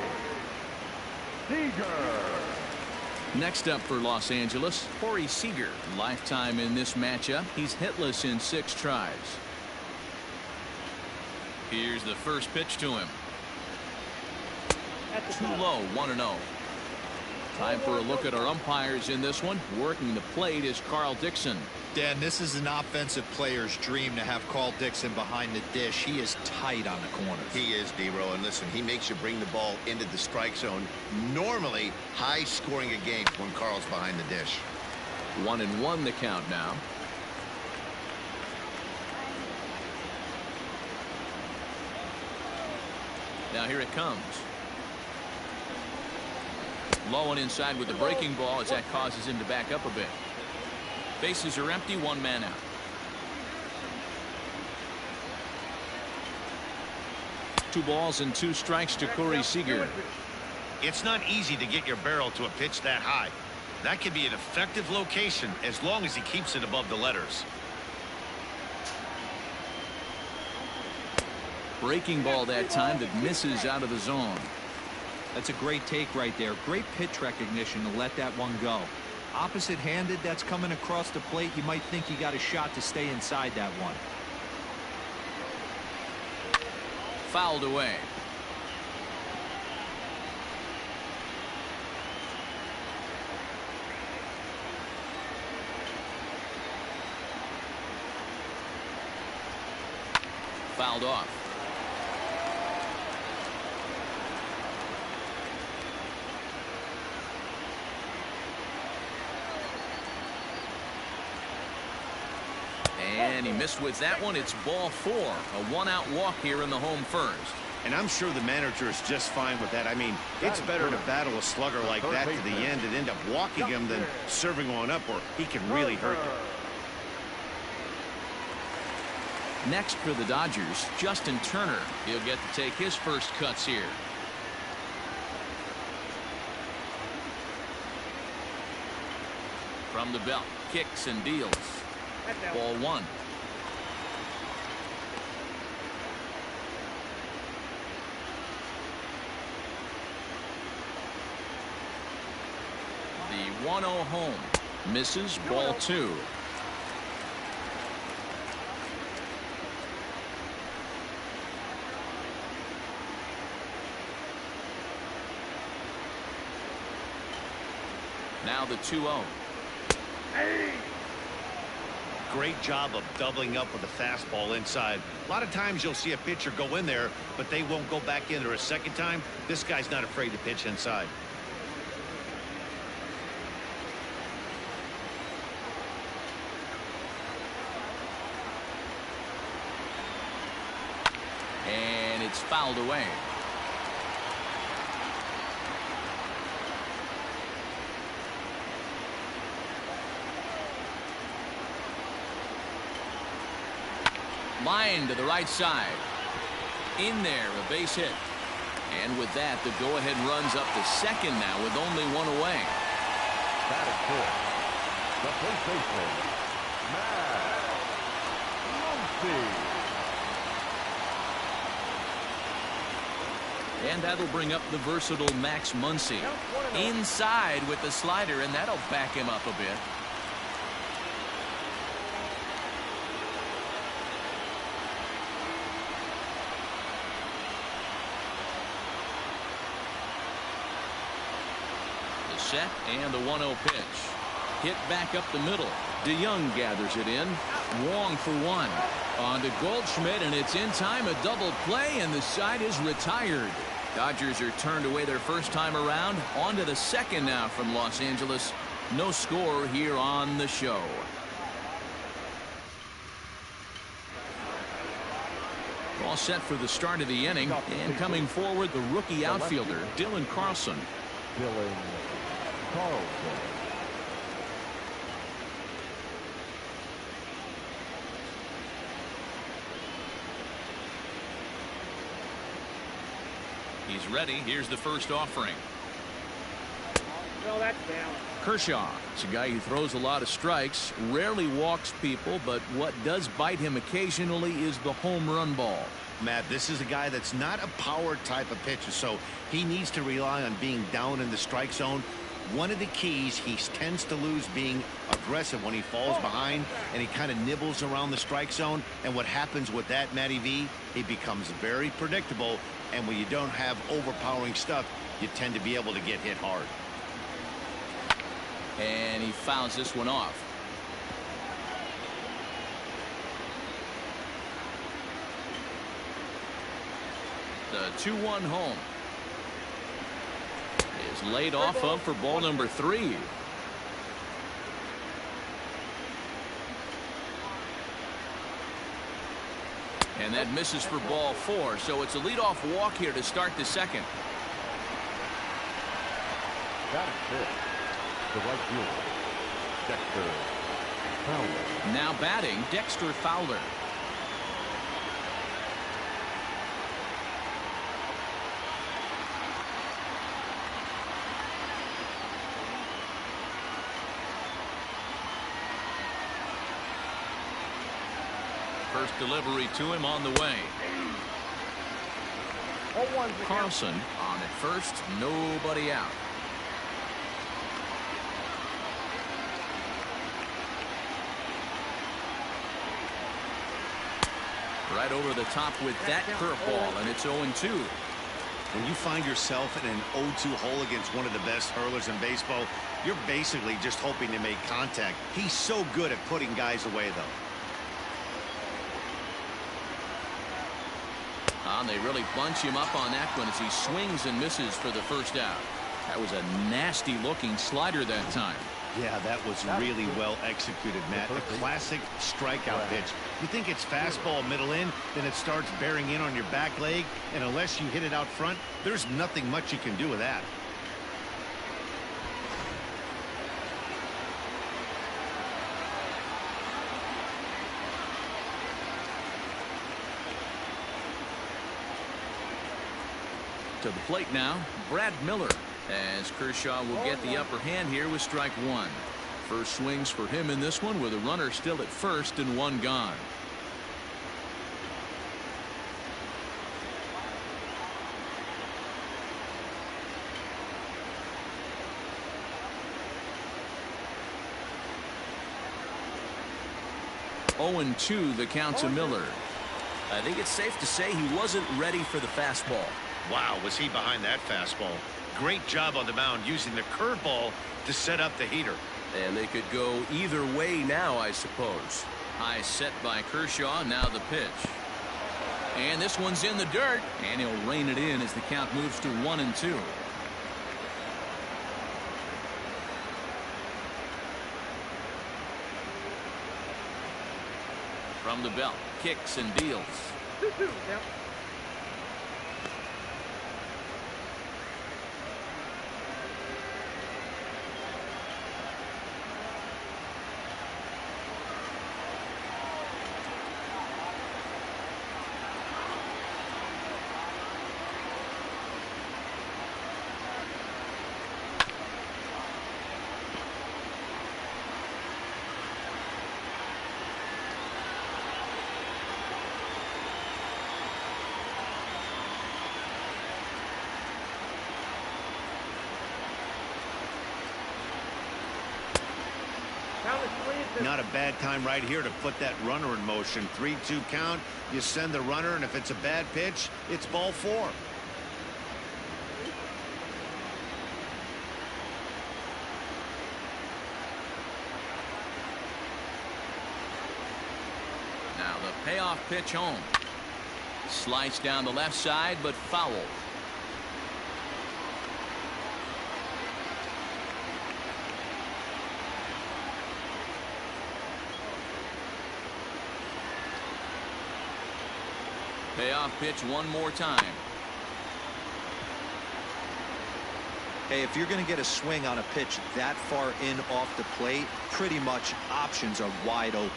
Seager. Next up for Los Angeles, Corey Seager. Lifetime in this matchup. He's hitless in 6 tries. Here's the first pitch to him. Too low, 1-0. Time for a look at our umpires in this one. Working the plate is Carl Dixon. Dan, this is an offensive player's dream to have Carl Dixon behind the dish. He is tight on the corners. He is, D-Row, and listen, he makes you bring the ball into the strike zone. Normally, high scoring a game when Carl's behind the dish. 1-1 the count now. Now here it comes. Low and inside with the breaking ball as that causes him to back up a bit. Bases are empty, 1 man out. Two balls and 2 strikes to Corey Seager. It's not easy to get your barrel to a pitch that high. That could be an effective location as long as he keeps it above the letters. Breaking ball that time that misses out of the zone. That's a great take right there. Great pitch recognition to let that one go. Opposite-handed, that's coming across the plate. You might think you got a shot to stay inside that one. Fouled away. Fouled off. And he missed with that one. It's ball 4. A 1-out walk here in the home first. And I'm sure the manager is just fine with that. I mean, it's better to battle a slugger like that to the end and end up walking him than serving one up where he can really hurt you. Next for the Dodgers, Justin Turner. He'll get to take his first cuts here. From the belt, kicks and deals. Ball one. The 1-0 home. Misses. Ball two. Now the 2-0. Great job of doubling up with a fastball inside. A lot of times you'll see a pitcher go in there, but they won't go back in there a second time. This guy's not afraid to pitch inside. And it's fouled away. Line to the right side. In there, a base hit. And with that, the go-ahead runs up to second now with only one away. Batting fourth, the first baseman, Matt Muncy. And that'll bring up the versatile Max Muncy. Inside with the slider, and that'll back him up a bit. Set and the 1-0 pitch. Hit back up the middle. DeYoung gathers it in. Wong for one. On to Goldschmidt, and it's in time. A double play, and the side is retired. Dodgers are turned away their first time around. On to the second now from Los Angeles. No score here on the show. All set for the start of the inning, and coming forward, the rookie outfielder, Dylan Carlson. Dylan Carlson. He's ready. Here's the first offering. No, that's down. Kershaw. It's a guy who throws a lot of strikes, rarely walks people, but what does bite him occasionally is the home run ball. Matt, this is a guy that's not a power type of pitcher, so he needs to rely on being down in the strike zone. One of the keys, he tends to lose being aggressive when he falls behind and he kind of nibbles around the strike zone. And what happens with that, Matty V, he becomes very predictable. And when you don't have overpowering stuff, you tend to be able to get hit hard. And he fouls this one off. The 2-1 home is laid off of for ball number 3. And that misses for ball 4, so it's a leadoff walk here to start the second. Batting fifth, the right fielder, Dexter Fowler. Now batting, Dexter Fowler. First delivery to him on the way. Carlson on at first, nobody out. Right over the top with that curveball, and it's 0-2. When you find yourself in an 0-2 hole against one of the best hurlers in baseball, you're basically just hoping to make contact. He's so good at putting guys away, though. And they really bunch him up on that one as he swings and misses for the first out. That was a nasty looking slider that time. Yeah, that was really well executed, Matt. A classic strikeout pitch. You think it's fastball middle in, then it starts bearing in on your back leg, and unless you hit it out front, there's nothing much you can do with that. To the plate now, Brad Miller, as Kershaw will get the upper hand here with strike one. First swings for him in this one with a runner still at first and one gone. Oh and 2 the count to Miller. I think it's safe to say he wasn't ready for the fastball. Wow, was he behind that fastball. Great job on the mound using the curveball to set up the heater. And they could go either way now, I suppose. High set by Kershaw. Now the pitch. And this one's in the dirt. And he'll rein it in as the count moves to 1-2. From the belt, kicks and deals. 2-2. Yep. Not a bad time right here to put that runner in motion. 3-2 count. You send the runner, and if it's a bad pitch, it's ball 4. Now the payoff pitch home. Slice down the left side, but foul. Payoff pitch one more time. Hey, if you're going to get a swing on a pitch that far in off the plate, pretty much options are wide open.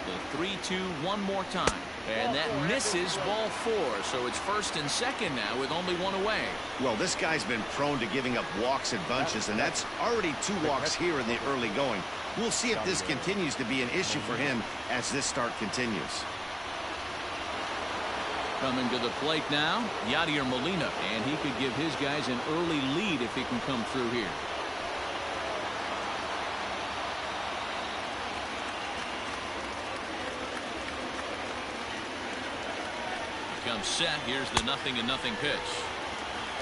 The 3-2 one more time. And that misses ball 4. So it's first and second now with only one away. Well, this guy's been prone to giving up walks in bunches, and that's already 2 walks here in the early going. We'll see if this continues to be an issue for him as this start continues. Coming to the plate now, Yadier Molina, and he could give his guys an early lead if he can come through here. Comes set. Here's the 0-0 pitch.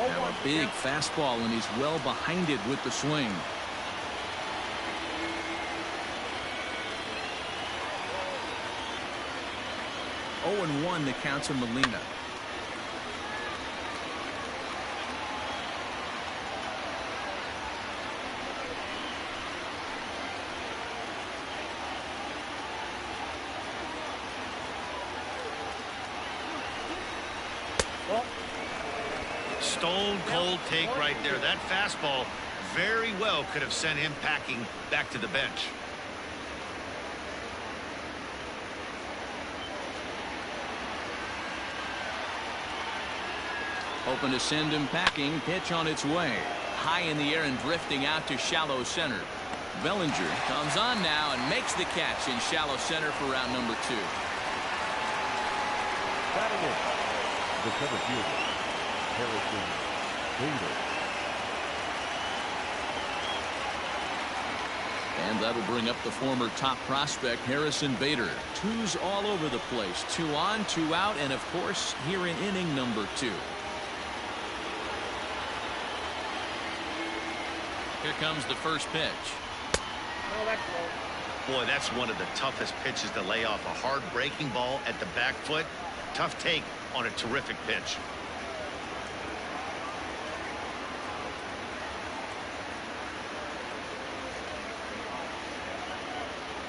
Now a big fastball, and he's well behind it with the swing. Oh and 1 the count to Molina. Stone cold take right there. That fastball very well could have sent him packing back to the bench. Hoping to send him packing. Pitch on its way. High in the air and drifting out to shallow center. Bellinger comes on now and makes the catch in shallow center for round number 2. Batting in, the center fielder, Harrison Bader. And that'll bring up the former top prospect Harrison Bader. 2s all over the place. 2 on, 2 out, and of course here in inning number 2. Here comes the first pitch. Oh, that's low. Boy, that's one of the toughest pitches to lay off. A hard breaking ball at the back foot. Tough take on a terrific pitch.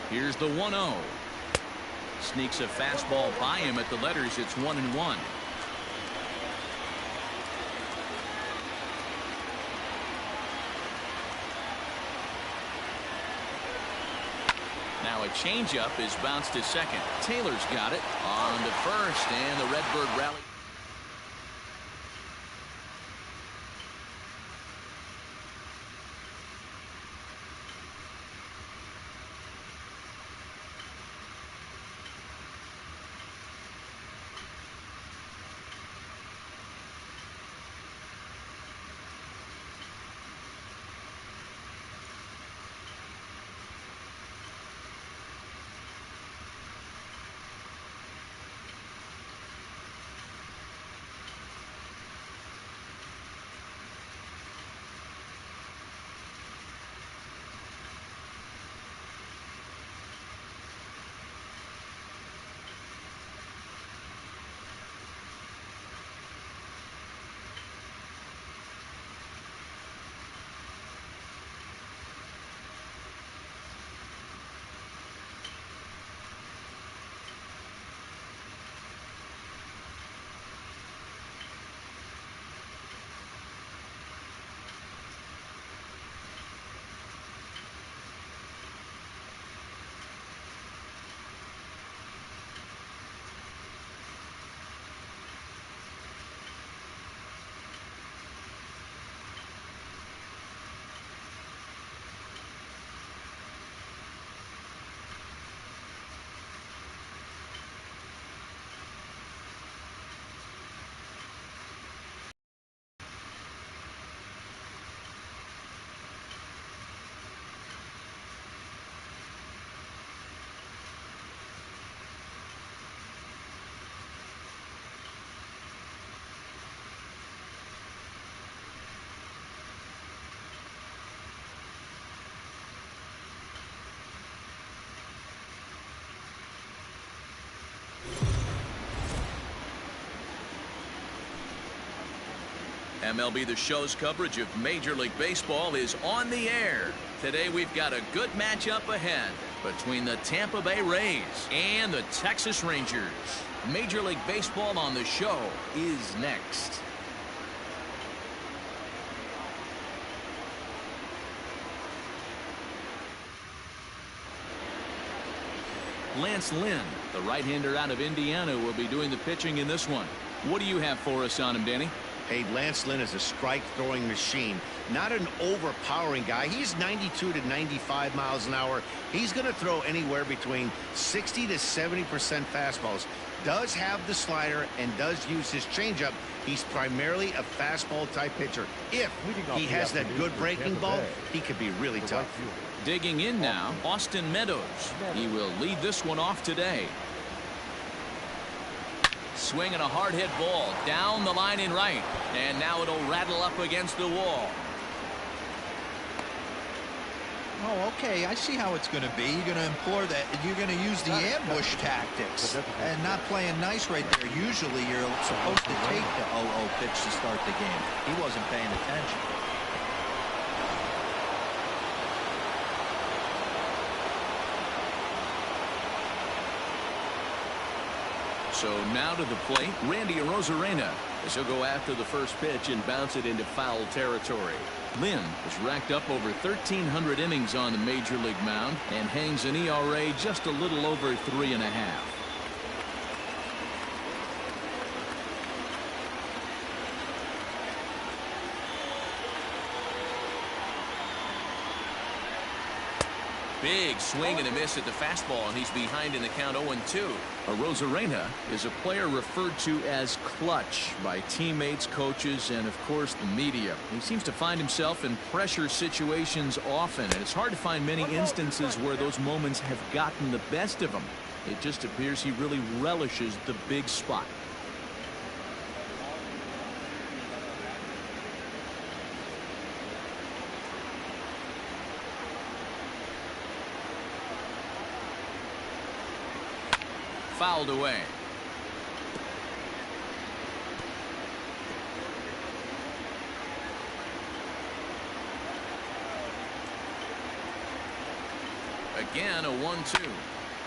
Here's the 1-0. Sneaks a fastball by him at the letters. It's 1-1. Now a changeup is bounced to second. Taylor's got it on to first, and the Redbird rally. MLB The Show's coverage of Major League Baseball is on the air. Today we've got a good matchup ahead between the Tampa Bay Rays and the Texas Rangers. Major League Baseball on The Show is next. Lance Lynn, the right-hander out of Indiana, will be doing the pitching in this one. What do you have for us on him, Danny? Hey, Lance Lynn is a strike-throwing machine. Not an overpowering guy. He's 92 to 95 miles an hour. He's going to throw anywhere between 60 to 70% fastballs. Does have the slider and does use his changeup. He's primarily a fastball-type pitcher. If he has that good breaking ball, he could be really tough. Digging in now, Austin Meadows. He will lead this one off today. Swinging a hard hit ball down the line in right, and now it'll rattle up against the wall. Oh, okay. I see how it's going to be. You're going to implore that. You're going to use the ambush tactics and not playing nice right there. Usually you're supposed to take the 0-0 pitch to start the game. He wasn't paying attention. So now to the plate, Randy Arozarena, as he'll go after the first pitch and bounce it into foul territory. Lynn has racked up over 1,300 innings on the Major League mound and hangs an ERA just a little over 3.5. Big swing and a miss at the fastball, and he's behind in the count 0-2. Arozarena is a player referred to as clutch by teammates, coaches, and of course the media. He seems to find himself in pressure situations often, and it's hard to find many instances where those moments have gotten the best of him. It just appears he really relishes the big spot. Fouled away. Again, a 1-2.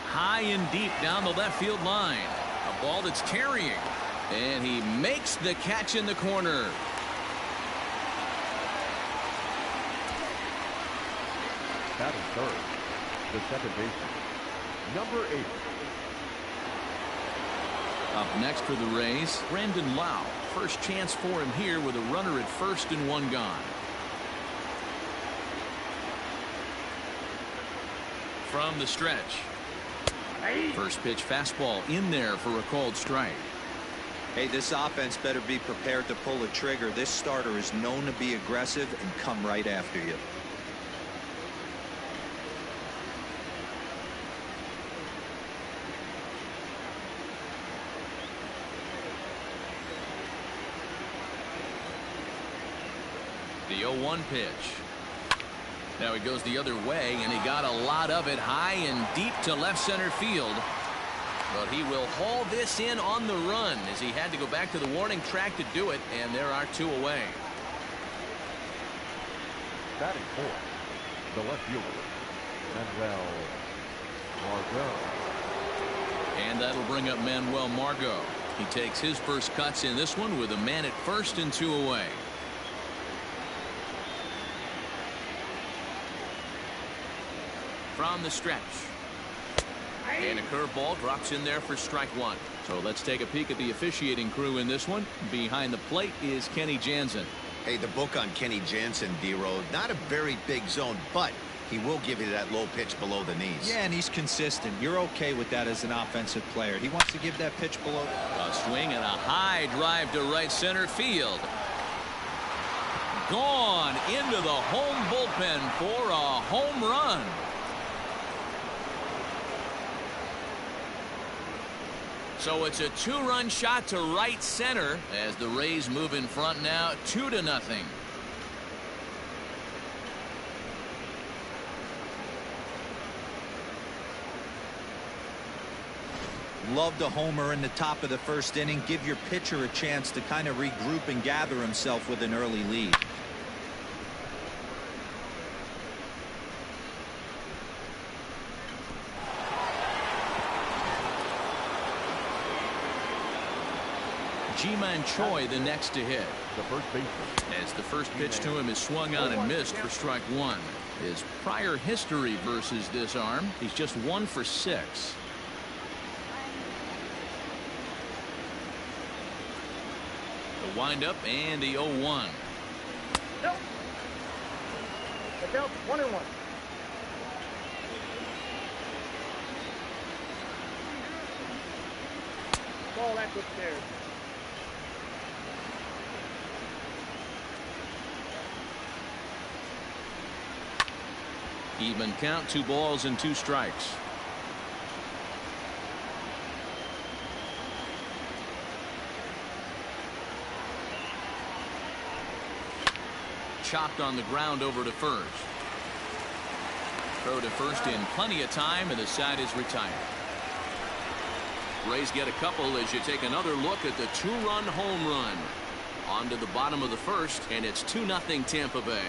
High and deep down the left field line. A ball that's carrying. And he makes the catch in the corner. Batting third. the second baseman, number 8. Up next for the Rays, Brandon Lau. First chance for him here with a runner at first and one gone. From the stretch. First pitch fastball in there for a called strike. Hey, this offense better be prepared to pull a trigger. This starter is known to be aggressive and come right after you. The 0-1 pitch. Now he goes the other way, and he got a lot of it high and deep to left center field. But he will haul this in on the run as he had to go back to the warning track to do it, and there are 2 away. Batting fourth, the left fielder, Manuel Margot. And that'll bring up Manuel Margot. He takes his first cuts in this one with a man at first and 2 away. From the stretch. And a curveball drops in there for strike 1. So let's take a peek at the officiating crew in this one. Behind the plate is Kenny Jansen. Hey, the book on Kenny Jansen, D-Road, not a very big zone, but he will give you that low pitch below the knees. Yeah, and he's consistent. You're okay with that as an offensive player. He wants to give that pitch below. A swing and a high drive to right center field. Gone into the home bullpen for a home run. So it's a 2-run shot to right center as the Rays move in front now 2-0. Loved a homer in the top of the first inning. Give your pitcher a chance to kind of regroup and gather himself with an early lead. Ji-Man Choi the next to hit. The first baseman. As the first pitch to him is swung on and missed for strike 1. His prior history versus this arm, he's just 1 for 6. The windup and the 0-1. Nope. The count 1-1. Ball that's upstairs. Even count, 2 balls and 2 strikes. Chopped on the ground over to first. Throw to first in plenty of time, and the side is retired. Rays get a couple as you take another look at the 2-run home run. On to the bottom of the first, and it's 2-0 Tampa Bay.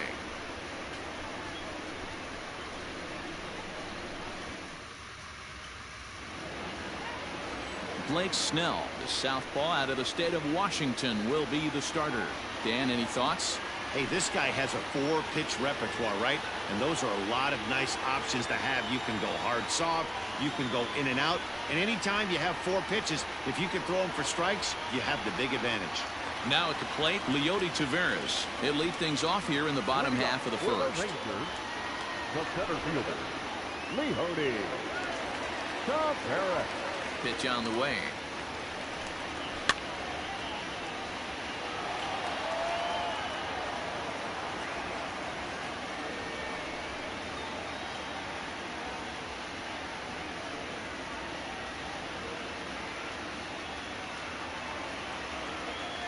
Blake Snell, the southpaw out of the state of Washington, will be the starter. Dan, any thoughts? Hey, this guy has a 4-pitch repertoire, right? And those are a lot of nice options to have. You can go hard, soft. You can go in and out. And anytime you have 4 pitches, if you can throw them for strikes, you have the big advantage. Now at the plate, Leody Taveras. He'll lead things off here in the bottom half of the first. The center fielder, Leody Taveras. Pitch on the way.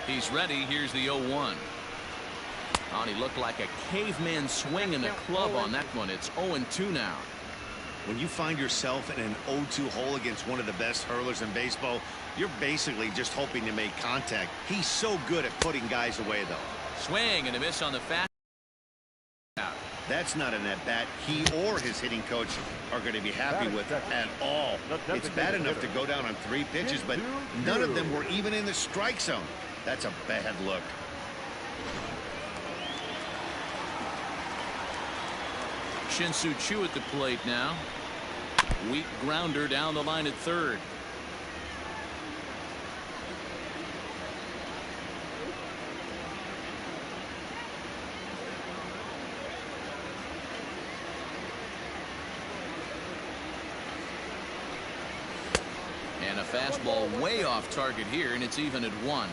He's ready. Here's the 0-1. Oh, and he looked like a caveman swinging a club on that one. It's 0-2 now. When you find yourself in an 0-2 hole against one of the best hurlers in baseball, you're basically just hoping to make contact. He's so good at putting guys away, though. Swing and a miss on the fast. That's not an at-bat he or his hitting coach are going to be happy with at all. It's bad enough to go down on 3 pitches, but none of them were even in the strike zone. That's a bad look. Shin-Soo Choo at the plate now. Weak grounder down the line at third. And a fastball way off target here, and it's even at 1.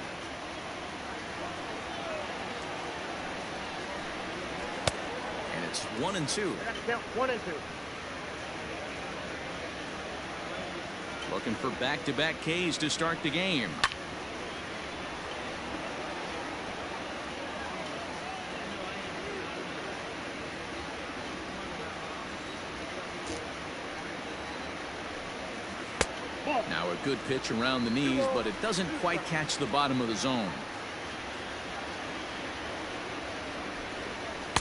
And it's 1-2. 1-2. Looking for back-to-back Ks to start the game. Now a good pitch around the knees, but it doesn't quite catch the bottom of the zone.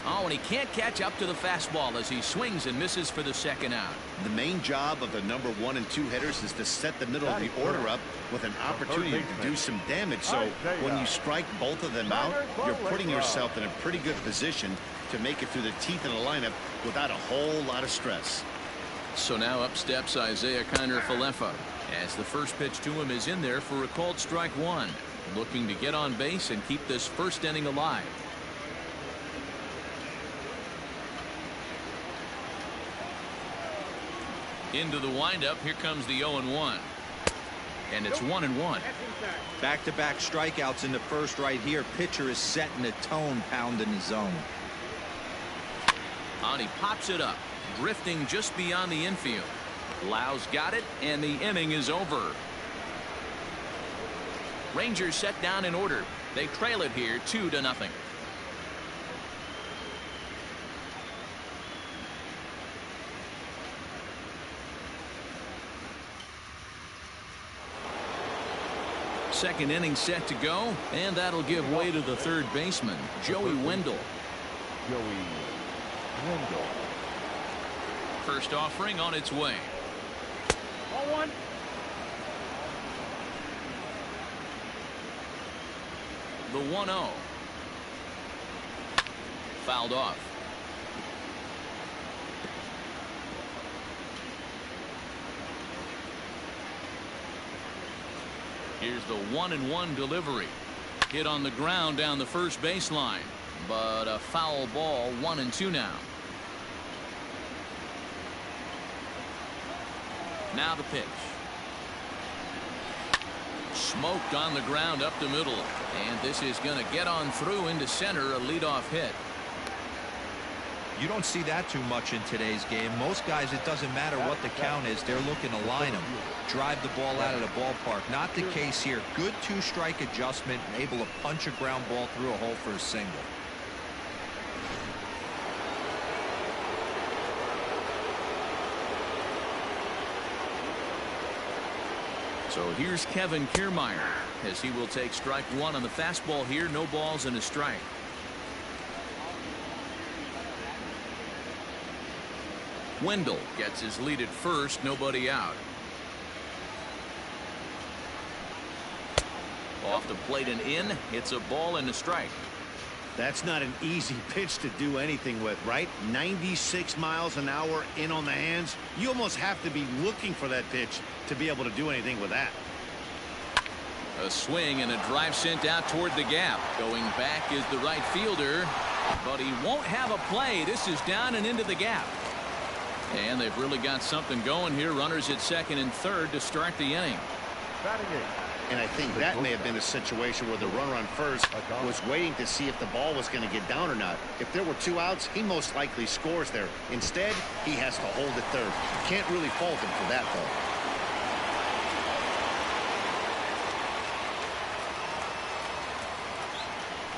Oh, and he can't catch up to the fastball as he swings and misses for the second out. The main job of the number 1 and 2 hitters is to set the middle of the order up with an opportunity to do some damage. So when you strike both of them out, you're putting yourself in a pretty good position to make it through the teeth of the lineup without a whole lot of stress. So now up steps Isaiah Kiner-Falefa as the first pitch to him is in there for a called strike 1. Looking to get on base and keep this first inning alive. Into the windup. Here comes the 0-1. And it's 1-1. Back-to-back strikeouts in the first right here. Pitcher is setting the tone, pounding the zone. And he pops it up, drifting just beyond the infield. Lau's got it, and the inning is over. Rangers set down in order. They trail it here 2-0. Second inning set to go, and that'll give way to the third baseman, Joey Wendell. Joey Wendell. First offering on its way. Ball 1. The 1-0. Fouled off. Here's the 1-1 delivery. Hit on the ground down the first baseline, but a foul ball. 1-2 now. Now the pitch. Smoked on the ground up the middle, and this is going to get on through into center. A leadoff hit. You don't see that too much in today's game. Most guys, it doesn't matter what the count is, they're looking to line them, drive the ball out of the ballpark. Not the case here. Good 2-strike adjustment, able to punch a ground ball through a hole for a single. So here's Kevin Kiermaier as he will take strike 1 on the fastball here. No balls and a strike. Wendell gets his lead at first. Nobody out. Off the plate and in. It's a ball and a strike. That's not an easy pitch to do anything with, right? 96 miles an hour in on the hands. You almost have to be looking for that pitch to be able to do anything with that. A swing and a drive sent out toward the gap. Going back is the right fielder, but he won't have a play. This is down and into the gap. And they've really got something going here. Runners at second and third to start the inning. And I think that may have been a situation where the runner on first was waiting to see if the ball was going to get down or not. If there were 2 outs, he most likely scores there. Instead, he has to hold at third. Can't really fault him for that, though.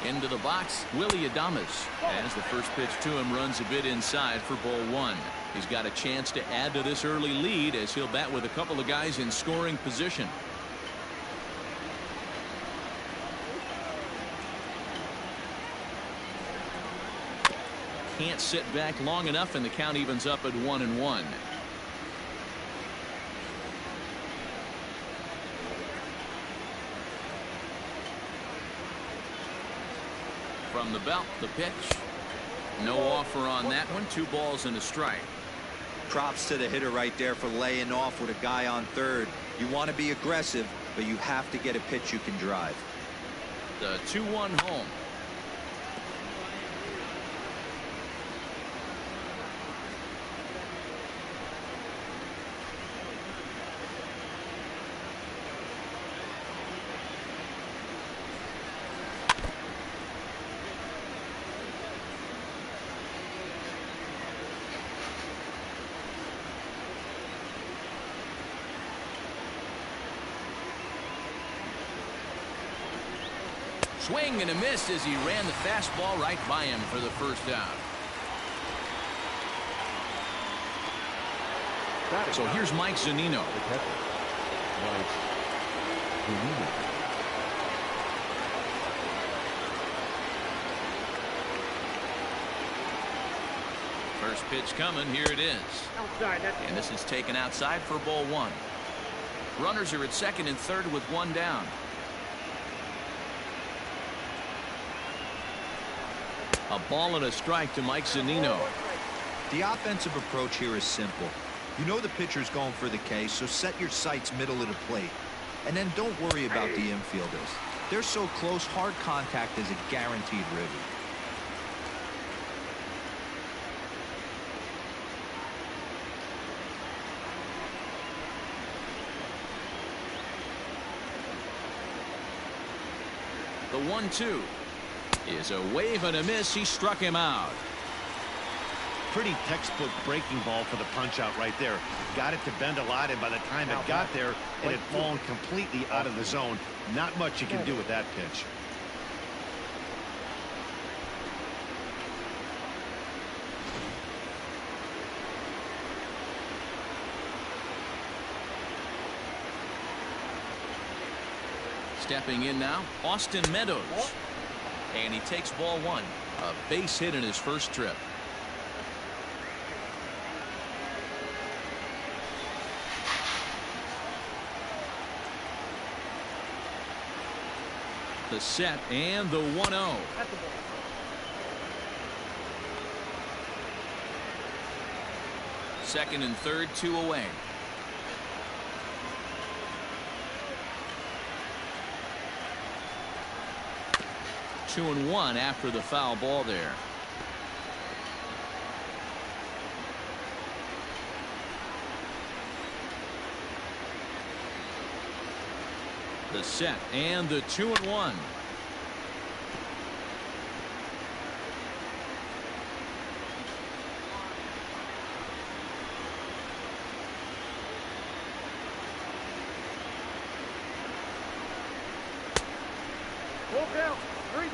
Into the box, Willie Adames, as the first pitch to him runs a bit inside for ball 1. He's got a chance to add to this early lead as he'll bat with a couple of guys in scoring position. Can't sit back long enough, and the count evens up at 1-1. From the belt, the pitch. No offer on that one. 2 balls and a strike. Props to the hitter right there for laying off with a guy on third. You want to be aggressive, but you have to get a pitch you can drive. The 2-1 home. Swing and a miss as he ran the fastball right by him for the first out. So here's Mike Zunino. First pitch coming. Here it is. And this is taken outside for ball one. Runners are at second and third with one down. A ball and a strike to Mike Zunino. The offensive approach here is simple. You know the pitcher's going for the K, so set your sights middle of the plate. And then don't worry about the infielders. They're so close, hard contact is a guaranteed ribby. The 1-2 is a wave and a miss. He struck him out. Pretty textbook breaking ball for the punch out right there. Got it to bend a lot, and by the time it got there, it had fallen completely out of the zone. Not much you can do with that pitch. Stepping in now, Austin Meadows. And he takes ball one. A base hit in his first trip. The set and the 1-0. Second and third, 2 away. Two and one after the foul ball there. The set and the 2-1.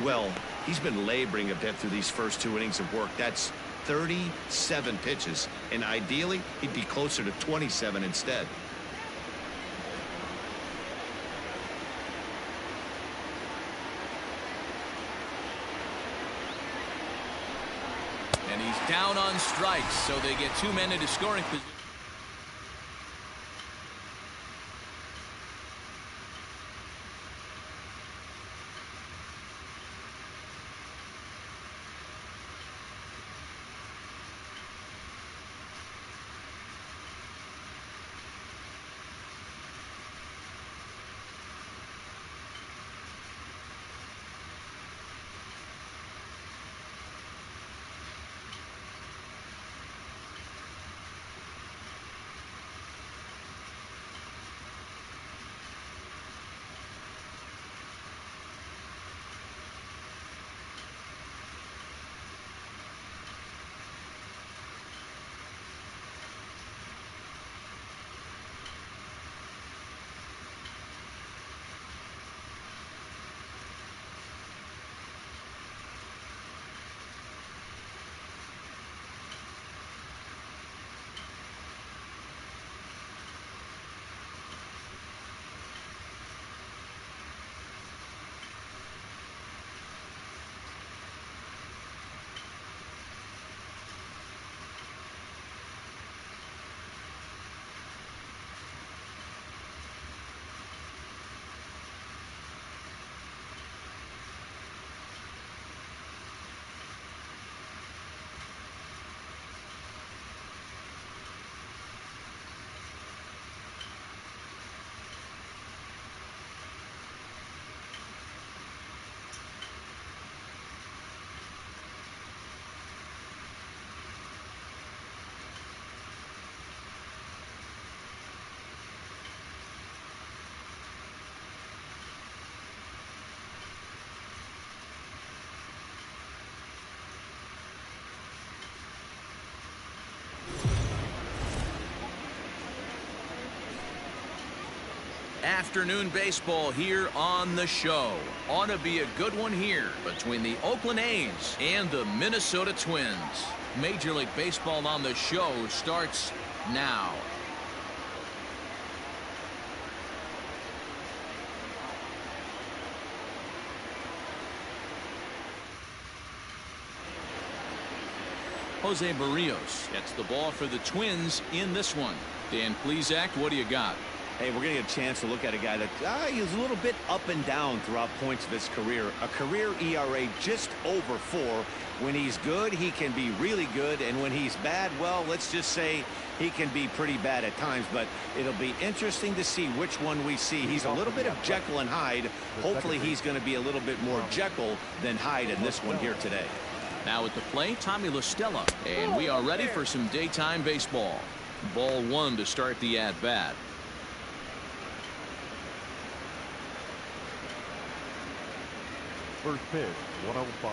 Well, he's been laboring a bit through these first 2 innings of work. That's 37 pitches, and ideally he'd be closer to 27 instead. And he's down on strikes, so they get 2 men into scoring position. Afternoon baseball here on the show. Ought to be a good one here between the Oakland A's and the Minnesota Twins. Major League Baseball on the show starts now. Jose Barrios gets the ball for the Twins in this one. Dan Plesac, what do you got? Hey, we're going to get a chance to look at a guy that he's a little bit up and down throughout points of his career. A career ERA just over 4. When he's good, he can be really good. And when he's bad, well, let's just say he can be pretty bad at times. But it'll be interesting to see which one we see. He's a little bit of Jekyll and Hyde. Hopefully he's going to be a little bit more Jekyll than Hyde in this one here today. Now at the plate, Tommy La Stella. And we are ready for some daytime baseball. Ball 1 to start the at-bat. First pitch, 105.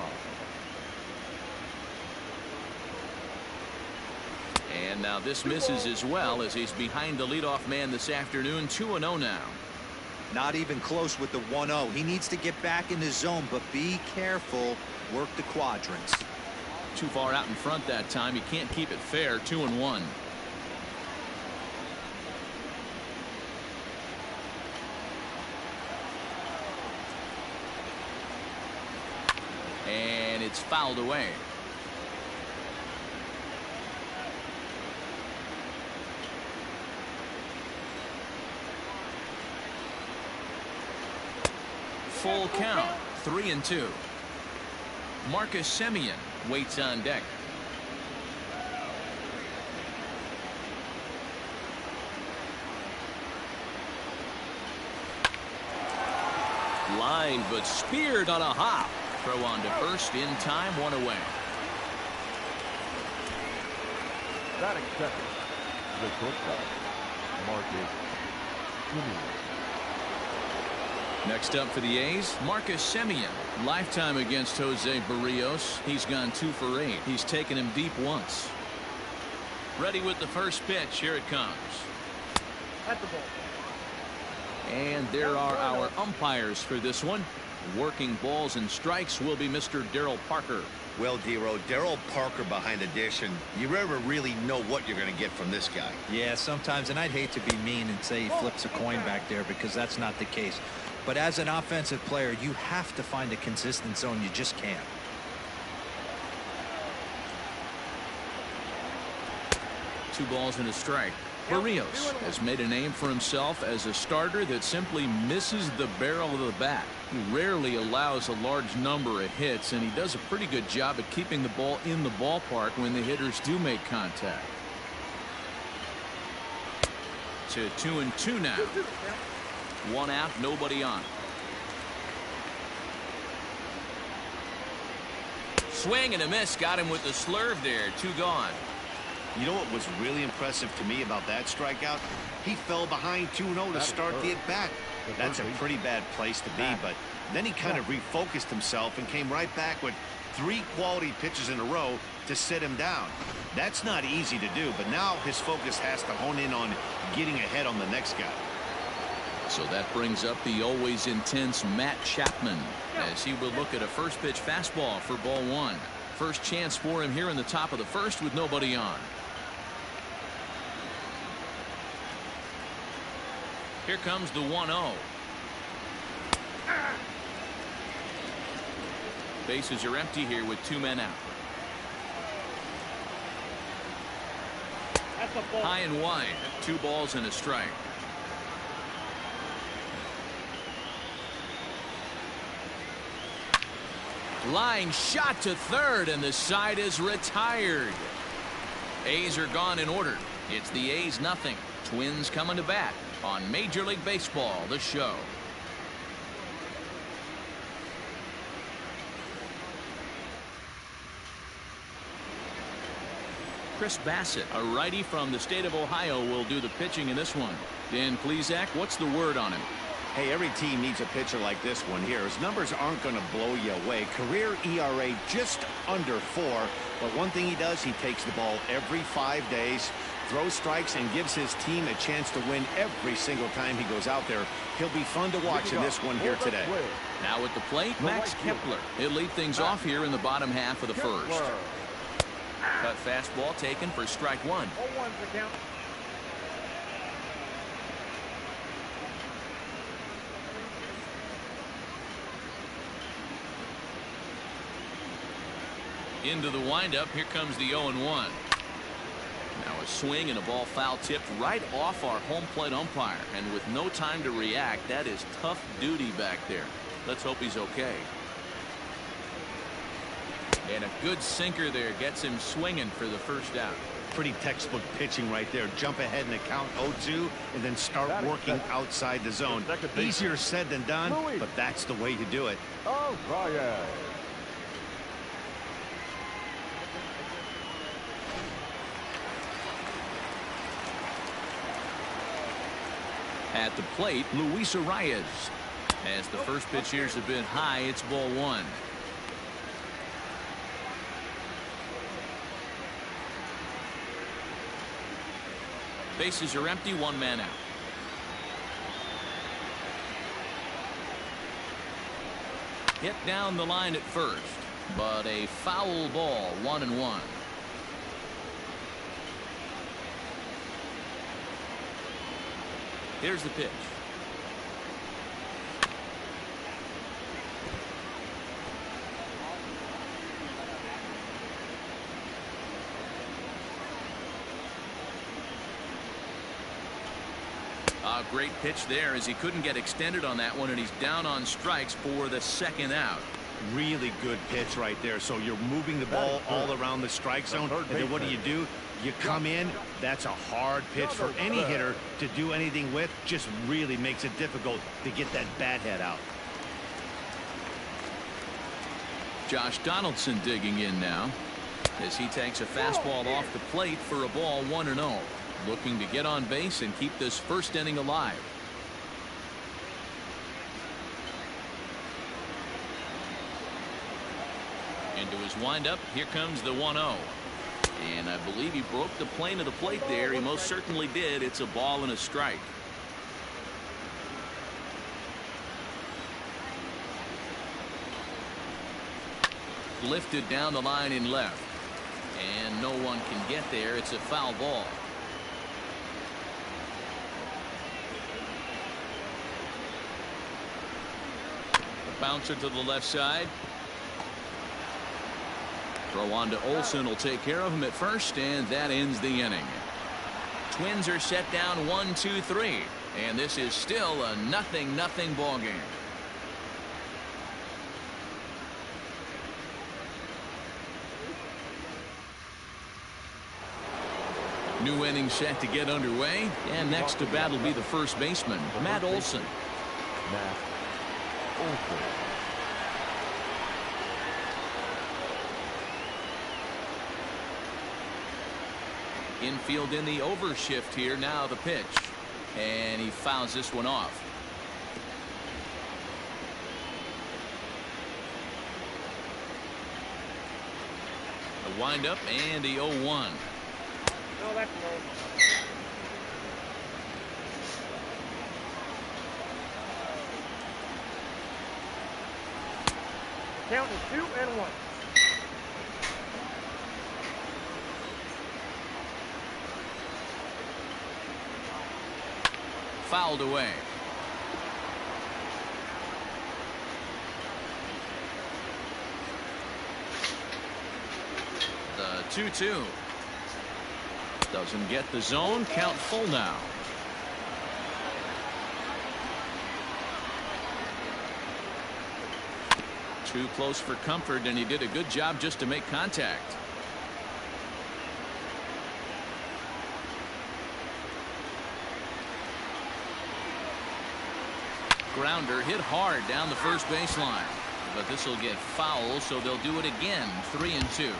And now this misses as well as he's behind the leadoff man this afternoon. 2-0 now. Not even close with the 1-0. He needs to get back in the zone, but be careful. Work the quadrants. Too far out in front that time. He can't keep it fair. 2-1. And it's fouled away. Full count. 3-2. Marcus Semien waits on deck. Line but speared on a hop. Throw on to first in time. 1 away. Batting second, the shortstop, Marcus Semien. Next up for the A's, Marcus Semien. Lifetime against Jose Barrios. He's gone 2 for 8. He's taken him deep once. Ready with the first pitch. Here it comes. At the ball. And there are our umpires for this one. Working balls and strikes will be Mr. Darryl Parker. Well, Dero, Darryl Parker behind the dish, and you never really know what you're going to get from this guy. Yeah, sometimes, and I'd hate to be mean and say he flips a coin back there because that's not the case. But as an offensive player, you have to find a consistent zone. You just can't. Two balls and a strike. Barrios has made a name for himself as a starter that simply misses the barrel of the bat. He rarely allows a large number of hits, and he does a pretty good job at keeping the ball in the ballpark when the hitters do make contact. To 2-2 now. 1 out, nobody on. Swing and a miss. Got him with the slurve there. 2 gone. You know what was really impressive to me about that strikeout? He fell behind 2-0 to start the at-bat. That's a pretty bad place to be, but then he kind of refocused himself and came right back with 3 quality pitches in a row to sit him down. That's not easy to do, but now his focus has to hone in on getting ahead on the next guy. So that brings up the always intense Matt Chapman as he will look at a first pitch fastball for ball 1. First chance for him here in the top of the first with nobody on. Here comes the 1-0. Bases are empty here with 2 men out. High and wide. 2 balls and a strike. Line shot to third, and the side is retired. A's are gone in order. It's the A's nothing. Twins coming to bat on Major League Baseball, the show. Chris Bassett, a righty from the state of Ohio, will do the pitching in this one. Dan Plesac, what's the word on him? Hey, every team needs a pitcher like this one here. His numbers aren't going to blow you away. Career ERA just under 4. But one thing he does, he takes the ball every 5 days, throws strikes and gives his team a chance to win every single time he goes out there. He'll be fun to watch in this one here today. Now at the plate, Max Kepler. He'll lead things off here in the bottom half of the first. Cut fastball taken for strike one. 0-1's the count. Into the windup, here comes the 0-1. Now a swing and a ball foul tipped right off our home plate umpire, and with no time to react, that is tough duty back there. Let's hope he's okay. And a good sinker there gets him swinging for the first out. Pretty textbook pitching right there. Jump ahead in the count 0-2 and then start working outside the zone. Easier said than done, but that's the way to do it. Oh, Ryan. At the plate, Luis Arias. As the first pitch here's a bit high, it's ball one. Bases are empty, one man out. Hit down the line at first, but a foul ball, 1-1. Here's the pitch. A great pitch there as he couldn't get extended on that one, and he's down on strikes for the second out. Really good pitch right there. So you're moving the ball all around the strike zone, and then what do? You come in. That's a hard pitch for any hitter to do anything with. Just really makes it difficult to get that bat head out. Josh Donaldson digging in now as he takes a fastball off the plate for a ball, 1-0. Looking to get on base and keep this first inning alive. Into his windup, here comes the 1-0. And I believe he broke the plane of the plate there. He most certainly did. It's a ball and a strike. Lifted down the line in left. And no one can get there. It's a foul ball. A bouncer to the left side. Throw on to Olson will take care of him at first, and that ends the inning. Twins are set down 1-2-3, and this is still a 0-0 ball game. New inning set to get underway, and next to bat will be the first baseman, Matt Olson. Matt Olson. Infield in the overshift here. Now the pitch, and he fouls this one off. A windup and the 0-1. No, that's no. Count is 2-1. Fouled away. The 2-2. Doesn't get the zone. Count full now. Too close for comfort, and he did a good job just to make contact. Grounder hit hard down the first baseline, but this will get foul, so they'll do it again. 3-2.